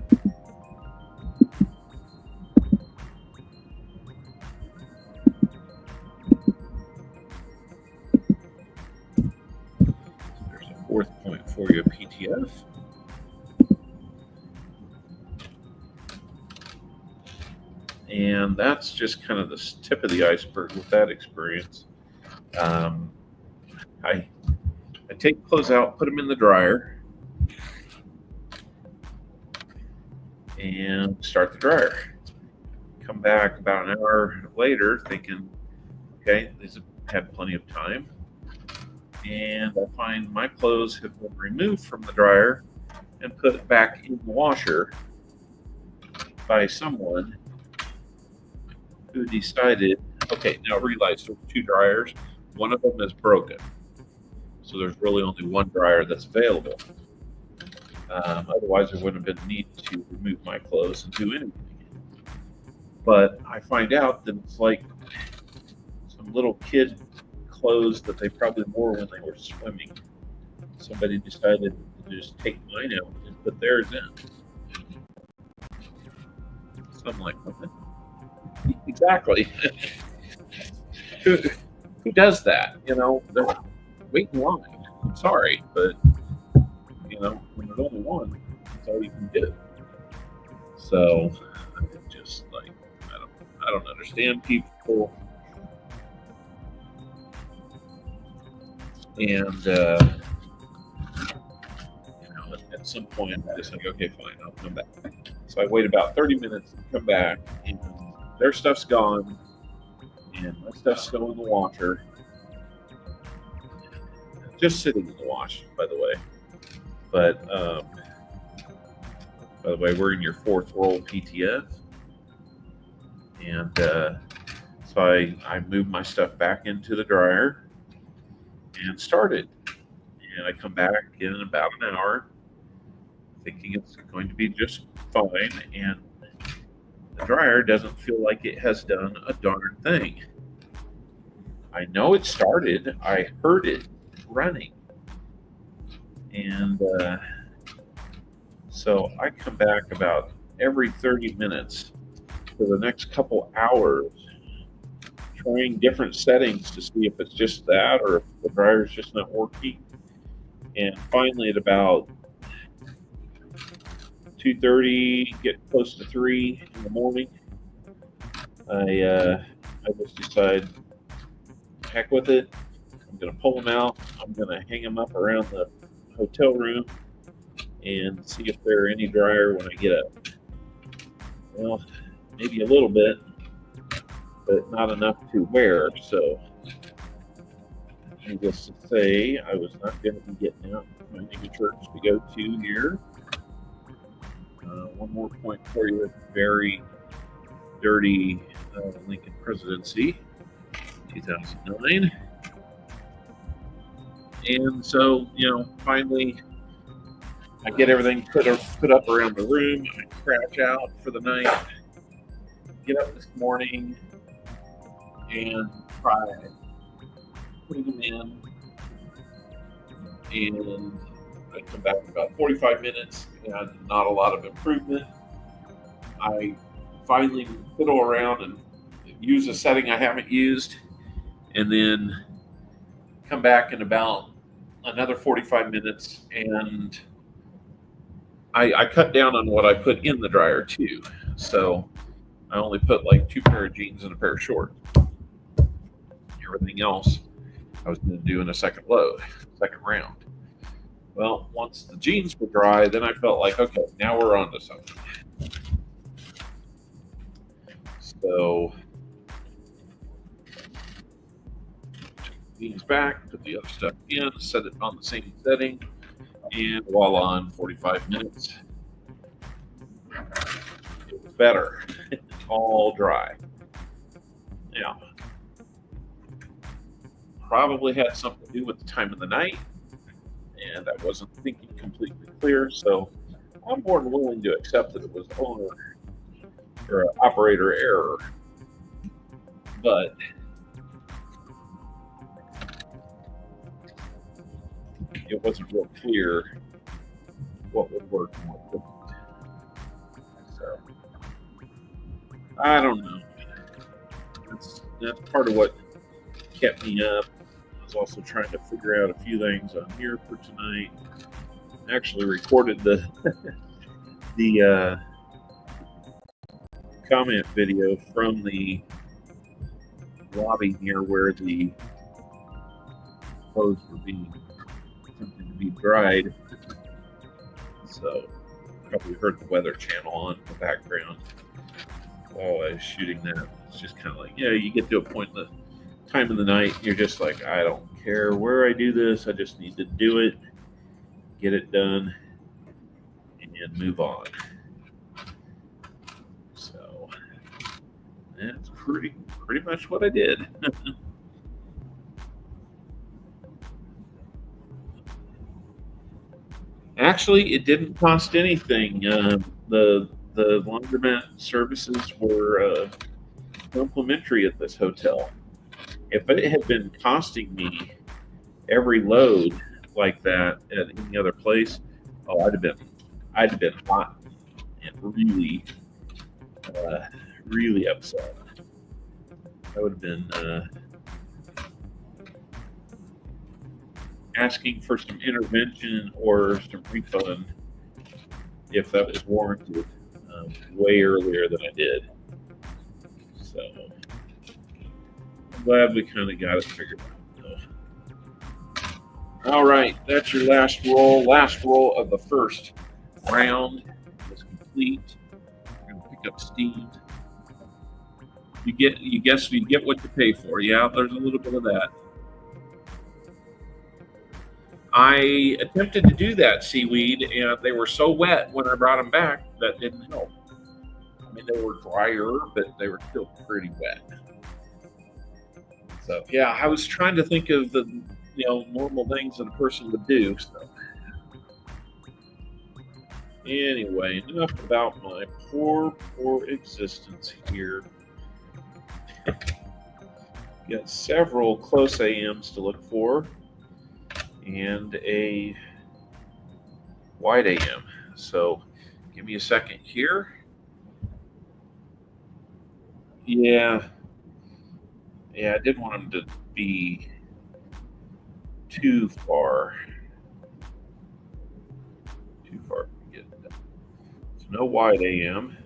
There's a fourth point for you, PTF. And that's just kind of the tip of the iceberg with that experience. I take clothes out, put them in the dryer, and start the dryer. Come back about an hour later thinking, okay, these have had plenty of time. And I find my clothes have been removed from the dryer and put back in the washer by someone who decided, okay, now realize there's two dryers. One of them is broken. So there's really only one dryer that's available. Otherwise, there wouldn't have been need to remove my clothes and do anything. But I find out that it's like some little kid clothes that they probably wore when they were swimming. Somebody decided to just take mine out and put theirs in. So I'm like, what? Exactly. who does that? Wait in line. I'm sorry, but when there's only one, that's all you can do. So I'm just like, I don't understand people. And at some point, I'm just like, okay, fine, I'll come back. So I wait about 30 minutes to come back, and their stuff's gone, and my stuff's still in the washer. Just sitting in the wash, by the way. But, by the way, we're in your fourth roll PTF. And so I moved my stuff back into the dryer and started. And I come back in about an hour thinking it's going to be just fine. And the dryer doesn't feel like it has done a darn thing. I know it started. I heard it running. And so I come back about every 30 minutes for the next couple hours, trying different settings to see if it's just that or if the dryer's just not working. And finally at about 2:30, get close to 3 in the morning, I just decide, heck with it. I'm going to pull them out. I'm going to hang them up around the hotel room and see if they're any drier when I get up. Well, maybe a little bit, but not enough to wear. So, needless to say, I was not going to be getting out and finding a church to go to here. One more point for you: very dirty Lincoln presidency, 2009. And so, finally, I get everything put up around the room. I crash out for the night. Get up this morning and try putting them in. And I come back in about 45 minutes and not a lot of improvement. I finally fiddle around and use a setting I haven't used, and then come back in about another 45 minutes, and I cut down on what I put in the dryer too. So I only put like 2 pair of jeans and a pair of shorts. Everything else I was going to do in a second round. Well, once the jeans were dry, then I felt like, okay, now we're on to something. So these back, put the other stuff in, set it on the same setting, and voila, in 45 minutes, it was better. It's all dry. Now, probably had something to do with the time of the night, and I wasn't thinking completely clear, so I'm more than willing to accept that it was owner or operator error. But it wasn't real clear what would work and what wouldn't. So I don't know. That's part of what kept me up. I was also trying to figure out a few things on here for tonight. I actually recorded the the comment video from the lobby here where the clothes were being attempted to be dried. So probably heard the Weather Channel on in the background while I was shooting that. It's just kind of like, you get to a point in the time of the night, you're just like, I don't care where I do this, I just need to do it, get it done, and move on. So that's pretty much what I did. Actually, it didn't cost anything. The laundromat services were complimentary at this hotel. If it had been costing me every load like that at any other place, I'd have been hot and really upset. I would have been asking for some intervention or some refund if that was warranted way earlier than I did. So I'm glad we kind of got it figured out. All right, that's your last roll. Last roll of the first round is complete. We're going to pick up Steve. You get what you pay for. Yeah, there's a little bit of that. I attempted to do that seaweed, and they were so wet when I brought them back that didn't help. I mean, they were drier, but they were still pretty wet. So, yeah, I was trying to think of the normal things that a person would do. So, anyway, enough about my poor existence here. Got several close AMs to look for, and a wide AM. So give me a second here. Yeah, I didn't want them to be too far to get it done. So no wide AM.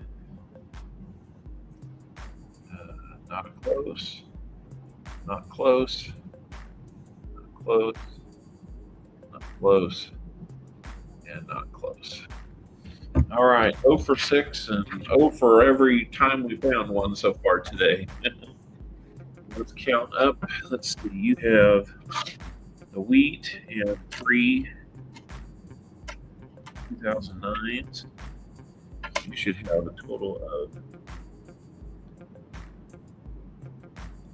Not close. Not close. Not close. Not close. And not close. All right, 0 for 6 and 0 for every time we found one so far today. Let's count up. Let's see. You have the wheat and 3 2009s. You should have a total of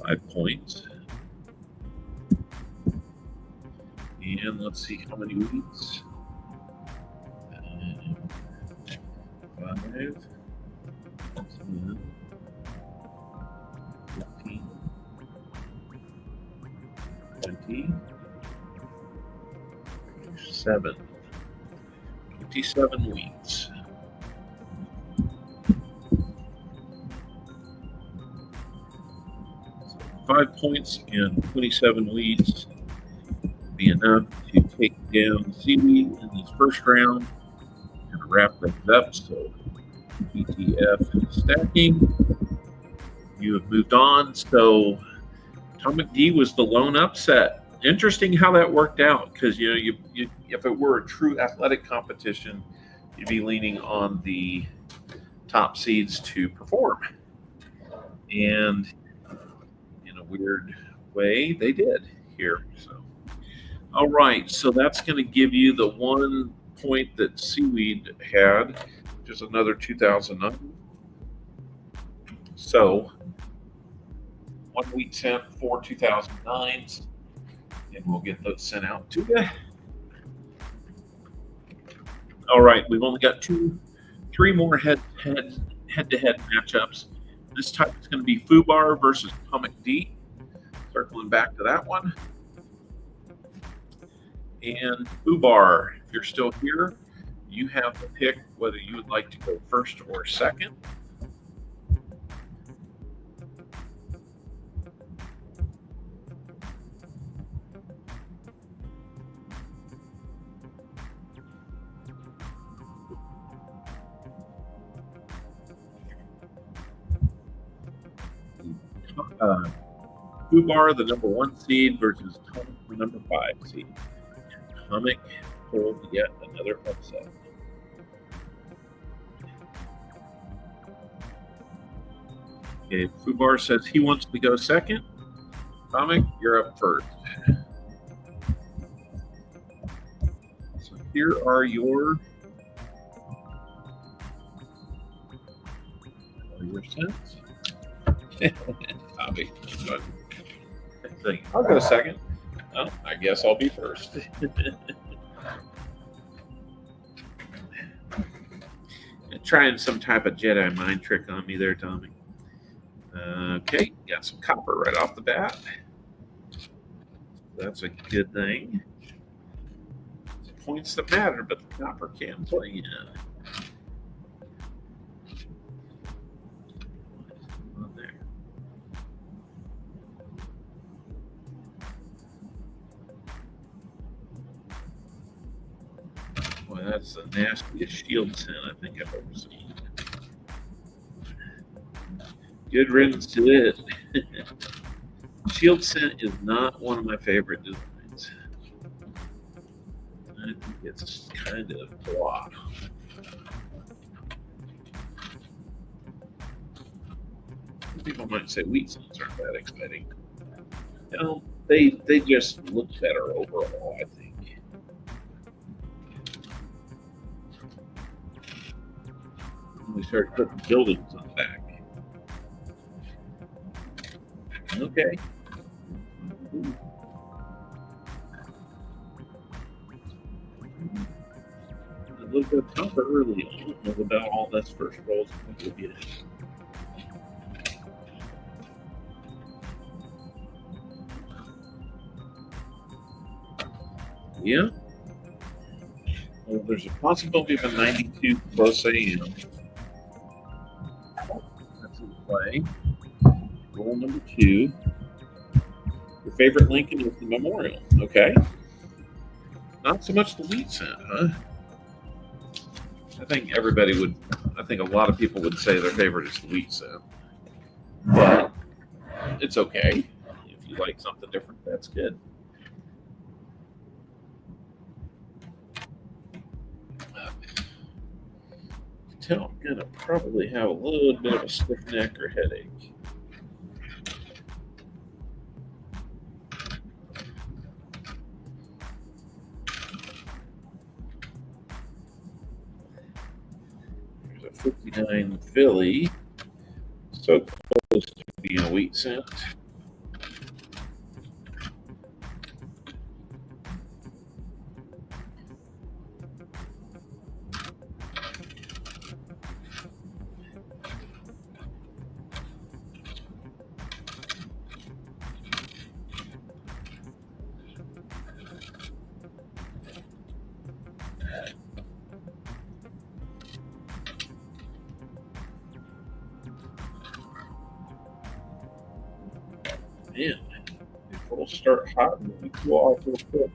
5 points. And let's see how many wheats. 5, 10, 15, 20, 27. 27 wheats. So 5 points and 27 wheats be enough to take down seaweed in this first round. And wrap things up. So PTF stacking. You have moved on. So Atomic D was the lone upset. Interesting how that worked out, because you if it were a true athletic competition, you'd be leaning on the top seeds to perform. And in a weird way, they did here. So, all right. So that's going to give you the 1 point that Seaweed had, which is another 2009. So 1 wheat cent, 4 2009s, and we'll get those sent out to you. All right, we've only got 3 more head-to-head matchups. This time it's going to be Fubar versus Comic D. Circling back to that one. And Fubar, if you're still here, you have to pick whether you would like to go first or second. Fubar, the number 1 seed, versus Comic, the number 5 seed. Comic pulled yet another upset. Okay, Fubar says he wants to go second. Comic, you're up first. So here are your cents. Copy. I'll go second. Oh, I guess I'll be first. Trying some type of Jedi mind trick on me there, Tommy. Okay, got some copper right off the bat. That's a good thing. It's points that matter, but the copper can play in. Boy, that's the nastiest shield scent I think I've ever seen. Good riddance to it. Shield scent is not one of my favorite designs. I think it's kind of blah. People might say wheat scents aren't that exciting. You know, they just look better overall, I think. We started putting buildings on the back. Okay. A little bit of comfort early on. I don't know about all this first rolls. Yeah. Well, there's a possibility of a 92 plus AM. That's in play. Roll number 2. Your favorite Lincoln is the Memorial. Okay. Not so much the wheat scent, huh? I think a lot of people would say their favorite is the wheat scent. But it's okay. If you like something different, that's good. I'm gonna probably have a little bit of a stiff neck or headache. There's a 59 Philly, so close to being a wheat scent. Man, it'll start hot and we cool off real quick.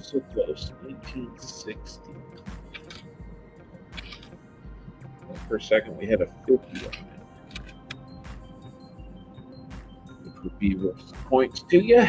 So close, 1960. For a second, we had a 50 on it, which would be worth some points to you.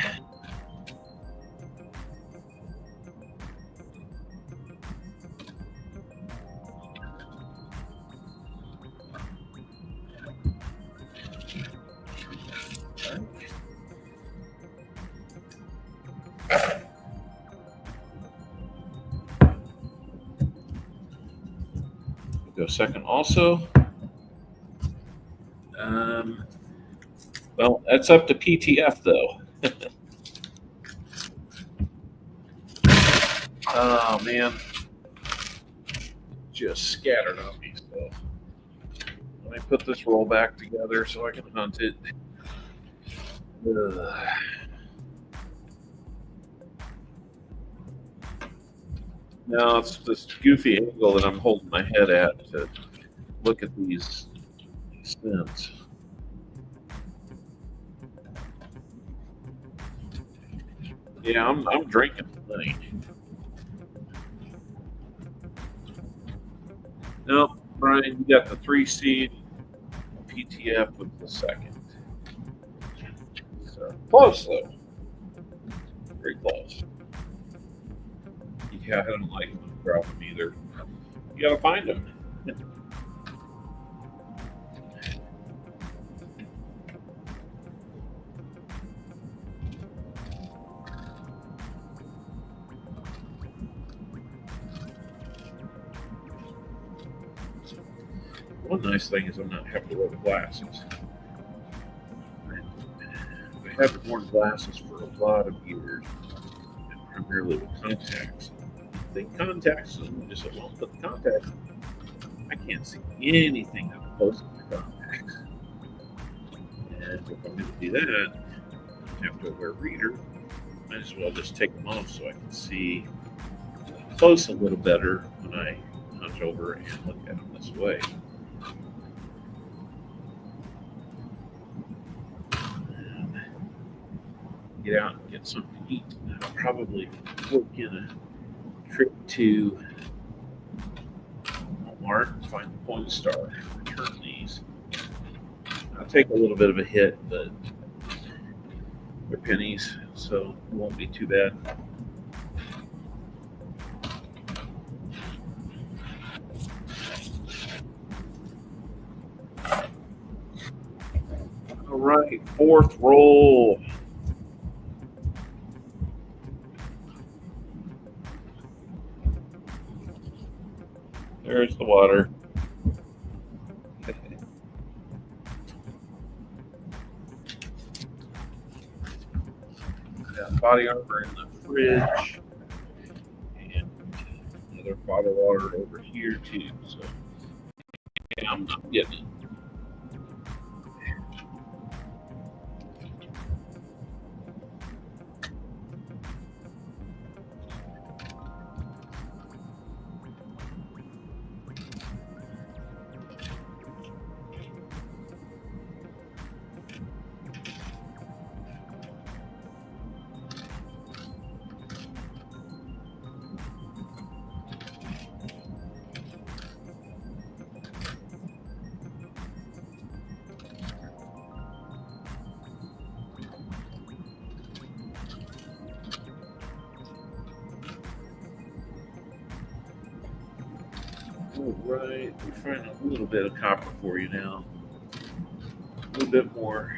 Go second also. Well, that's up to PTF though. Oh man, just scattered on me. So let me put this roll back together so I can hunt it. Ugh. Now it's this goofy angle that I'm holding my head at to look at these stems. Yeah, I'm drinking tonight. Nope, Brian, you got the 3 seed. PTF with the second. So close though. Very close. Yeah, I don't like them drop them either. You gotta find them. One nice thing is I'm not having to wear the glasses. I haven't worn glasses for a lot of years, and primarily with contacts. The contacts, I just won't put the contacts. I can't see anything up close to the contacts. And if I'm going to do that, I have to wear a reader. Might as well just take them off so I can see close a little better when I hunch over and look at them this way. Get out and get something to eat. I'll probably work in a trip to Walmart and find the Point Star, return these. I'll take a little bit of a hit, but they're pennies, so it won't be too bad. All right, 4th roll. There's the water. Got body armor in the fridge. And another bottle of water over here, too. So, yeah, I'm getting it. All right, we're finding a little bit of copper for you now. A little bit more.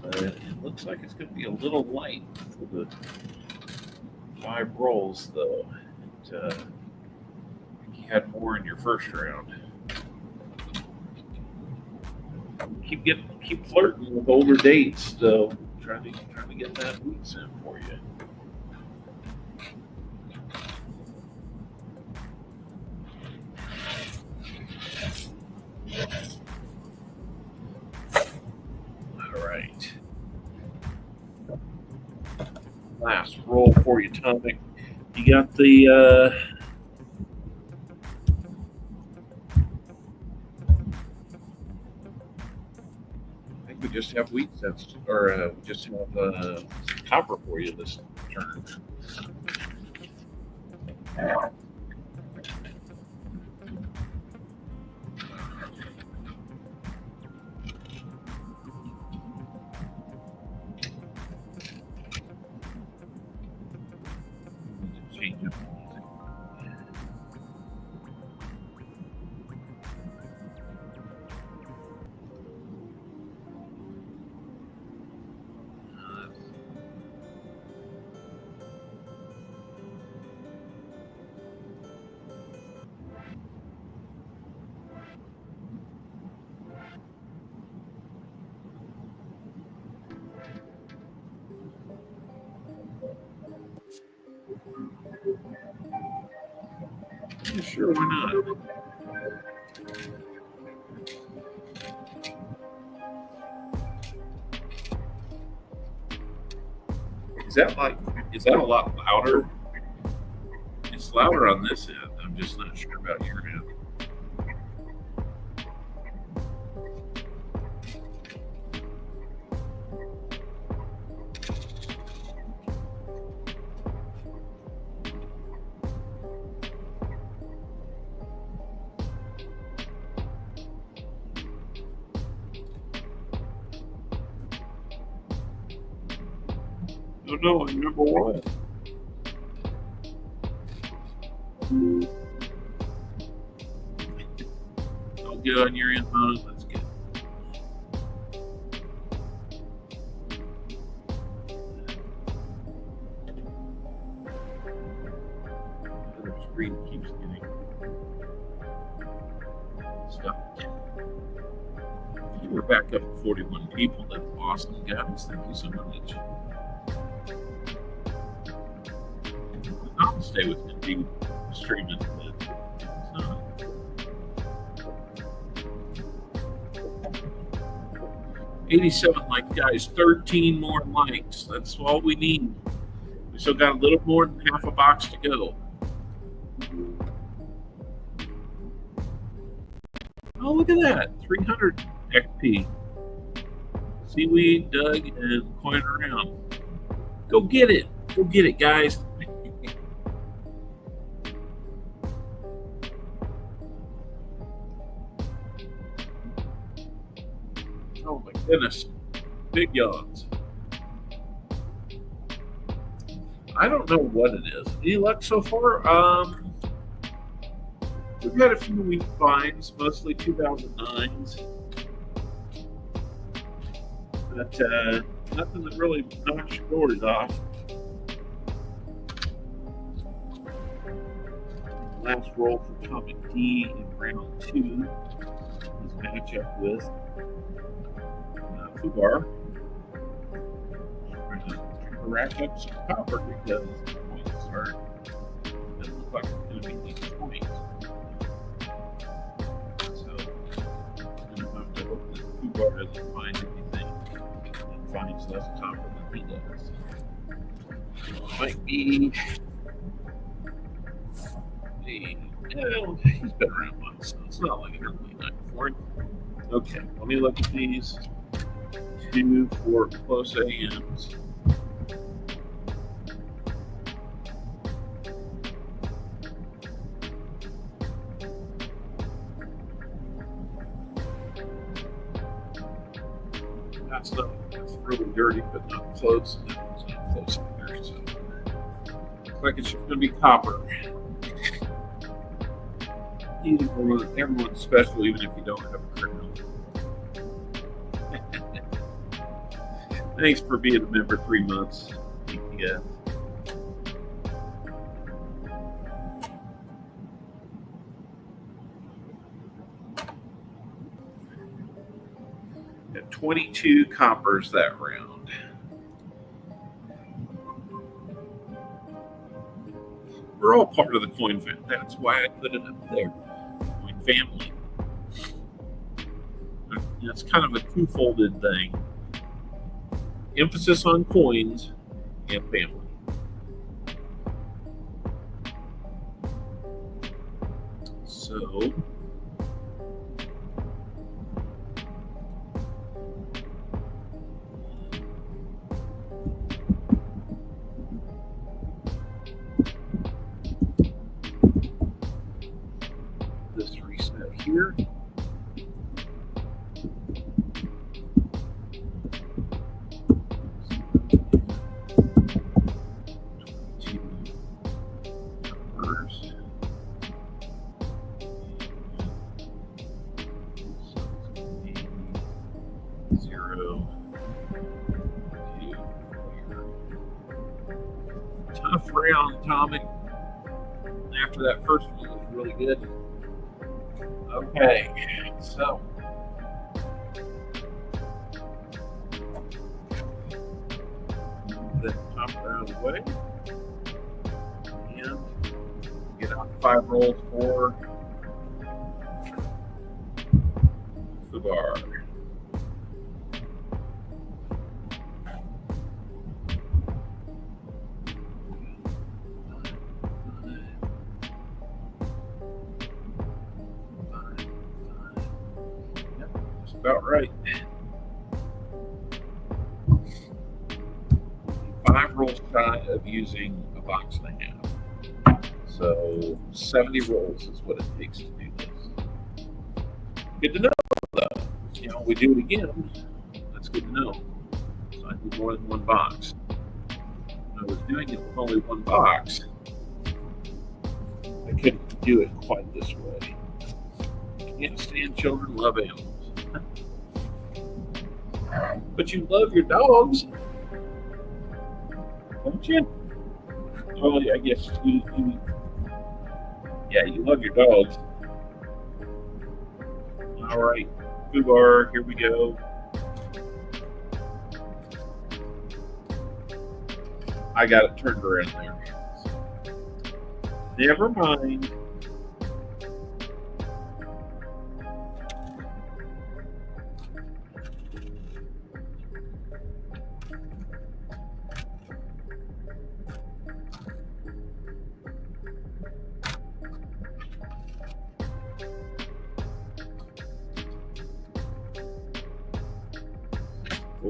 But it looks like it's going to be a little light for the 5 rolls, though. You had more in your first round. Keep flirting with older dates, though. Trying to get that weeks in for you. All right. Last roll for you, Tommy. You got the I think we just have wheat cents, or we just have copper for you this turn. Change it. Yeah, sure, why not? Is that a lot louder? It's louder on this end. I'm just not sure about your end. Oh no, I'm number one. Oh, good on your end, huh? That's good. The screen keeps getting stuck. We're back up to 41 people. That's awesome, guys. Thank you so much. I'll stay with Indeed streaming, but it's not. $87 likes, guys. 13 more likes. That's all we need. We still got a little more than half a box to go. Oh, look at that. 300 XP. Seaweed, Doug, and coin around. Go get it. Go get it, guys. Oh my goodness. Big yawns. I don't know what it is. Any luck so far? We've had a few weak finds, mostly 2009s. But nothing that really knocks your doors off. Last roll for Comic D in round 2 is matchup with Fubar. We're going to rack up some copper because the points doesn't look like it's going to be these points. So I'm going to have to hope that Fubar doesn't find anything and finds less copper than he does. Might be. Well, he's been around once, so it's not like an early night for him. Okay, let me look at these. 2 for close AMs. That's really dirty, but not close. It's not close either, so looks like it's just going to be copper. Everyone's special, even if you don't have a crown. Thanks for being a member 3 months. Yeah. Got 22 coppers that round. We're all part of the coin family. That's why I put it up there. Coin family. It's kind of a two-folded thing. Emphasis on coins and family. So this reset here. Tough round, Tommy. After that first one was really good. Okay, so move that top out of the way and get Get out 5 rolls for the bar. Yep, just about right. 5 rolls shy of using a box and a half. So 70 rolls is what it takes to do this. Good to know, though. You know, we do it again. That's good to know. So I do more than 1 box. When I was doing it with only 1 box, I couldn't do it quite this way. Can't stand children, love animals. But you love your dogs, don't you? Well, I guess you love your dogs. All right, Fubar, here we go. I got it turned around there. Never mind.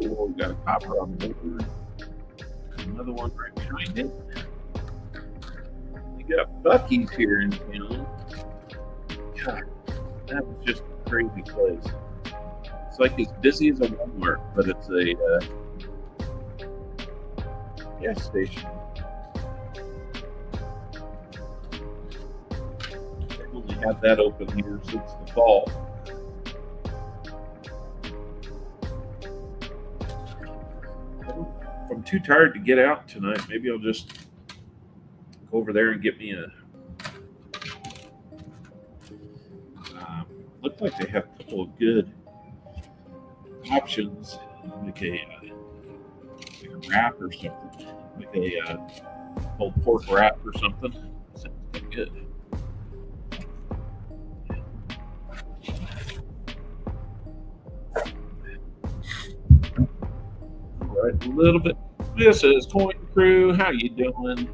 Oh, we got a copper on the board. Another one right behind it. We got Buc-ee's here in town. God, that was just a crazy place. It's like as busy as a Walmart, but it's a gas station. They've only had that open here since the fall. If I'm too tired to get out tonight, maybe I'll just go over there and get me a. Looks like they have a couple of good options, like a wrap or something, like a pulled pork wrap or something. Sounds pretty good. All right, a little bit. This is Coin Crew. How you doing?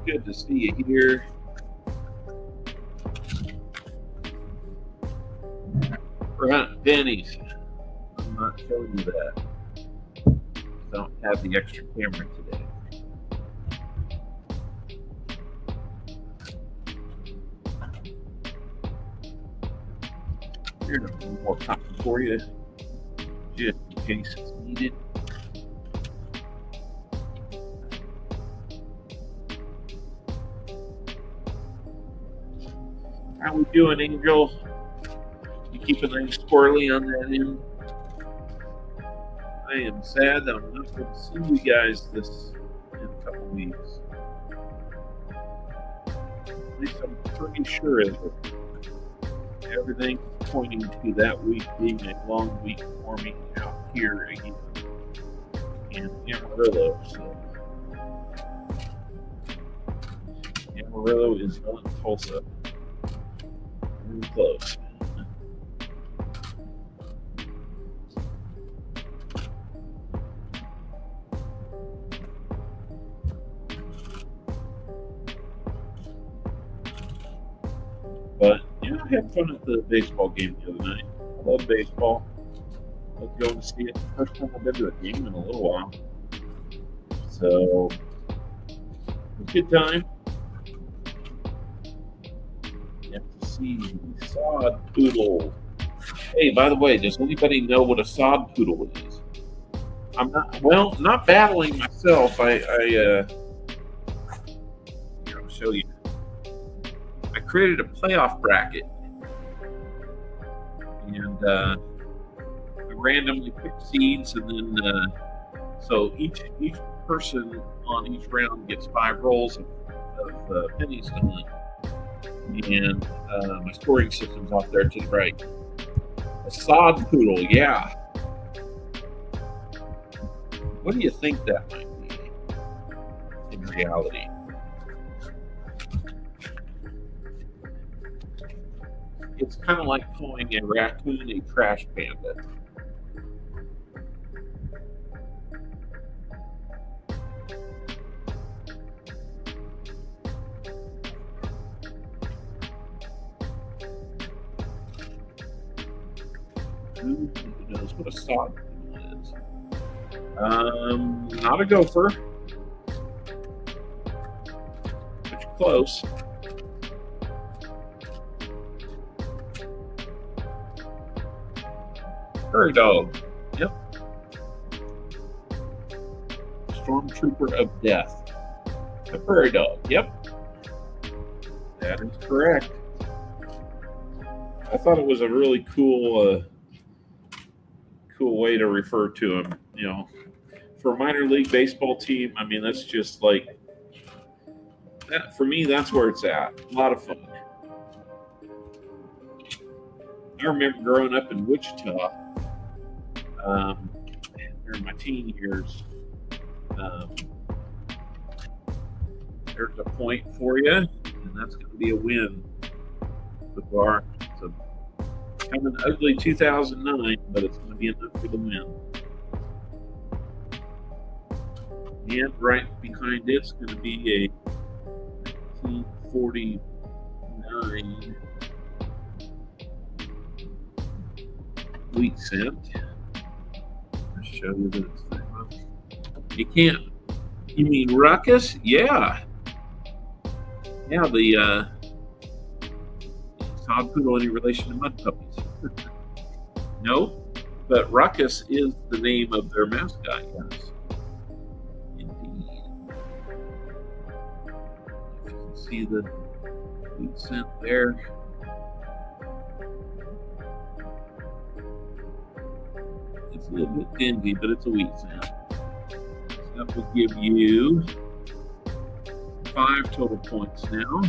Good to see you here. Right, pennies. I'm not showing you that. Don't have the extra camera today. Here's a more copy for you, just in case it's needed. How we doing, Angel? You keeping things squirrely on that end? I am sad that I'm not going to see you guys this in a couple weeks. At least I'm pretty sure that everything's pointing to that week being a long week for me out here again in Amarillo. So Amarillo is not Tulsa. Really close. But yeah, I had fun at the baseball game the other night. I love baseball. Let's go and see it. First time I've been to a game in a little while. So it was a good time. You have to see sod poodle. Hey, by the way, does anybody know what a sod poodle is? I'm not battling myself. I'll show you. I created a playoff bracket, and I randomly picked seeds, and then so each person on each round gets 5 rolls of pennies to win. And my scoring system's off there to the right. A sod poodle, yeah. What do you think that might be in reality? It's kind of like calling a raccoon a trash panda. Who knows what a sod poodle is? Not a gopher, but you're close. Prairie dog. Yep. Stormtrooper of death. A prairie dog. Yep. That is correct. I thought it was a really cool way to refer to him. You know, for a minor league baseball team, I mean, that's just like that. For me, that's where it's at. A lot of fun. I remember growing up in Wichita during my teen years. There's a point for you, and that's going to be a win. The bar. It's a kind of an ugly 2009, but it's going to be enough for the win. And right behind it's going to be a 1949 wheat cent. I'll show you that it's there. You can't. You mean ruckus? Yeah. Yeah, the sod poodle any relation to mud puppies? No, but ruckus is the name of their mascot, yes. Indeed. If you can see the wheat cent there. It's a little bit dingy, but it's a wheat cent. So that will give you 5 total points now.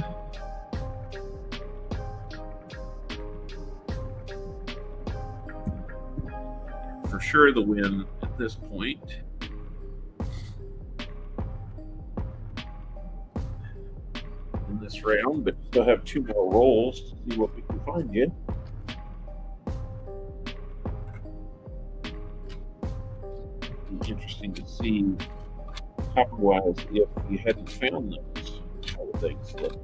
For sure the win at this point. In this round, but still have 2 more rolls to see what we can find you. It'd be interesting to see copper-wise if you hadn't found those. How would things look?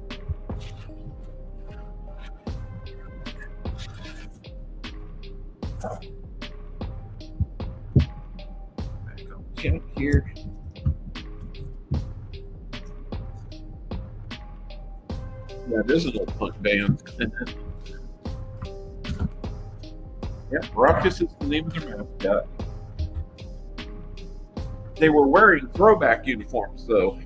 Back on check here. Yeah, this is a punk band. Yeah, Ruckus is the name of their mascot. They were wearing throwback uniforms, though.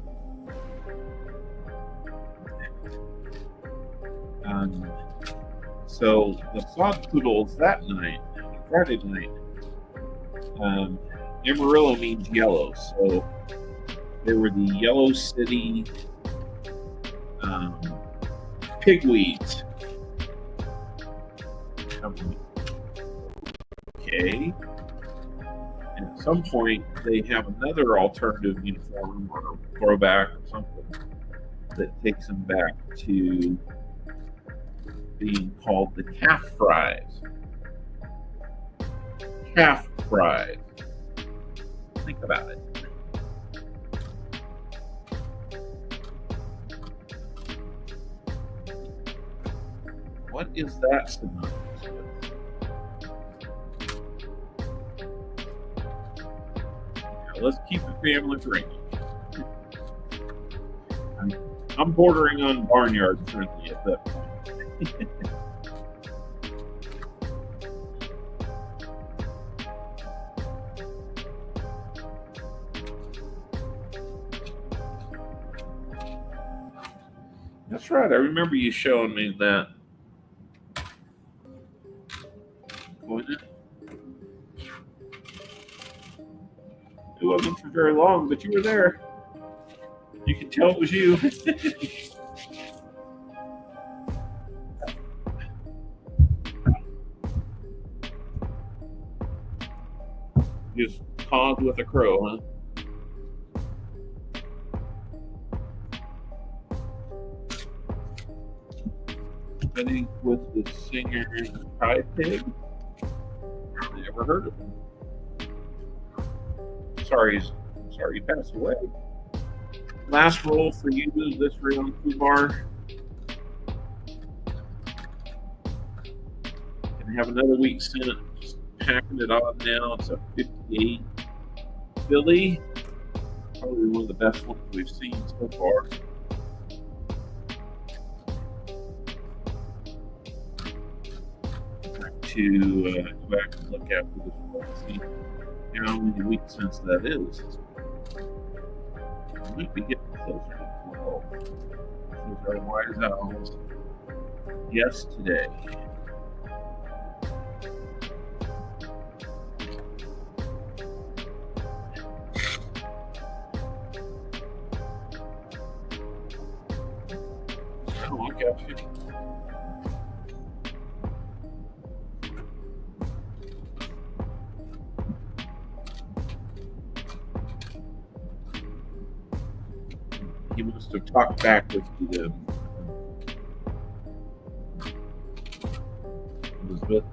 So the sod poodles that night, Friday night, Amarillo means yellow, so they were the Yellow City pigweeds. Okay. And at some point, they have another alternative uniform or throwback or something that takes them back to being called the calf fries. Calf fries. Think about it. What is that synonymous with? Now, let's keep the family drinking. I'm bordering on barnyard friendly at that point. That's right. I remember you showing me that. It wasn't for very long, but you were there. You could tell it was you. Just cawed with a crow, huh? Betty with the singer Tide Pig. Never heard of him. Sorry he passed away. Last roll for you this round, Fubar. Gonna have another week sent. Just packing it on now. It's a 58 Philly. Probably one of the best ones we've seen so far. To go back and look after this one and see how many weeks since that is. We might be getting closer to 12. These are wise owls. Yes, today. Oh, I got you. He must have talked back with you then. Elizabeth.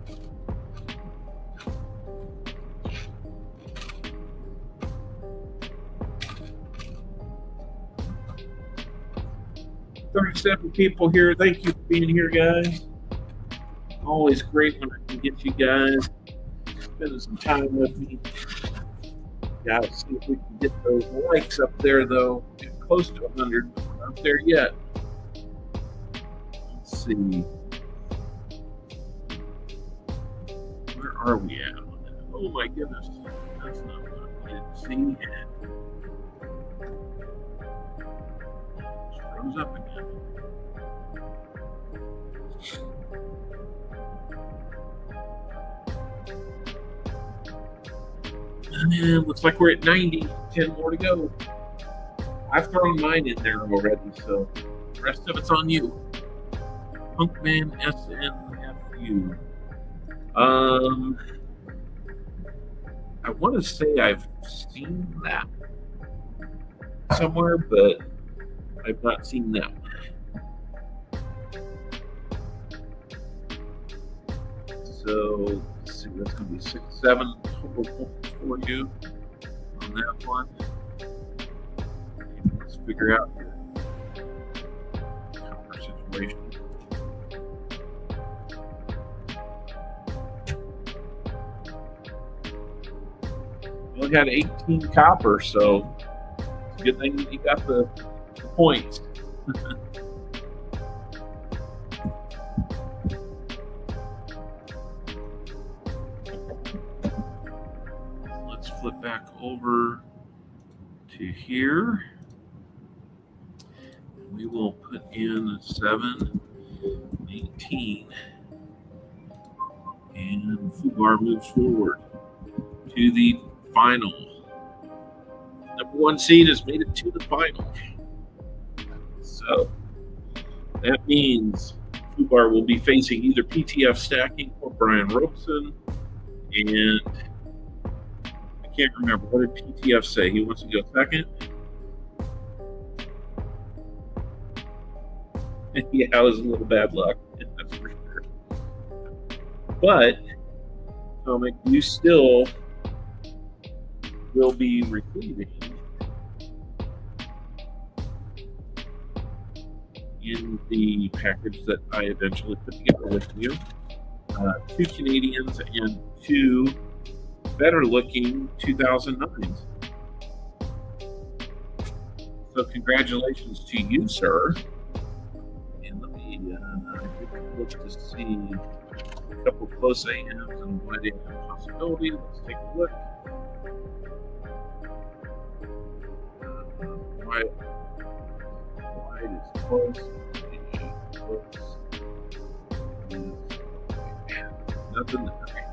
"37 people here. Thank you for being here, guys. Always great when I can get you guys spending some time with me. Gotta see if we can get those likes up there, though. Get close to 100, but we're not there yet. Let's see. Where are we at on that? Oh my goodness. That's not what I needed to see. Just rose up again. And looks like we're at 90. 10 more to go. I've thrown mine in there already, so the rest of it's on you. Punkman SNFU. I want to say I've seen that somewhere, but I've not seen that. So let's see, that's going to be 6, 7 total points for you on that one. Let's figure out your counter situation. We only got 18 copper, so it's a good thing that you got the points. Let's flip back over to here. We will put in 7, 18, and Fubar moves forward to the final. Number 1 seed has made it to the final. So that means Fubar will be facing either PTF Stacking or Brian Robeson. And I can't remember. What did PTF say? He wants to go second? Yeah, that was a little bad luck. That's for sure. But, Tomic, you still will be receiving in the package that I eventually put together with you 2 Canadians and 2 better looking 2009s. So congratulations to you, sir. And let me look to see a couple close AMs and wide AM possibility. Let's take a look. Wide is close. Nothing there.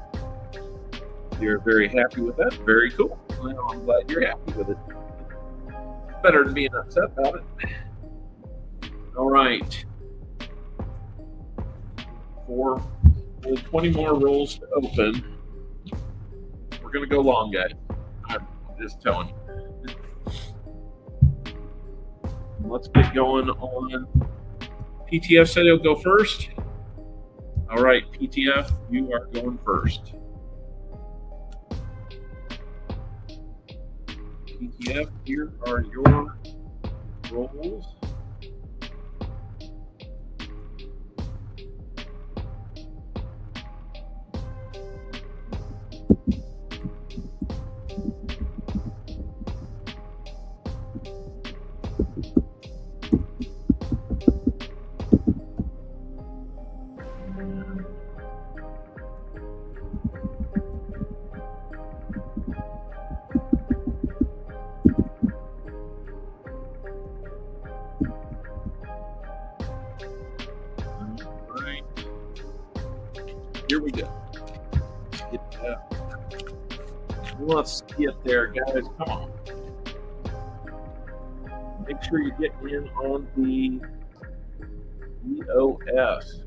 You're very happy with that. Very cool. Well, I'm glad you're happy with it. Better than being upset about it. All right. Only 20 more rolls to open. We're going to go long, guys. I'm just telling you. Let's get going on. PTF said he'll go first. All right, PTF, you are going first. PTF, here are your rolls. Here we go. Let's get there, guys. Come on. Make sure you get in on the EOS.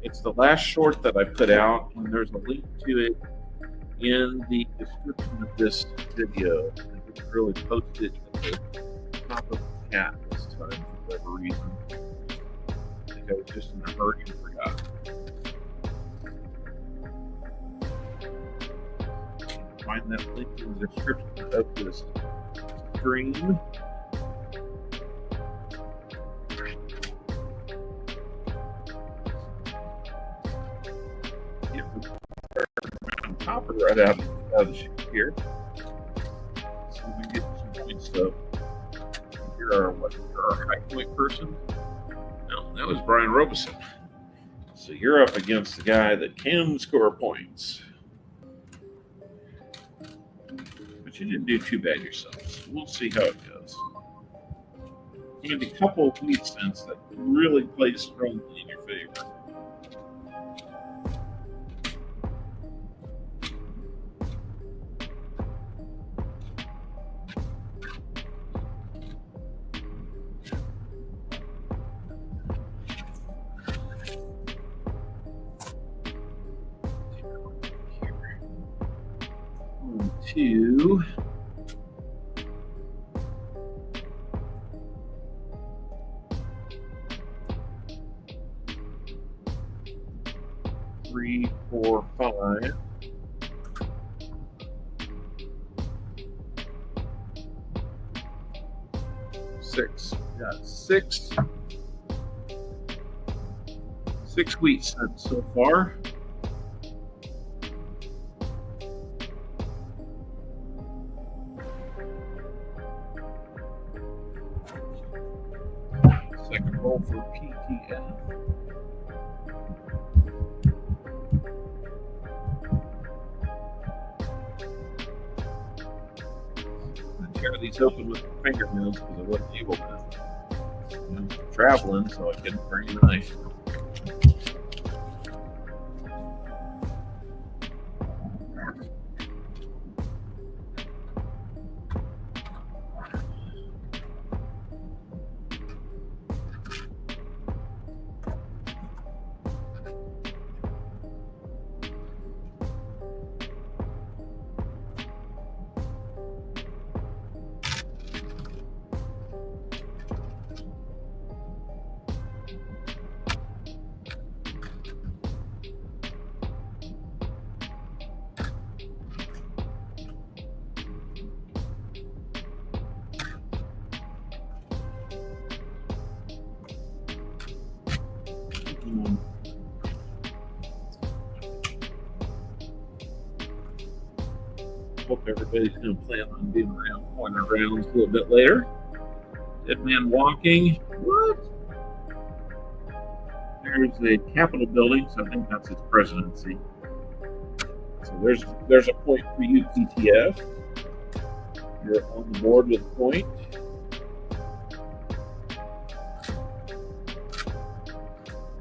It's the last short that I put out, and there's a link to it in the description of this video. I didn't really post it at the top of the chat this time for whatever reason. I think I was just in a hurry and forgot. Find that link in the description of this stream. Hopper right out of the chute here. So we get some points of here are our high point person. No, that was Brian Robeson. So you're up against the guy that can score points. But you didn't do too bad yourself. So we'll see how it goes. And a couple of lead cents that really plays strongly in your favor. Two. Three, 4, 5. Six. Got 6. 6 wheat cents so far. Second roll for PTF. I tear these open with my fingernails because I wasn't able to. I'm traveling, so I couldn't bring a knife. Hope everybody's going to plan on being around corner rounds a little bit later. Dead man walking. What? There's a Capitol building, so I think that's its presidency. So there's a point for you, PTF. You're on the board with a point.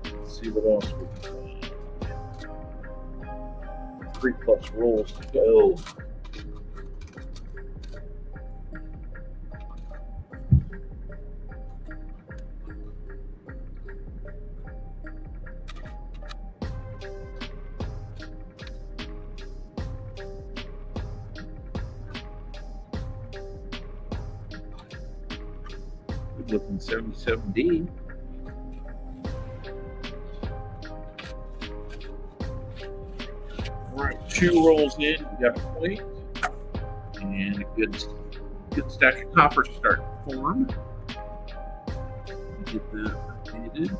Let's see what else we can find. 3+ rolls to go. Looking 77D. 2 rolls in, you got a point, and a good stack of copper starting to form. Get that updated.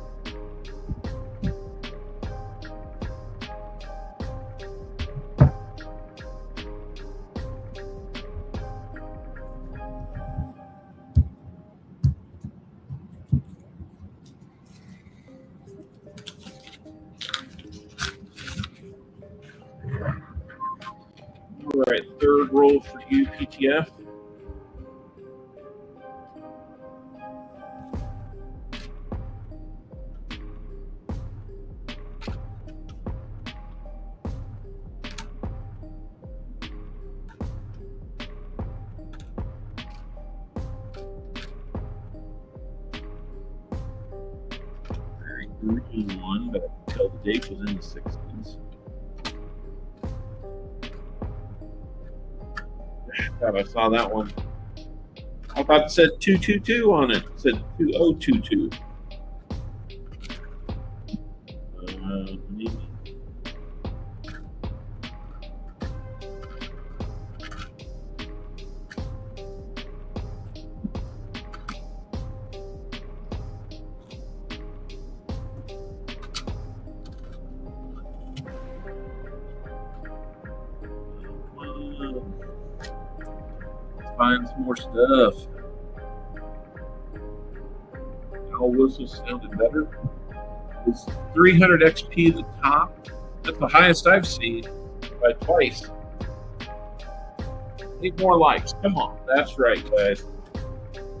All right, third roll for you, PTF. Very green one, but I can tell the date was in the 60s. Thought I saw that one. I thought it said 222 on it. It said 2022. Find some more stuff. Owl whistle sounded better. It's 300 XP at the top. That's the highest I've seen by twice. 8 more likes. Come on. That's right, guys.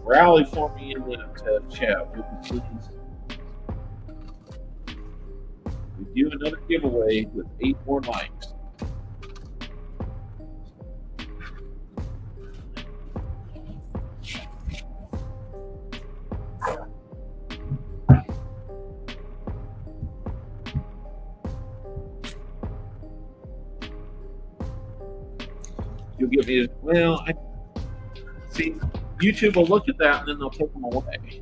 Rally for me in that chat, would you please? We do another giveaway with 8 more likes. You'll give me, well, I see, YouTube will look at that and then they'll take them away.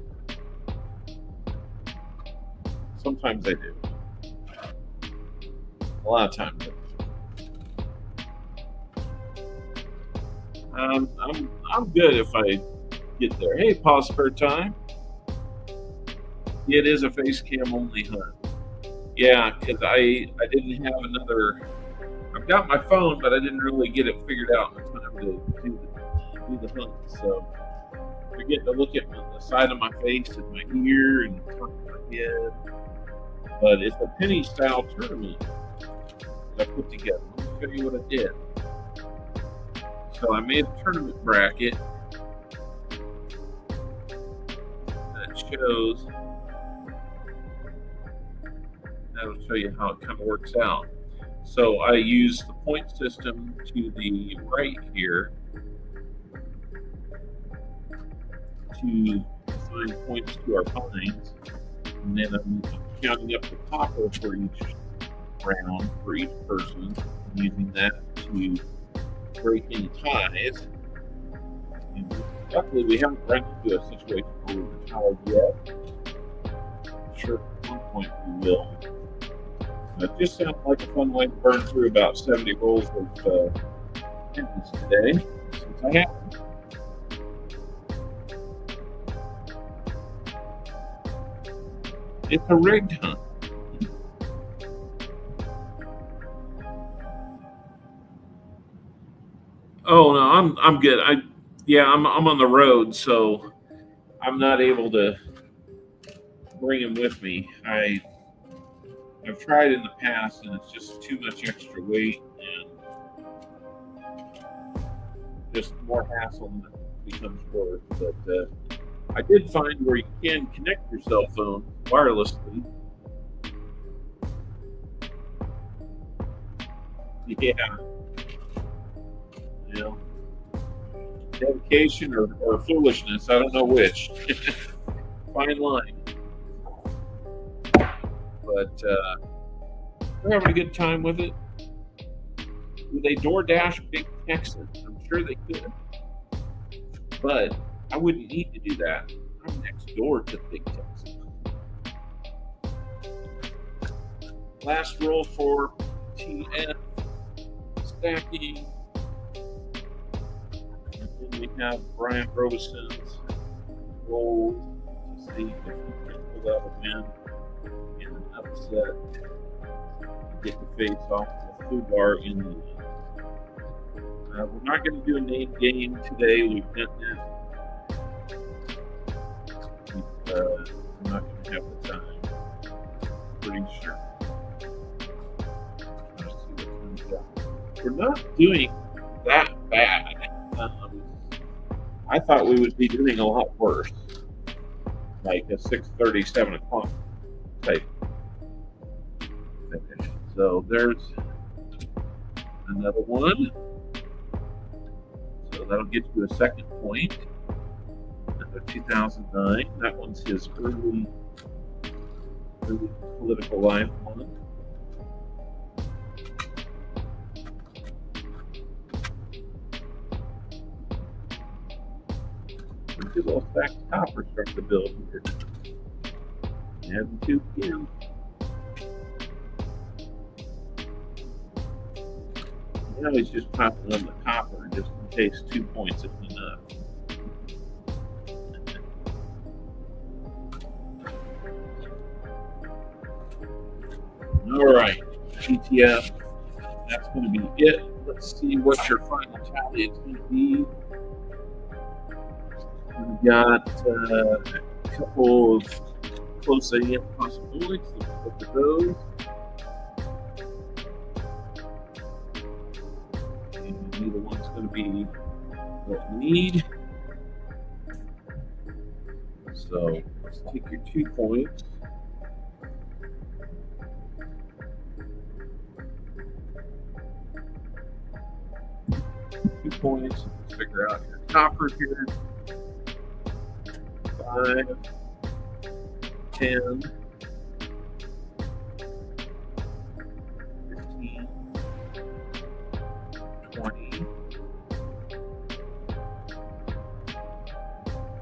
Sometimes they do. A lot of times they do. I'm good if I get there. Hey, pause per time. It is a face cam only hunt. Yeah, because I didn't have another. I've got my phone, but I didn't really get it figured out in time to do the hunt. So I get to look at the side of my face and my ear and the top of my head. But it's a penny style tournament that I put together. Let me show you what I did. So I made a tournament bracket that shows. That'll show you how it kind of works out. So I use the point system to the right here to assign points to our finds. And then I'm counting up the copper for each round for each person, using that to break any ties. And luckily, we haven't run into a situation where we're tied yet. I'm sure at one point we will. It just sounds like a fun way to burn through about 70 rolls of pennies today, since I have them. It's a rigged hunt. Oh no, I'm good. I'm on the road, so I'm not able to bring him with me. I've tried in the past, and it's just too much extra weight and just more hassle than it becomes worth. But I did find where you can connect your cell phone wirelessly. Yeah. You know, dedication or foolishness, I don't know which. Fine line. But we're having a good time with it. Do they DoorDash Big Texan? I'm sure they could. But I wouldn't need to do that. I'm next door to Big Texan. Last roll for TF. stacking. And then we have Brian Robison's rolls to see if he can pull out a win in an upset. Get the face off the Fubar in the end. We're not going to do a name game today. We've done that. I'm not going to have the time. Pretty sure. Let's see what comes out. We're not doing that bad. I thought we would be doing a lot worse, like a 6:30, 7 o'clock type finish. So there's another one. So that'll get you a second point. Another 2009. That one's his early political life one. A little stack of copper starting to build here. Adding 2 again. Now he's just popping on the copper just in case 2 points isn't enough. All right, GTF. That's going to be it. Let's see what your final tally is going to be. We've got a couple of close AM possibilities. Let's look at those. And neither one's going to be what we need. So let's take your 2 points. Let's figure out your copper here. 5, 10, 15, 20,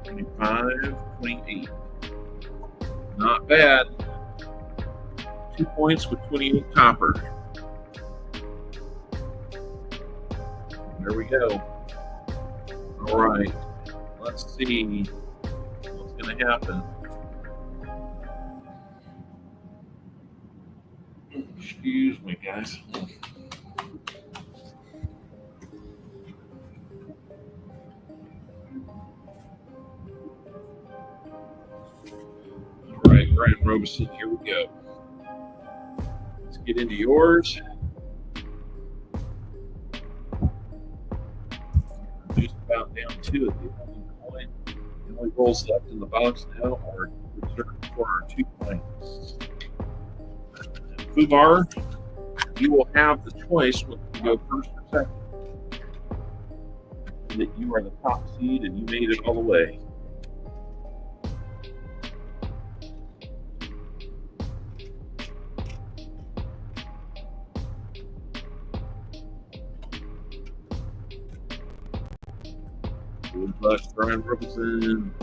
25, 28. Not bad. 2 points with 28 copper. There we go. All right. Let's see what's going to happen. Excuse me, guys. All right, Brian Robison, here we go. Let's get into yours. Just about down to it. The only rolls left in the box now are reserved for our 2 points. Fubar, you will have the choice whether to go first or second. That you are the top seed and you made it all the way. Good luck, Brian Robinson.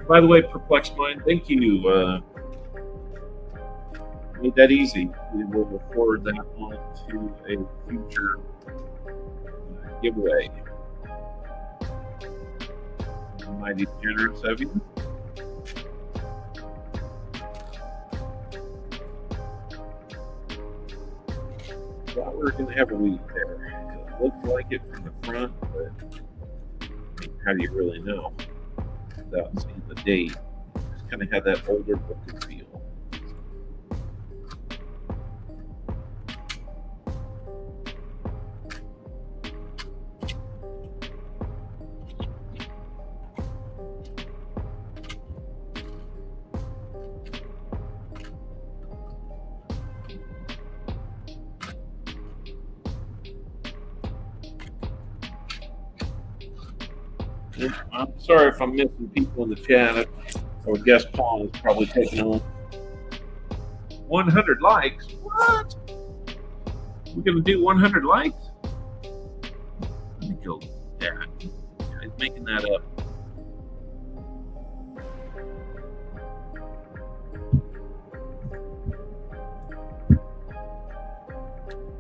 By the way, Perplexed Mind, thank you. Made that easy. We will forward that on to a future giveaway. Mighty generous of you. Thought we were going to have a week there. It looked like it from the front, but how do you really know without seeing the date? Just kind of had that older looking feel. I'm sorry if I'm missing people in the chat. I would guess Paul is probably taking on 100 likes. What? We're going to do 100 likes? Let me go there. making that up.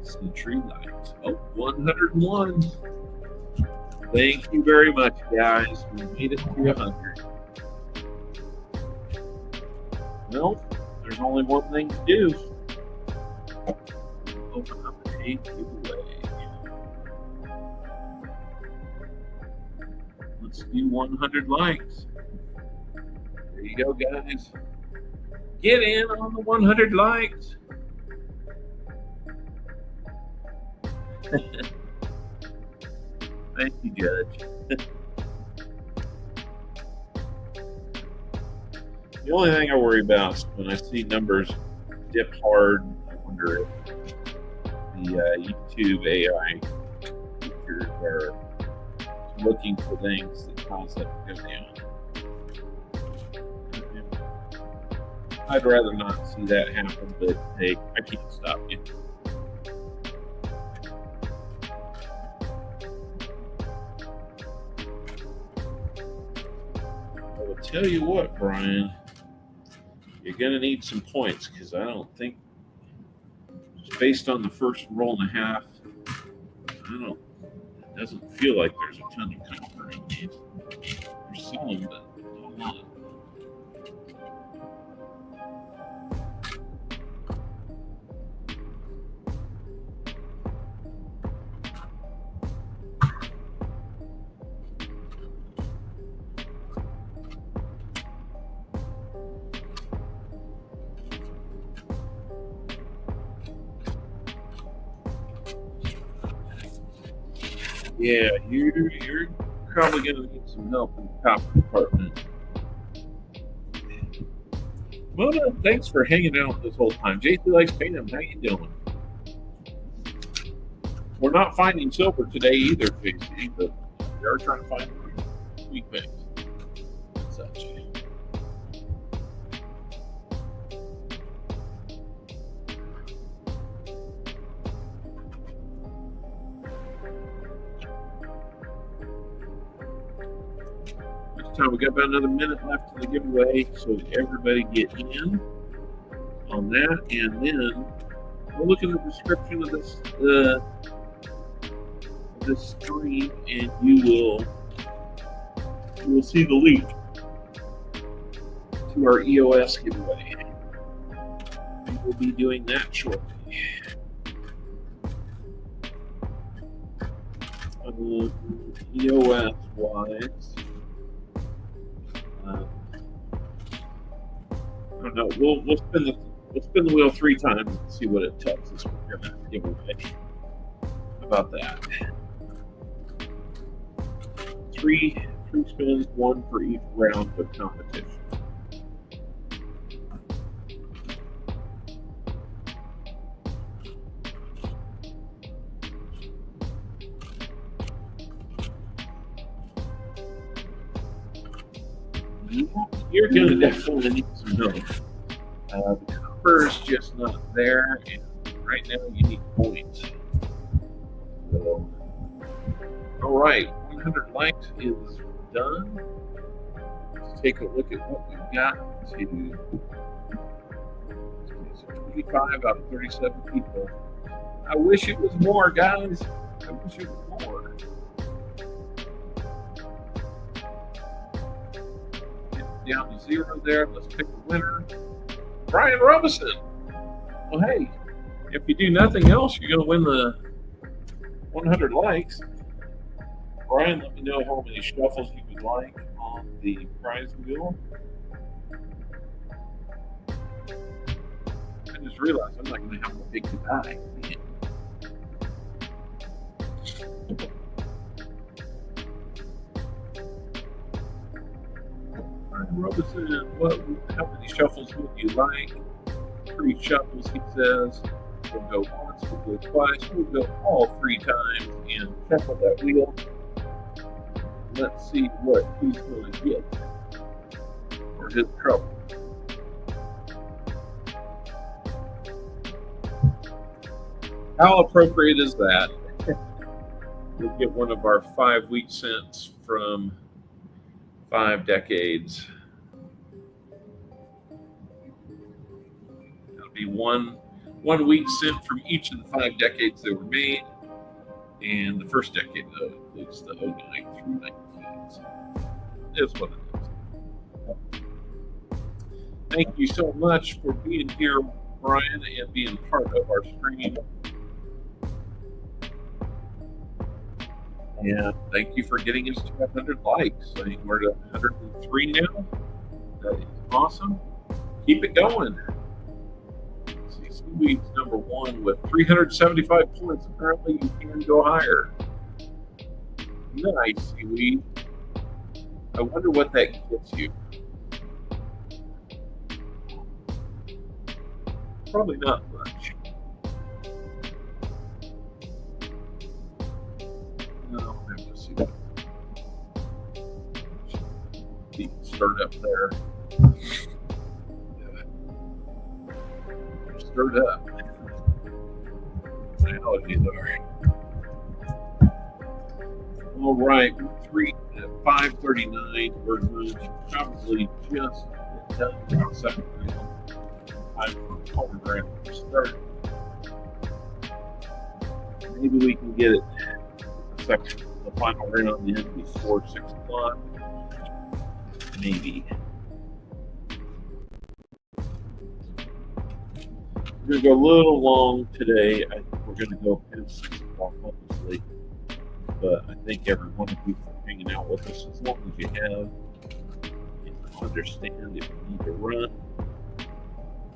Century Lights. Oh, 101. Thank you very much, guys. We made it to 100. Well, there's only one thing to do. Open up a giveaway. Let's do 100 likes. There you go, guys. Get in on the 100 likes. Thank you, Judge. The only thing I worry about is when I see numbers dip hard, I wonder if the YouTube AI features are looking for things that cause that to go down. I'd rather not see that happen, but hey, I can't stop you. I will tell you what, Brian, you're going to need some points because I don't think, just based on the first roll and a half, it doesn't feel like there's a ton of conquering. There's some, but not a lot. Yeah, you're probably going to need some help in the copper department. Mona, thanks for hanging out this whole time. JC likes painting. How you doing? We're not finding silver today either, JC, but we are trying to find sweet things and such. Time. We got about another minute left in the giveaway, so everybody get in on that, and then we'll look at the description of this stream, and you will see the link to our EOS giveaway. We will be doing that shortly. EOS wise. I don't know. We'll spin the wheel 3 times and see what it tells us. We're gonna give away. How about that? 3 spins, 1 for each round of competition. You're going to definitely need some help. The copper is just not there, and right now you need points. So, all right, 100 likes is done. Let's take a look at what we've got to 25 out of 37 people. I wish it was more, guys. I wish it was more. Down to 0 there. Let's pick a winner. Brian Robinson. Well, hey, if you do nothing else, you're going to win the 100 likes. Brian, let me know how many shuffles you would like on the prize wheel. I just realized I'm not going to have a big die. Robinson, how many shuffles would you like? 3 shuffles, he says. We'll go once, we'll go twice, we'll go all 3 times and shuffle that wheel. Let's see what he's going to get for his trouble. How appropriate is that? We'll get one of our 5 wheat cents from 5 decades. That'll be one wheat cent from each of the 5 decades they were made, and the first decade though includes the 09 through 19. So that's what it is. Thank you so much for being here, Brian, and being part of our stream. And thank you for getting us to 100 likes. I think we're at 103 now. That is awesome. Keep it going. Seaweed's number 1 with 375 points. Apparently, you can go higher. Nice, Seaweed. I wonder what that gets you. Probably not much. No, I have to see that. The start up there. Stirred up. Allergies are. All right, 5:39. We're going to probably just get done with the second round. Time for program to start. Maybe we can get it the final round in before 6 o'clock. Maybe. We're going to go a little long today. I think we're going to go past 6 o'clock, honestly. But I thank every one of you for hanging out with us as long as you have. And understand if you need to run,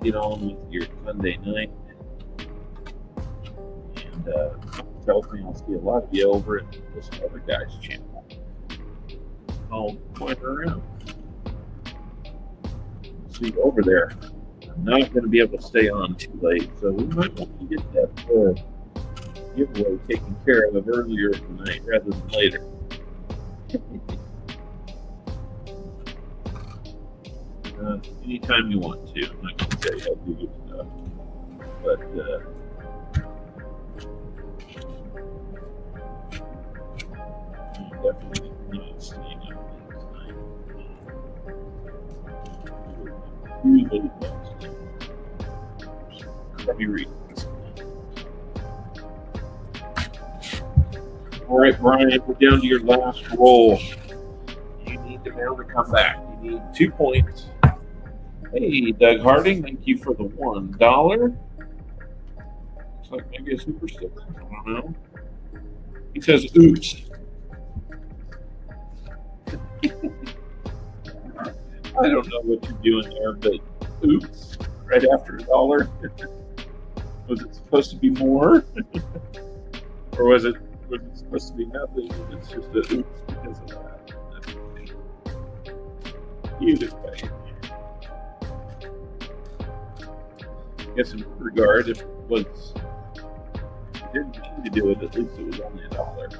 get on with your Sunday night. And tells me I'll see a lot of you over at this other guy's channel. I'll point around. See you over there. I'm not going to be able to stay on too late, so we might want to get that giveaway taken care of earlier tonight rather than later. Anytime you want to. I'm not going to tell you how to do good stuff, but definitely not staying up late tonight. Really let me read this. All right, Brian, we're down to your last roll. You need to now to come back. You need 2 points. Hey, Doug Harding, thank you for the $1. Looks like maybe a super sticker. I don't know. He says, oops. I don't know what you're doing there, but oops, right after $1. Was it supposed to be more? Or was it supposed to be nothing? It's just a oops because of that. That's okay. Either way. I guess in regard, if it was, if you didn't mean to do it, at least it was only $1.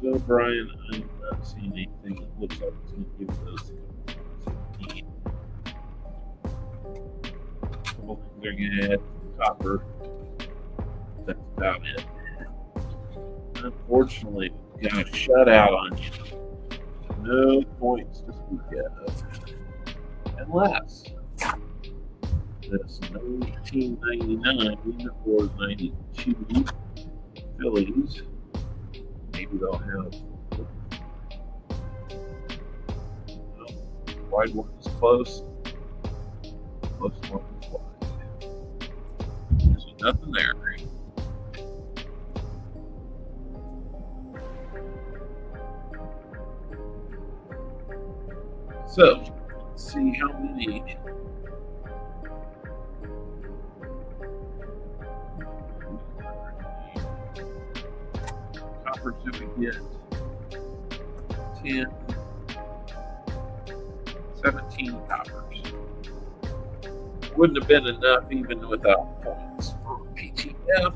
So, Brian, I'm not seeing anything that looks like it's going to give those 15. Couple things they're going to add copper. That's about it. Unfortunately, we got a shutout on you. No points to speak of. Unless this 1999 or 92 Phillies. Maybe they'll have wide one is close. Close one is wide. There's nothing there. So let's see how many. coppers do we get? 10, 17 coppers. Wouldn't have been enough even without points for PTF.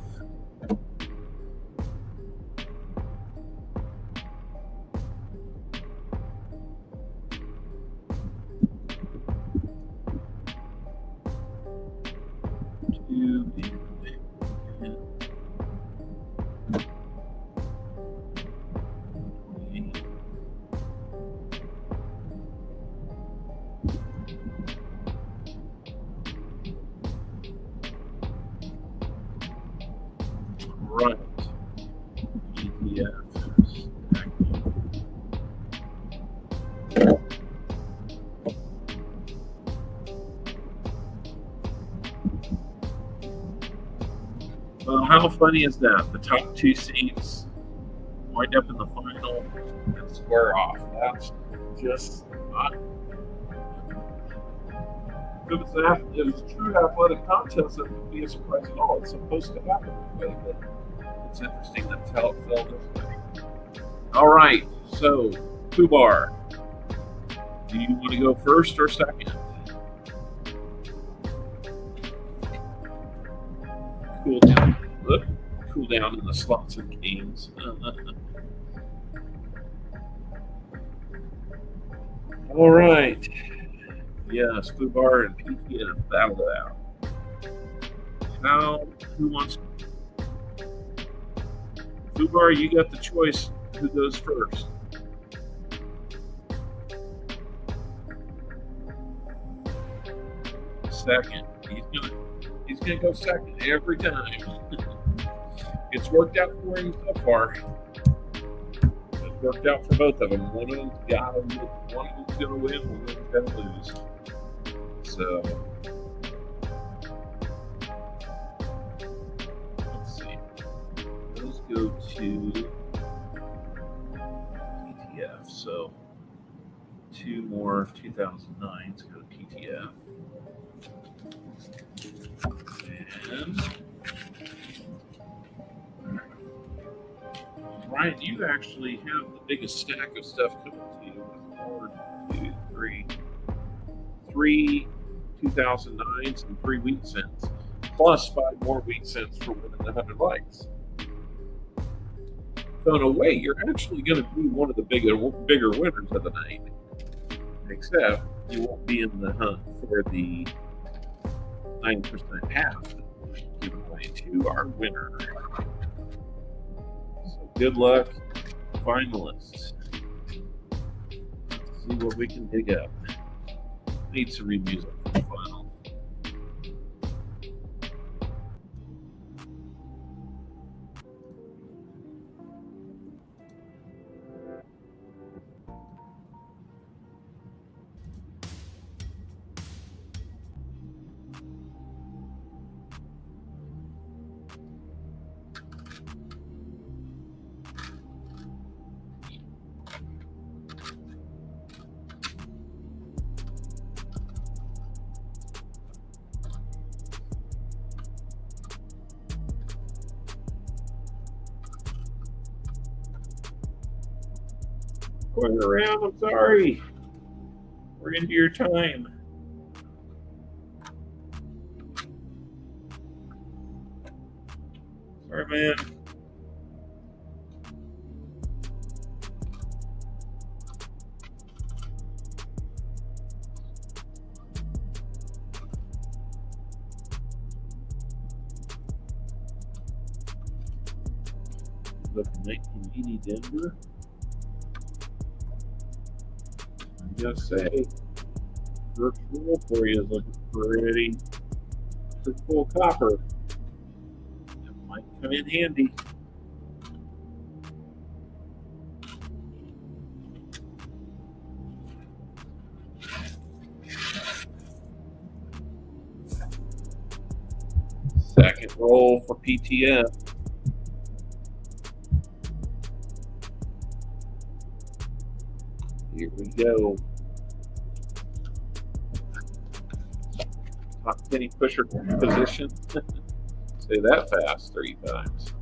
Right. PDF. Well, how funny is that? The top two seeds wind up in the final and square off. That's just not. If it was a true athletic contest, it wouldn't be a surprise at all. It's supposed to happen that way, but it's interesting that's how it fell this way. All right, so Fubar, do you want to go first or second? Cool down. Look, cool down in the slots and games. All right. Yes, Fubar and PTF battle it out. Who wants? Fubar, you got the choice. Who goes first? Second. He's gonna go second every time. It's worked out for him so far. It's worked out for both of them. One of them's gonna win, one of them's gonna lose. So let's see. Those go to PTF. So 2 more 2009s go to PTF. And Ryan, you actually have the biggest stack of stuff coming to you with 1, 2, 3, 3 2009s and 3 wheat cents, plus 5 more wheat cents for winning the 100 likes. So in a way, you're actually going to be one of the bigger winners of the night, except you won't be in the hunt for the 9% half given away to our winner. So good luck, finalists. Let's see what we can dig up. Need some read music for the final. Going around, I'm sorry. We're into your time. Sorry, man. Look, 1980 Denver. Just say, first roll for you is looking pretty full copper. It might come in handy. Second roll for PTF. Here we go. Top penny pusher position. Say that fast 3 times.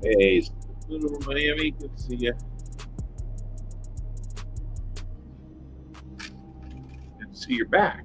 Hey, Little Miami, good to see you. Good to see you're back.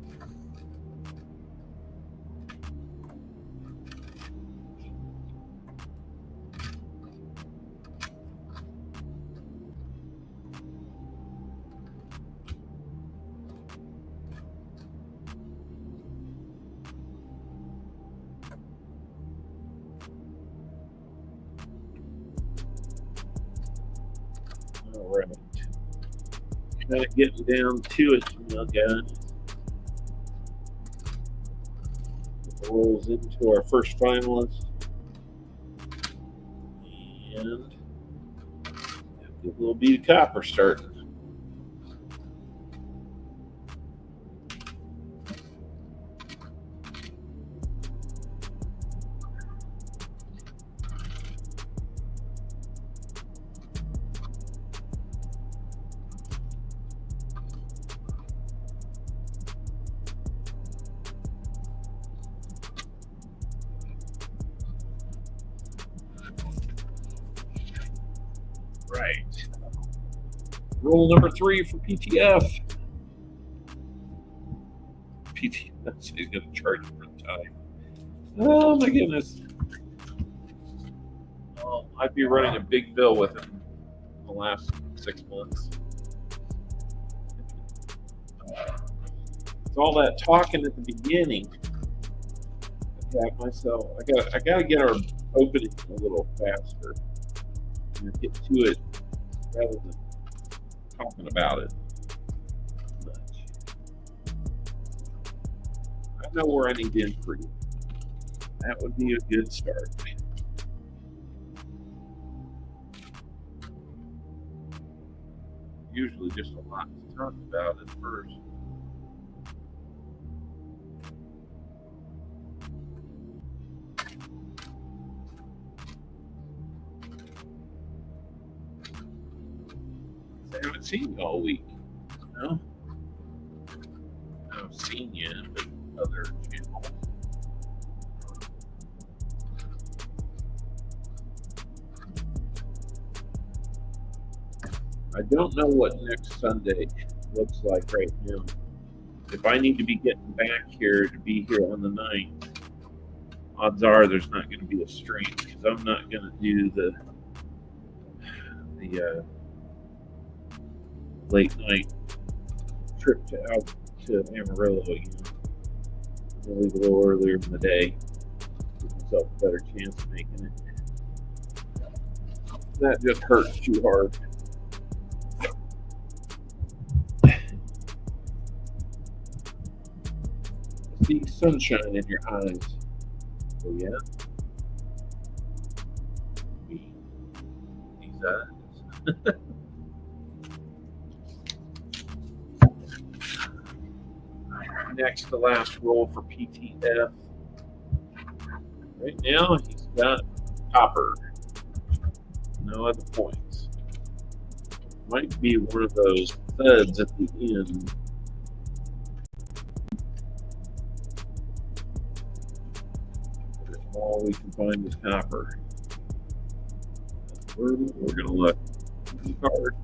All right. Kind of getting down to it now, guys. Rolls into our first finalist. And a little bead of copper starting. Right. Roll number 3 for PTF. PTF is going to charge you for the time. Oh my goodness. Oh, I'd be running a big bill with him in the last 6 months. It's all that talking at the beginning. I gotta get our opening a little faster. And get to it rather than talking about it much. I know where I need to improve. That would be a good start. Usually just a lot to talk about at first. I haven't seen you all week. No? I've seen you in other channels. I don't know what next Sunday looks like right now. If I need to be getting back here to be here on the 9th, odds are there's not going to be a stream because I'm not going to do the late night trip out to Amarillo again. I'll leave a little earlier in the day. Give myself a better chance of making it. That just hurts too hard. I see sunshine in your eyes. Oh yeah? These eyes. Next to last roll for PTF. Right now he's got copper. No other points. Might be one of those thuds at the end. All we can find is copper. We're going to look hard.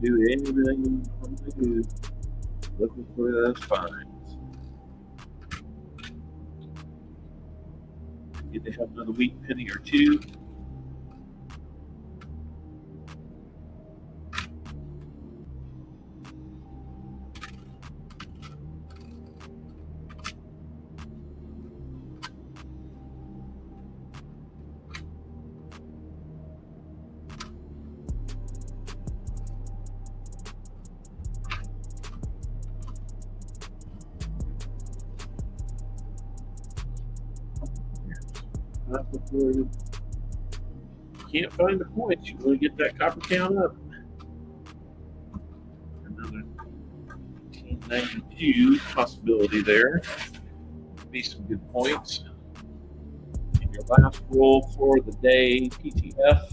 Do anything we do. Looking for those finds. Get to have another weak penny or two. Not before you can't find the points. You want to get that copper count up. Another 1892 possibility there. Be some good points. And your last roll for the day, PTF.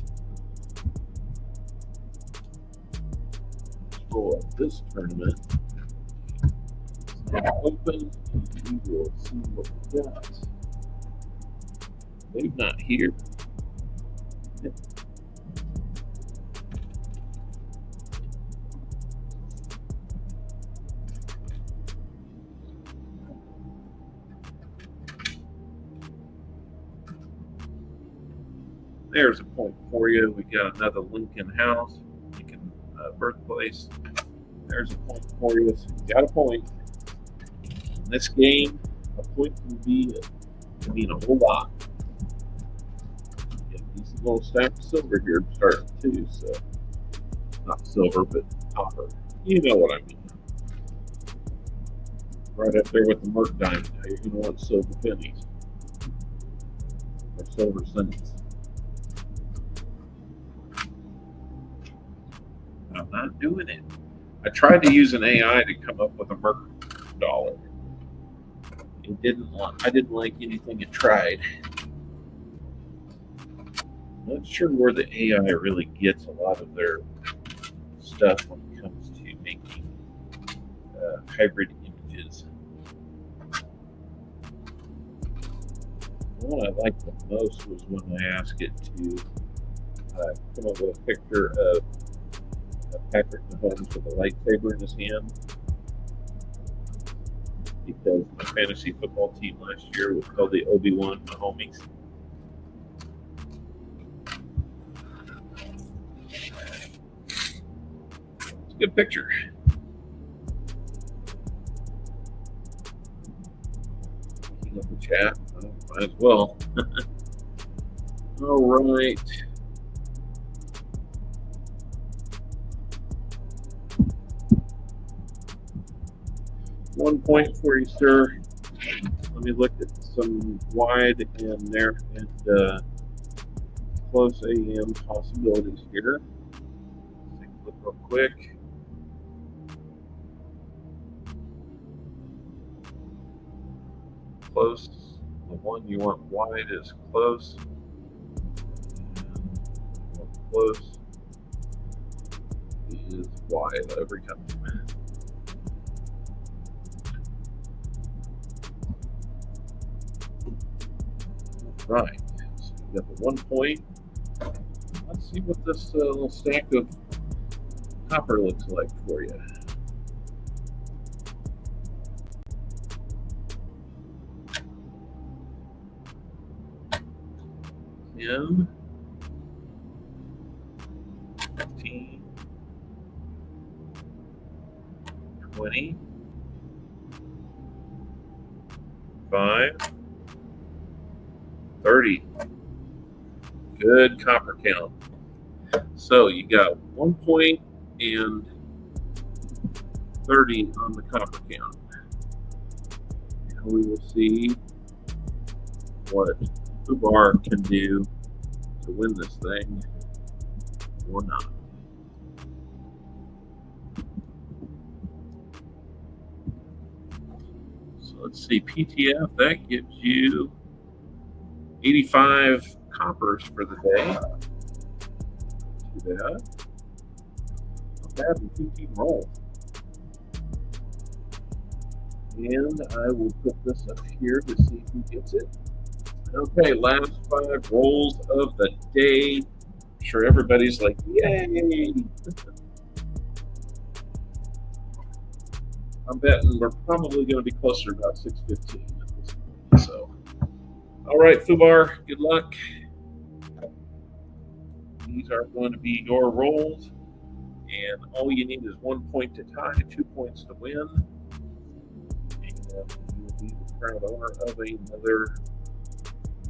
Roll of this tournament. Now open. We will see what we got. They're not here. There's a point for you. We got another Lincoln house, Lincoln birthplace. There's a point for you. So you got a point. In this game, a point can mean a whole lot. Get these little stack of silver here starting too. So not silver, but copper. You know what I mean. Right up there with the Merc diamond. Now you're going to want silver pennies or silver cents. I'm not doing it. I tried to use an AI to come up with a Merc dollar. I didn't like anything it tried. I'm not sure where the AI really gets a lot of their stuff when it comes to making hybrid images. The one I liked the most was when I asked it to come up with a picture of Patrick Mahomes with a lightsaber in his hand, because my fantasy football team last year was called the Obi-Wan Mahomies. It's a good picture. Keep up the chat. Might as well. All right. One point for you, sir. Let me look at some wide and there and close AM possibilities here. Let's take a look real quick. Close. The one you want wide is close. And you want close is wide every time. Right, so you got the 1 point. Let's see what this little stack of copper looks like for you. $10, $15, $20, $5, $30. Good copper count. So you got 1 point and 30 on the copper count. Now we will see what Fubar can do to win this thing or not. So let's see, PTF, that gives you 85 coppers for the day. Too bad. Not bad in 15 rolls. And I will put this up here to see who gets it. Okay, last 5 rolls of the day. I'm sure everybody's like, yay! I'm betting we're probably going to be closer to about 6:15 at this point. So, all right, Fubar, good luck. These are going to be your rolls, and all you need is 1 point to tie, 2 points to win, and you will be the proud owner of another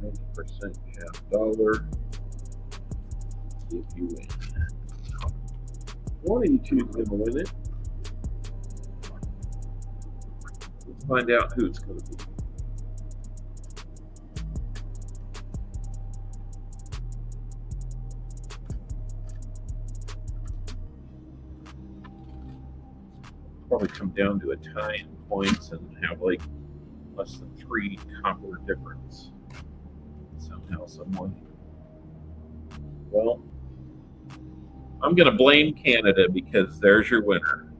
90% half dollar if you win. One of you two is going to win it. Let's find out who it's going to be. Probably come down to a tie in points and have like less than 3 copper difference somehow, someway. Well, I'm going to blame Canada because there's your winner.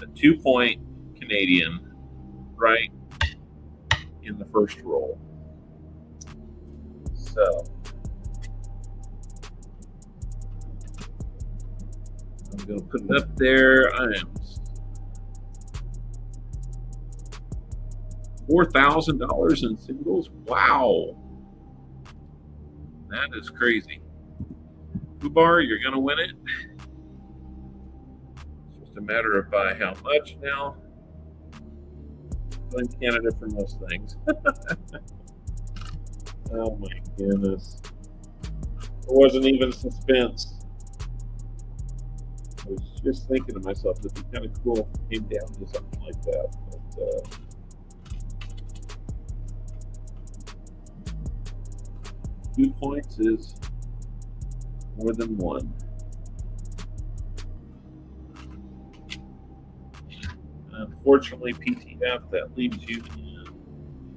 A 2-point Canadian right in the first roll. So I'm going to put it up there. I am $4,000 in singles. Wow. That is crazy. Fubar, you're going to win it. It's just a matter of by how much now. I'm Canada for most things. Oh my goodness. It wasn't even suspense. I was just thinking to myself, it'd be kind of cool if it came down to something like that. But, 2 points is more than 1. Unfortunately, PTF, that leaves you in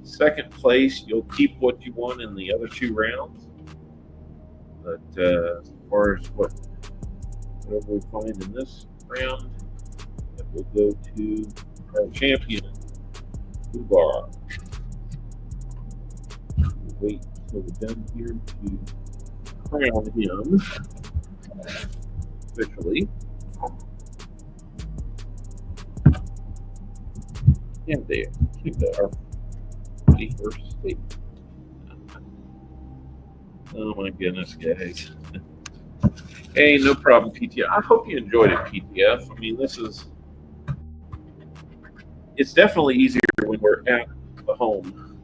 second place. You'll keep what you won in the other 2 rounds. But as far as whatever we find in this round, it will go to our champion, Fubar. We'll wait until we're done here to crown him officially. And they keep our 21st state. Oh my goodness, guys. Hey, no problem, PTF. I hope you enjoyed it, PTF. I mean, it's definitely easier when we're at the home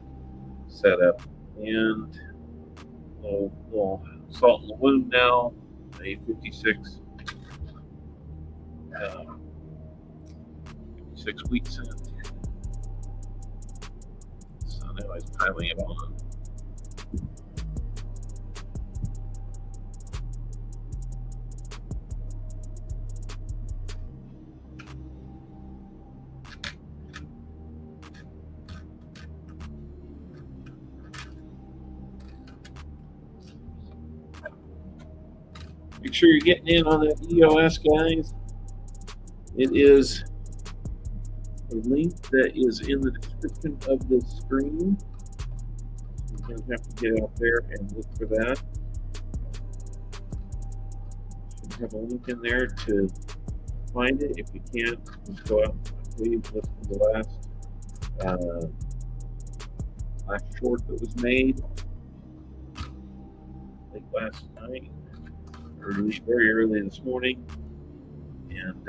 setup. And a little salt in the wound now, a 56 wheat cent. So now he's piling it on. Make sure you're getting in on that EOS, guys. It is a link that is in the description of the screen. You're going to have to get out there and look for that. You should have a link in there to find it. If you can't, just go out to my page, look for the last short that was made late last night. Very early this morning, and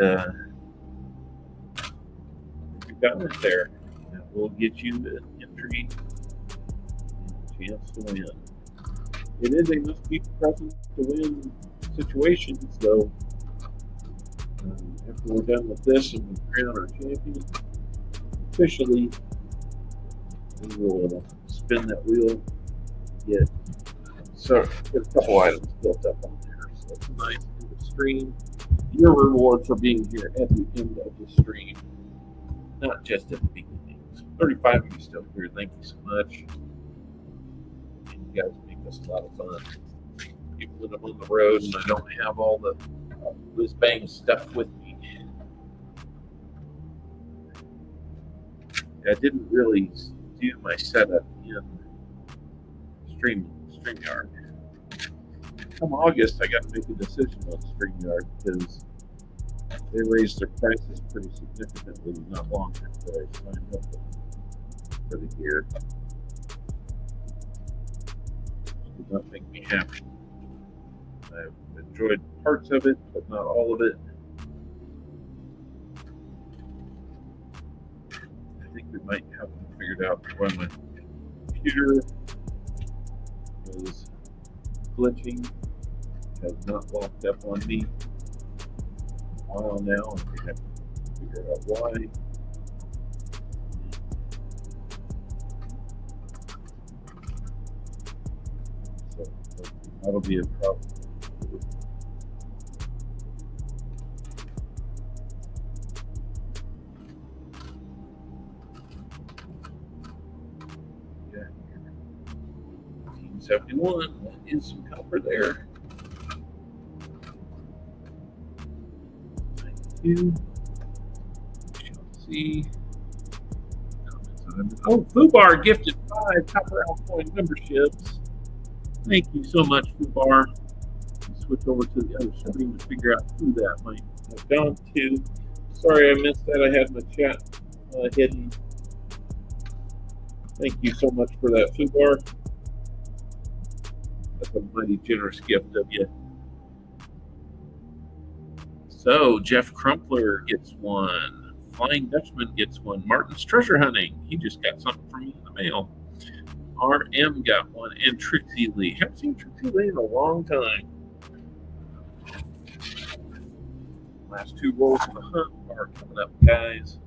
you've got it there. That will get you an entry and a chance to win. It is a must be present to win situation, so after we're done with this and we crown our champion officially, we will spin that wheel, get a couple items built up on there. So it's nice to the stream. Your reward for being here at the end of the stream, not just at the beginning. So 35 of you still here. Thank you so much. And you guys make this a lot of fun. Even when I'm on the road and I don't have all the whiz bang stuff with me. I didn't really do my setup in StreamYard. Come August, I got to make a decision on StreamYard because they raised their prices pretty significantly not long after I signed up for the year. It did not make me happy. I've enjoyed parts of it, but not all of it. I think we might have figured out why my computer is glitching. Has not locked up on me a while now, and we have to figure out why. So that'll be a problem. Yeah, 1971. That is some copper there. See. Oh, Fubar gifted 5 Copper Alcoin memberships. Thank you so much, Fubar. Switch over to the other screen to figure out who that might have gone to. Sorry I missed that. I had my chat hidden. Thank you so much for that, Fubar. That's a mighty generous gift of you. So Jeff Crumpler gets one. Flying Dutchman gets one. Martin's Treasure Hunting. He just got something from me in the mail. RM got one. And Trixie Lee. Haven't seen Trixie Lee in a long time. Last two rolls of the hunt are coming up, guys.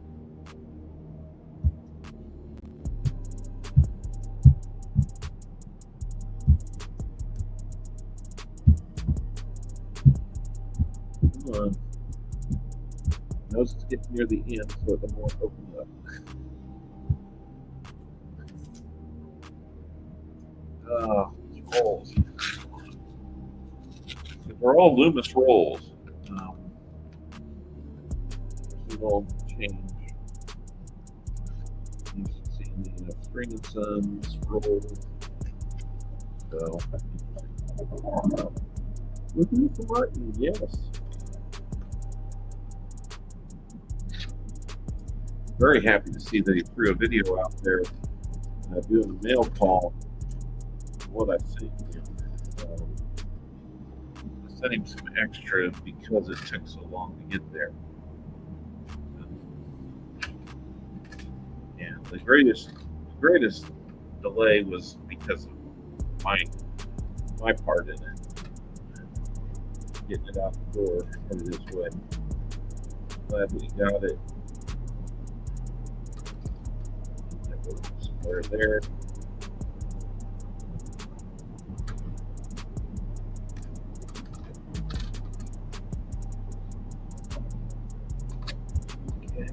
Come on. Nose is getting near the end, so it won't open up. These rolls. They're all Loomis rolls. There's a little change. You can see the String and Sons rolls. So, looking for Martin, yes. Very happy to see that he threw a video out there doing a mail call. What I see. I sent him some extra because it took so long to get there. Yeah, the greatest delay was because of my part in it. Getting it out the door headed this way. Glad we got it. Somewhere there. Okay.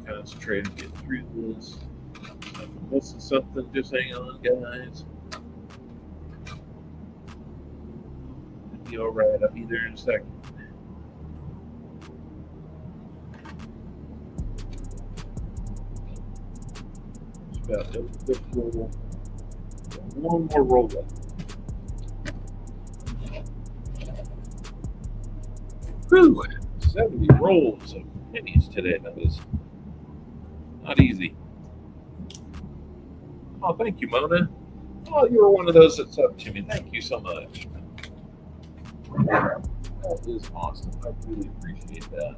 Concentrate and get through this. If I'm missing something, just hang on, guys. It'll be alright. I'll be there in a second. Just about done with this roll. One more roll left. Whew! 70 rolls of pennies today. That was not easy. Oh, thank you, Mona. Oh, you were one of those that's up to me. Thank you so much. That is awesome. I really appreciate that.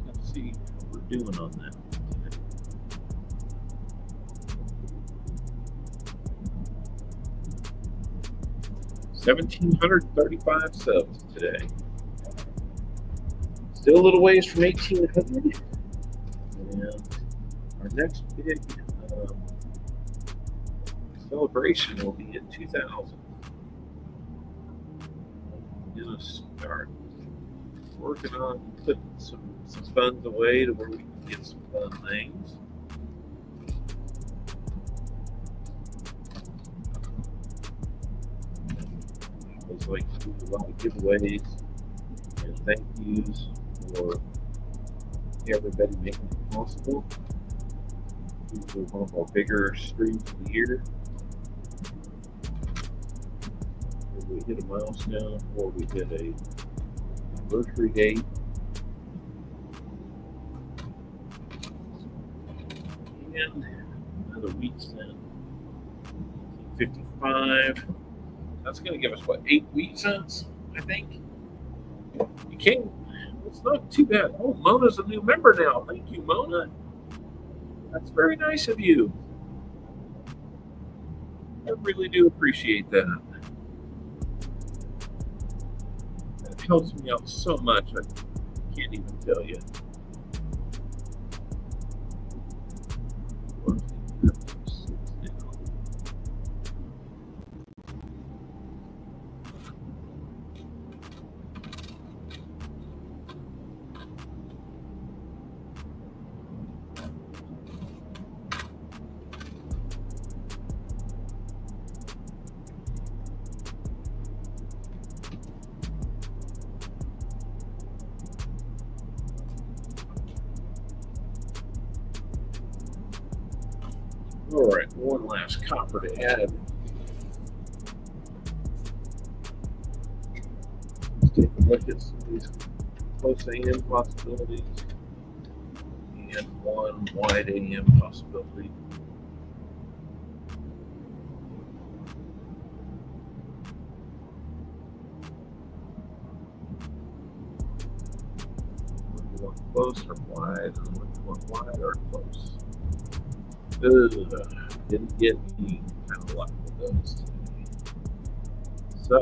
Let's see what we're doing on that. 1,735 subs today. Still a little ways from 1,800. And our next big celebration will be at 2,000. I'm gonna start working on putting some funds away to where we can get some fun things. I always like to do a lot of giveaways and thank yous for everybody making it possible. Usually one of our bigger streams of the year. Where we hit a milestone or we hit a anniversary date. And another week's then. 55. That's going to give us, what, 8 wheat cents, I think? You can't, it's not too bad. Oh, Mona's a new member now. Thank you, Mona. That's very nice of you. I really do appreciate that. That helps me out so much. I can't even tell you. All right, one last copper to add. take a look at some of these close AM possibilities and one wide AM possibility. One close or wide, and one wide or close. Didn't get any kind of luck with those today. So,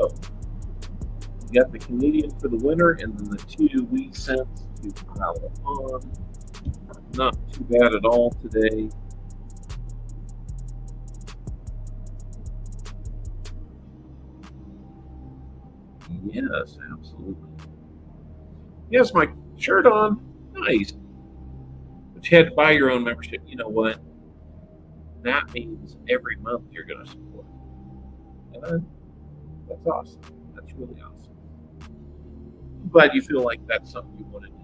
you got the Canadian for the winner, and then the 2 weak cents to pile on. Not too bad at all today. Yes, absolutely. Yes, my shirt on. Nice. But you had to buy your own membership. You know what? That means every month you're going to support. And that's awesome. That's really awesome. I'm glad you feel like that's something you wanted to do.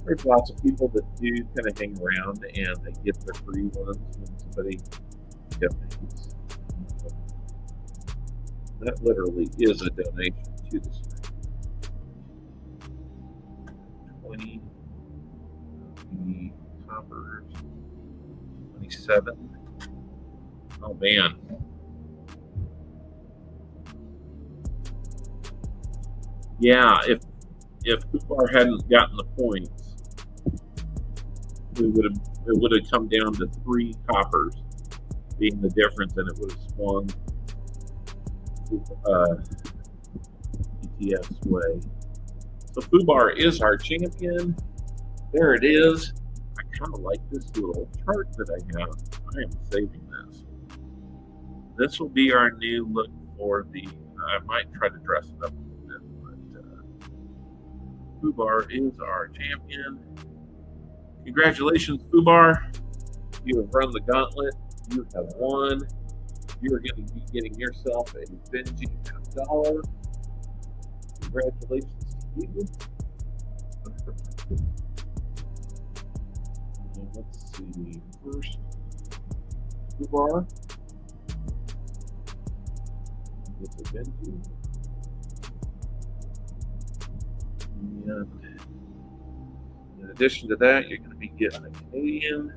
There's lots of people that do kind of hang around and they get their free ones when somebody donates. That literally is a donation to the stream. 20 coppers, 27. Oh man. Yeah, if Kupar hadn't gotten the points, it would have come down to 3 coppers being the difference, and it would have swung ETF's way. So Fubar is our champion. There it is. I kind of like this little chart that I have. I am saving this. This will be our new look for the. I might try to dress it up a little bit, but Fubar is our champion. Congratulations, Fubar. You have run the gauntlet. You have won. You are going to be getting yourself a Benji $1. Congratulations to you. And let's see. First, Fubar. Get the Benji. And in addition to that, you're going to be getting a Canadian.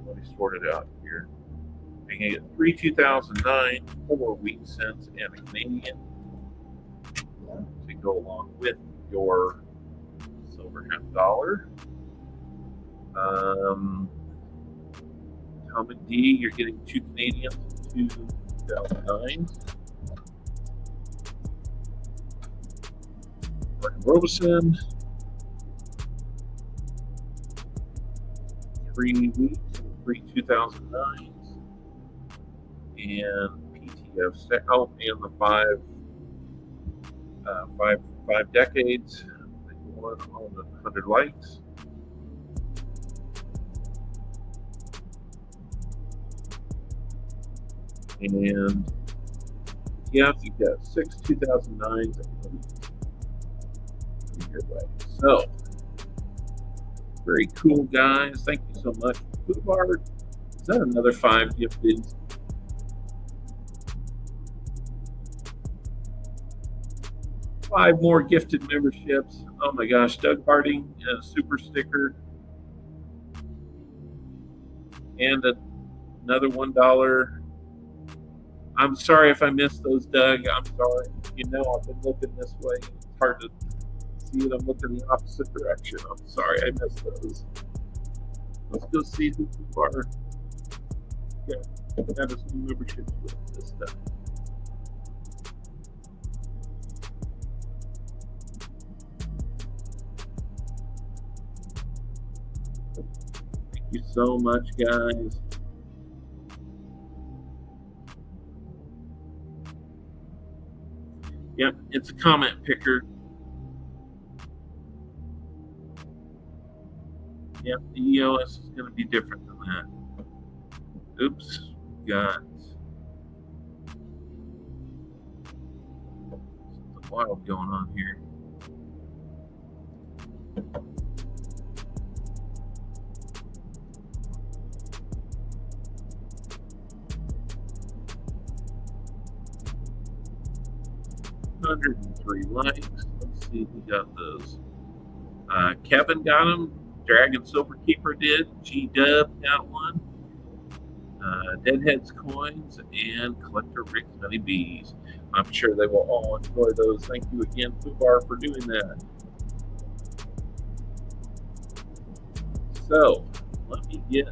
Let me sort it out here. You're going to get 3 2009, 4 weak cents, and a Canadian to go along with your silver $1/2. Common D, you're getting 2 Canadians, 2 2009s. Robeson, 3 weeks, 3 2009s, and PTF. And the 5 decades. One on the 100 likes. And yeah, you've got 6 2009s your way. So, very cool, guys. Thank you so much. Fubar, is that another 5 gifted? Five more gifted memberships. Oh my gosh, Doug Harding, super sticker. And another $1. I'm sorry if I missed those, Doug. I'm sorry. You know, I've been looking this way. It's hard to see it. I'm looking the opposite direction. I'm sorry I missed those. Let's go see who Fubar got us new memberships with this time. Thank you so much, guys. Yep, it's a comment picker. Yep, the EOS is going to be different than that. Oops, got something wild going on here. 103 likes. Let's see who got those. Kevin got them. Dragon Silverkeeper did. G-Dub got one. Deadhead's Coins and Collector Rick's Honey Bees. I'm sure they will all enjoy those. Thank you again, Fubar, for doing that. So, let me get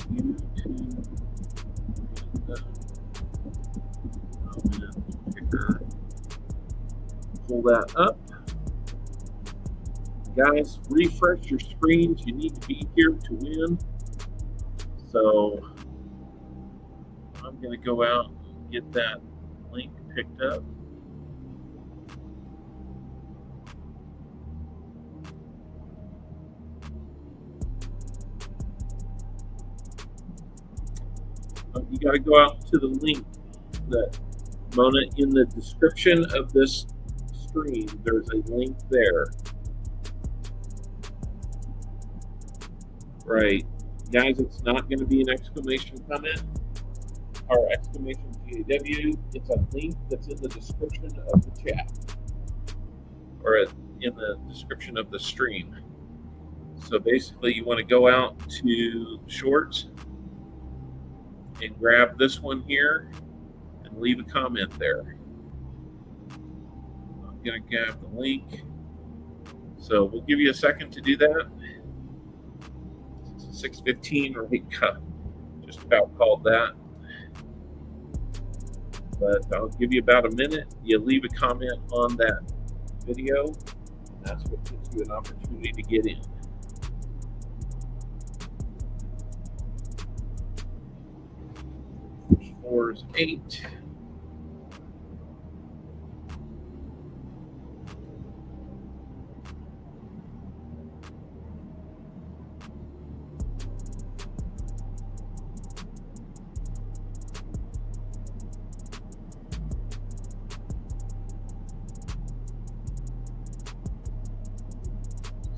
you to comment picker. Pull that up. Guys, refresh your screens. You need to be here to win. So I'm going to go out and get that link picked up. You got to go out to the link that Mona in the description of this stream. There's a link there. Right. Guys, it's not going to be an exclamation comment or exclamation GAW. It's a link that's in the description of the chat or in the description of the stream. So basically, you want to go out to Shorts and grab this one here and leave a comment there. I'm going to grab the link. So we'll give you a second to do that. 6:15 right, just about called that. But I'll give you about a minute. You leave a comment on that video. And that's what gives you an opportunity to get in. First 4 is 8.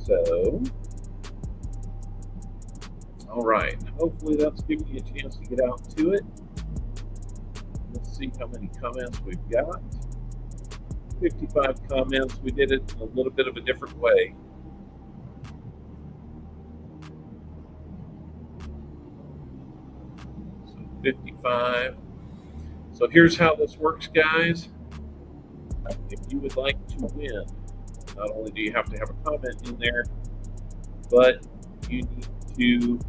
So, all right. Hopefully that's giving you a chance to get out to it. Let's see how many comments we've got. 55 comments. We did it in a little bit of a different way. So 55. So here's how this works, guys. If you would like to win, not only do you have to have a comment in there, but you need to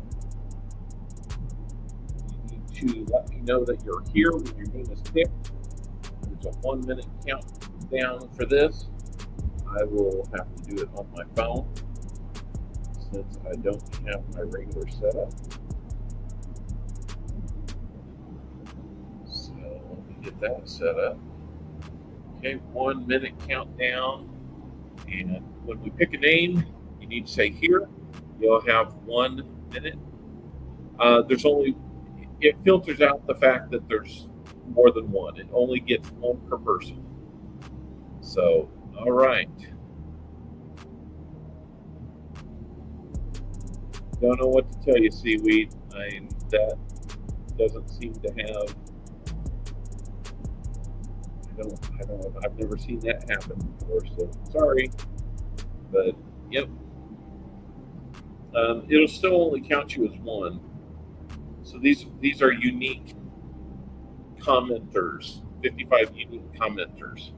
let me know that you're here when your name is picked. There's a 1 minute countdown for this. I will have to do it on my phone since I don't have my regular setup. So let me get that set up. Okay, 1 minute countdown. And when we pick a name, you need to say here. You'll have 1 minute. It filters out the fact that there's more than one. It only gets one per person. So, all right. Don't know what to tell you, Seaweed. That doesn't seem to have. I've never seen that happen before, so sorry. But, yep. It'll still only count you as one. So these are unique commenters, 55 unique commenters.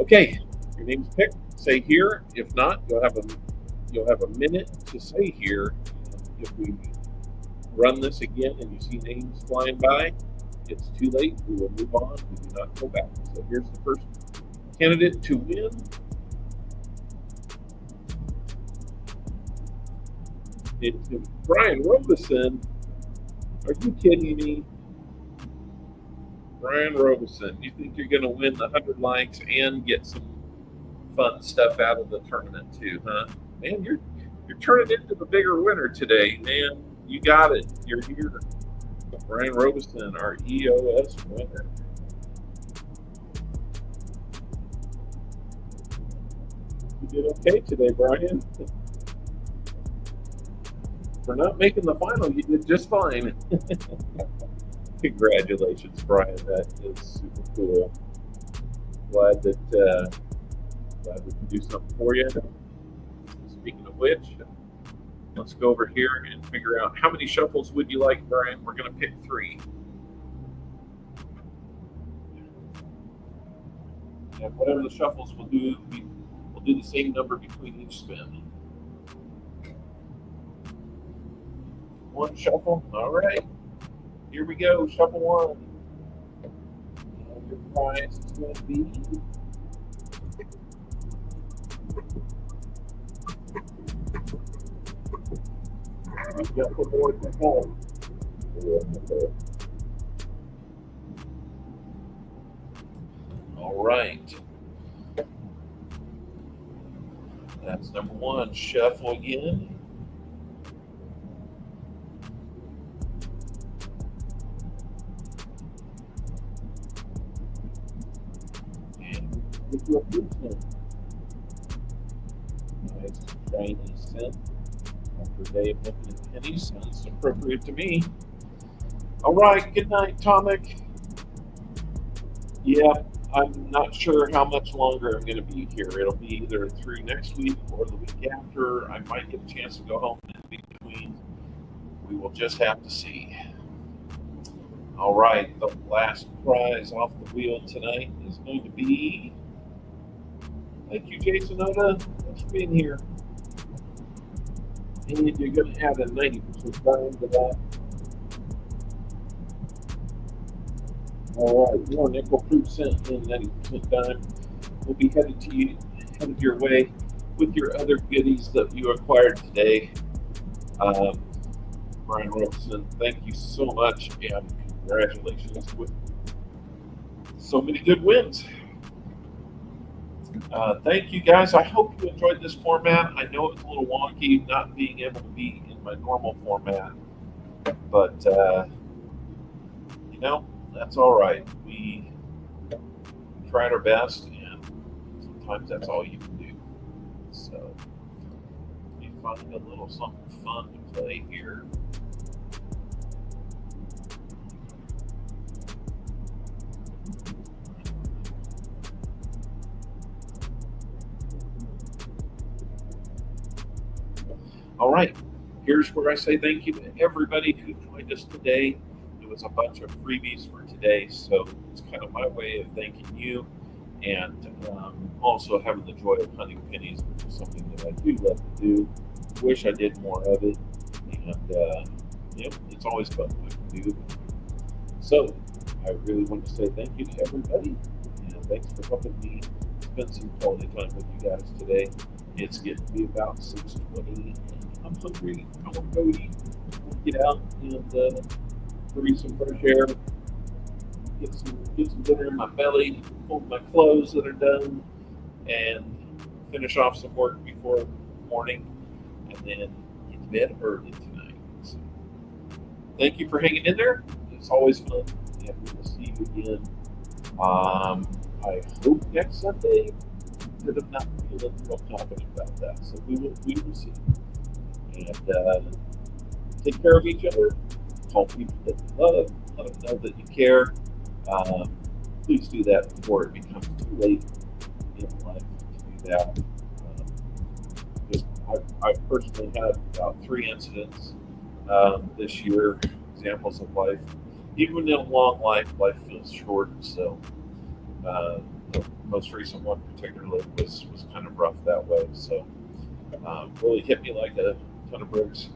Okay, your name's picked. Say here. If not, you'll have a minute to say here. If we run this again and you see names flying by, it's too late. We will move on. We do not go back. So here's the first candidate to win. It's Brian Robeson. Are you kidding me? Brian Robeson, you think you're going to win the 100 likes and get some fun stuff out of the tournament too, huh? Man, you're turning into the bigger winner today, man. You got it. You're here. Brian Robeson, our EOS winner. You did okay today, Brian. For not making the final, you did just fine. Congratulations, Brian. That is super cool. Glad that glad we can do something for you. Speaking of which, let's go over here and figure out how many shuffles would you like, Brian? We're going to pick 3. And whatever the shuffles we'll do the same number between each spin. 1 shuffle. All right. Here we go. Shuffle 1. And your prize is going to be shuffle more than 4. All right. That's number 1. Shuffle again. And with your cent. Nice shiny cent. After a day of looking at pennies, sounds appropriate to me. All right. Good night, Tomic. Yeah, I'm not sure how much longer I'm going to be here. It'll be either through next week or the week after. I might get a chance to go home in between. We will just have to see. All right, the last prize off the wheel tonight is going to be. Thank you, Jason Oda. Thanks for being here. And you're going to add a 90% dime to that. All right, more nickel-proof cent and 90% dime. We'll be headed your way with your other goodies that you acquired today. Brian Robeson, thank you so much, and congratulations with so many good wins. Thank you, guys. I hope you enjoyed this format. I know it's a little wonky not being able to be in my normal format, but that's all right. We tried our best, and sometimes that's all you can do. So, you find a little something fun to play here. All right, here's where I say thank you to everybody who joined us today. It was a bunch of freebies for today, so it's kind of my way of thanking you, and also having the joy of hunting pennies, which is something that I do love to do. Wish I did more of it, and it's always fun when I can do it. So I really want to say thank you to everybody, and thanks for helping me spend some quality time with you guys today. It's getting to be about 6:20. I'm hungry. I want to go eat. I want to get out and breathe some fresh air. Get some dinner in my belly. Fold my clothes that are done, and finish off some work before morning, and then get to bed early tonight. So, thank you for hanging in there. It's always fun. And we'll see you again. I hope next Sunday. But I'm not feeling real confident about that, so we will see. And take care of each other. Call people that you love. Let them know that you care. Please do that before it becomes too late in life to do that. I've personally had about 3 incidents this year, examples of life. Even in a long life feels short. So the most recent one particularly was kind of rough that way. So really hit me like a ton of bricks.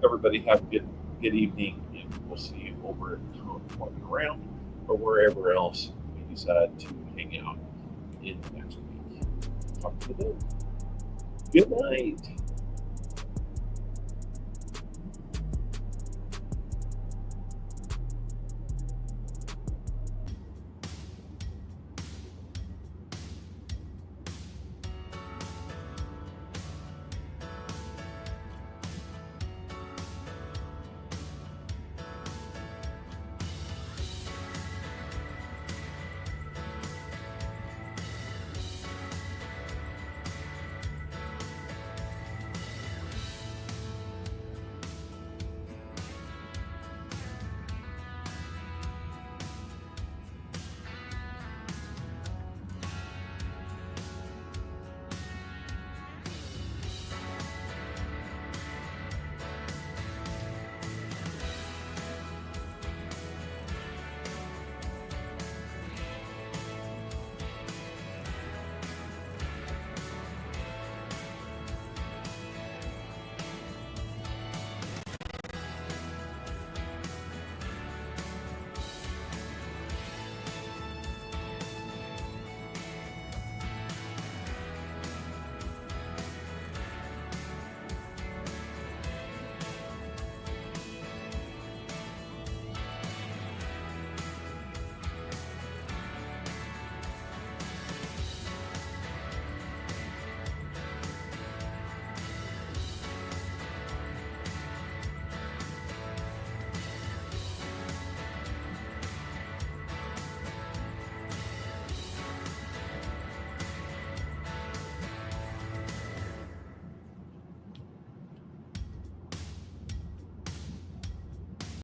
Everybody have a good evening, and we'll see you over at Walking Around or wherever else we decide to hang out in next week. Talk to you then. Good night.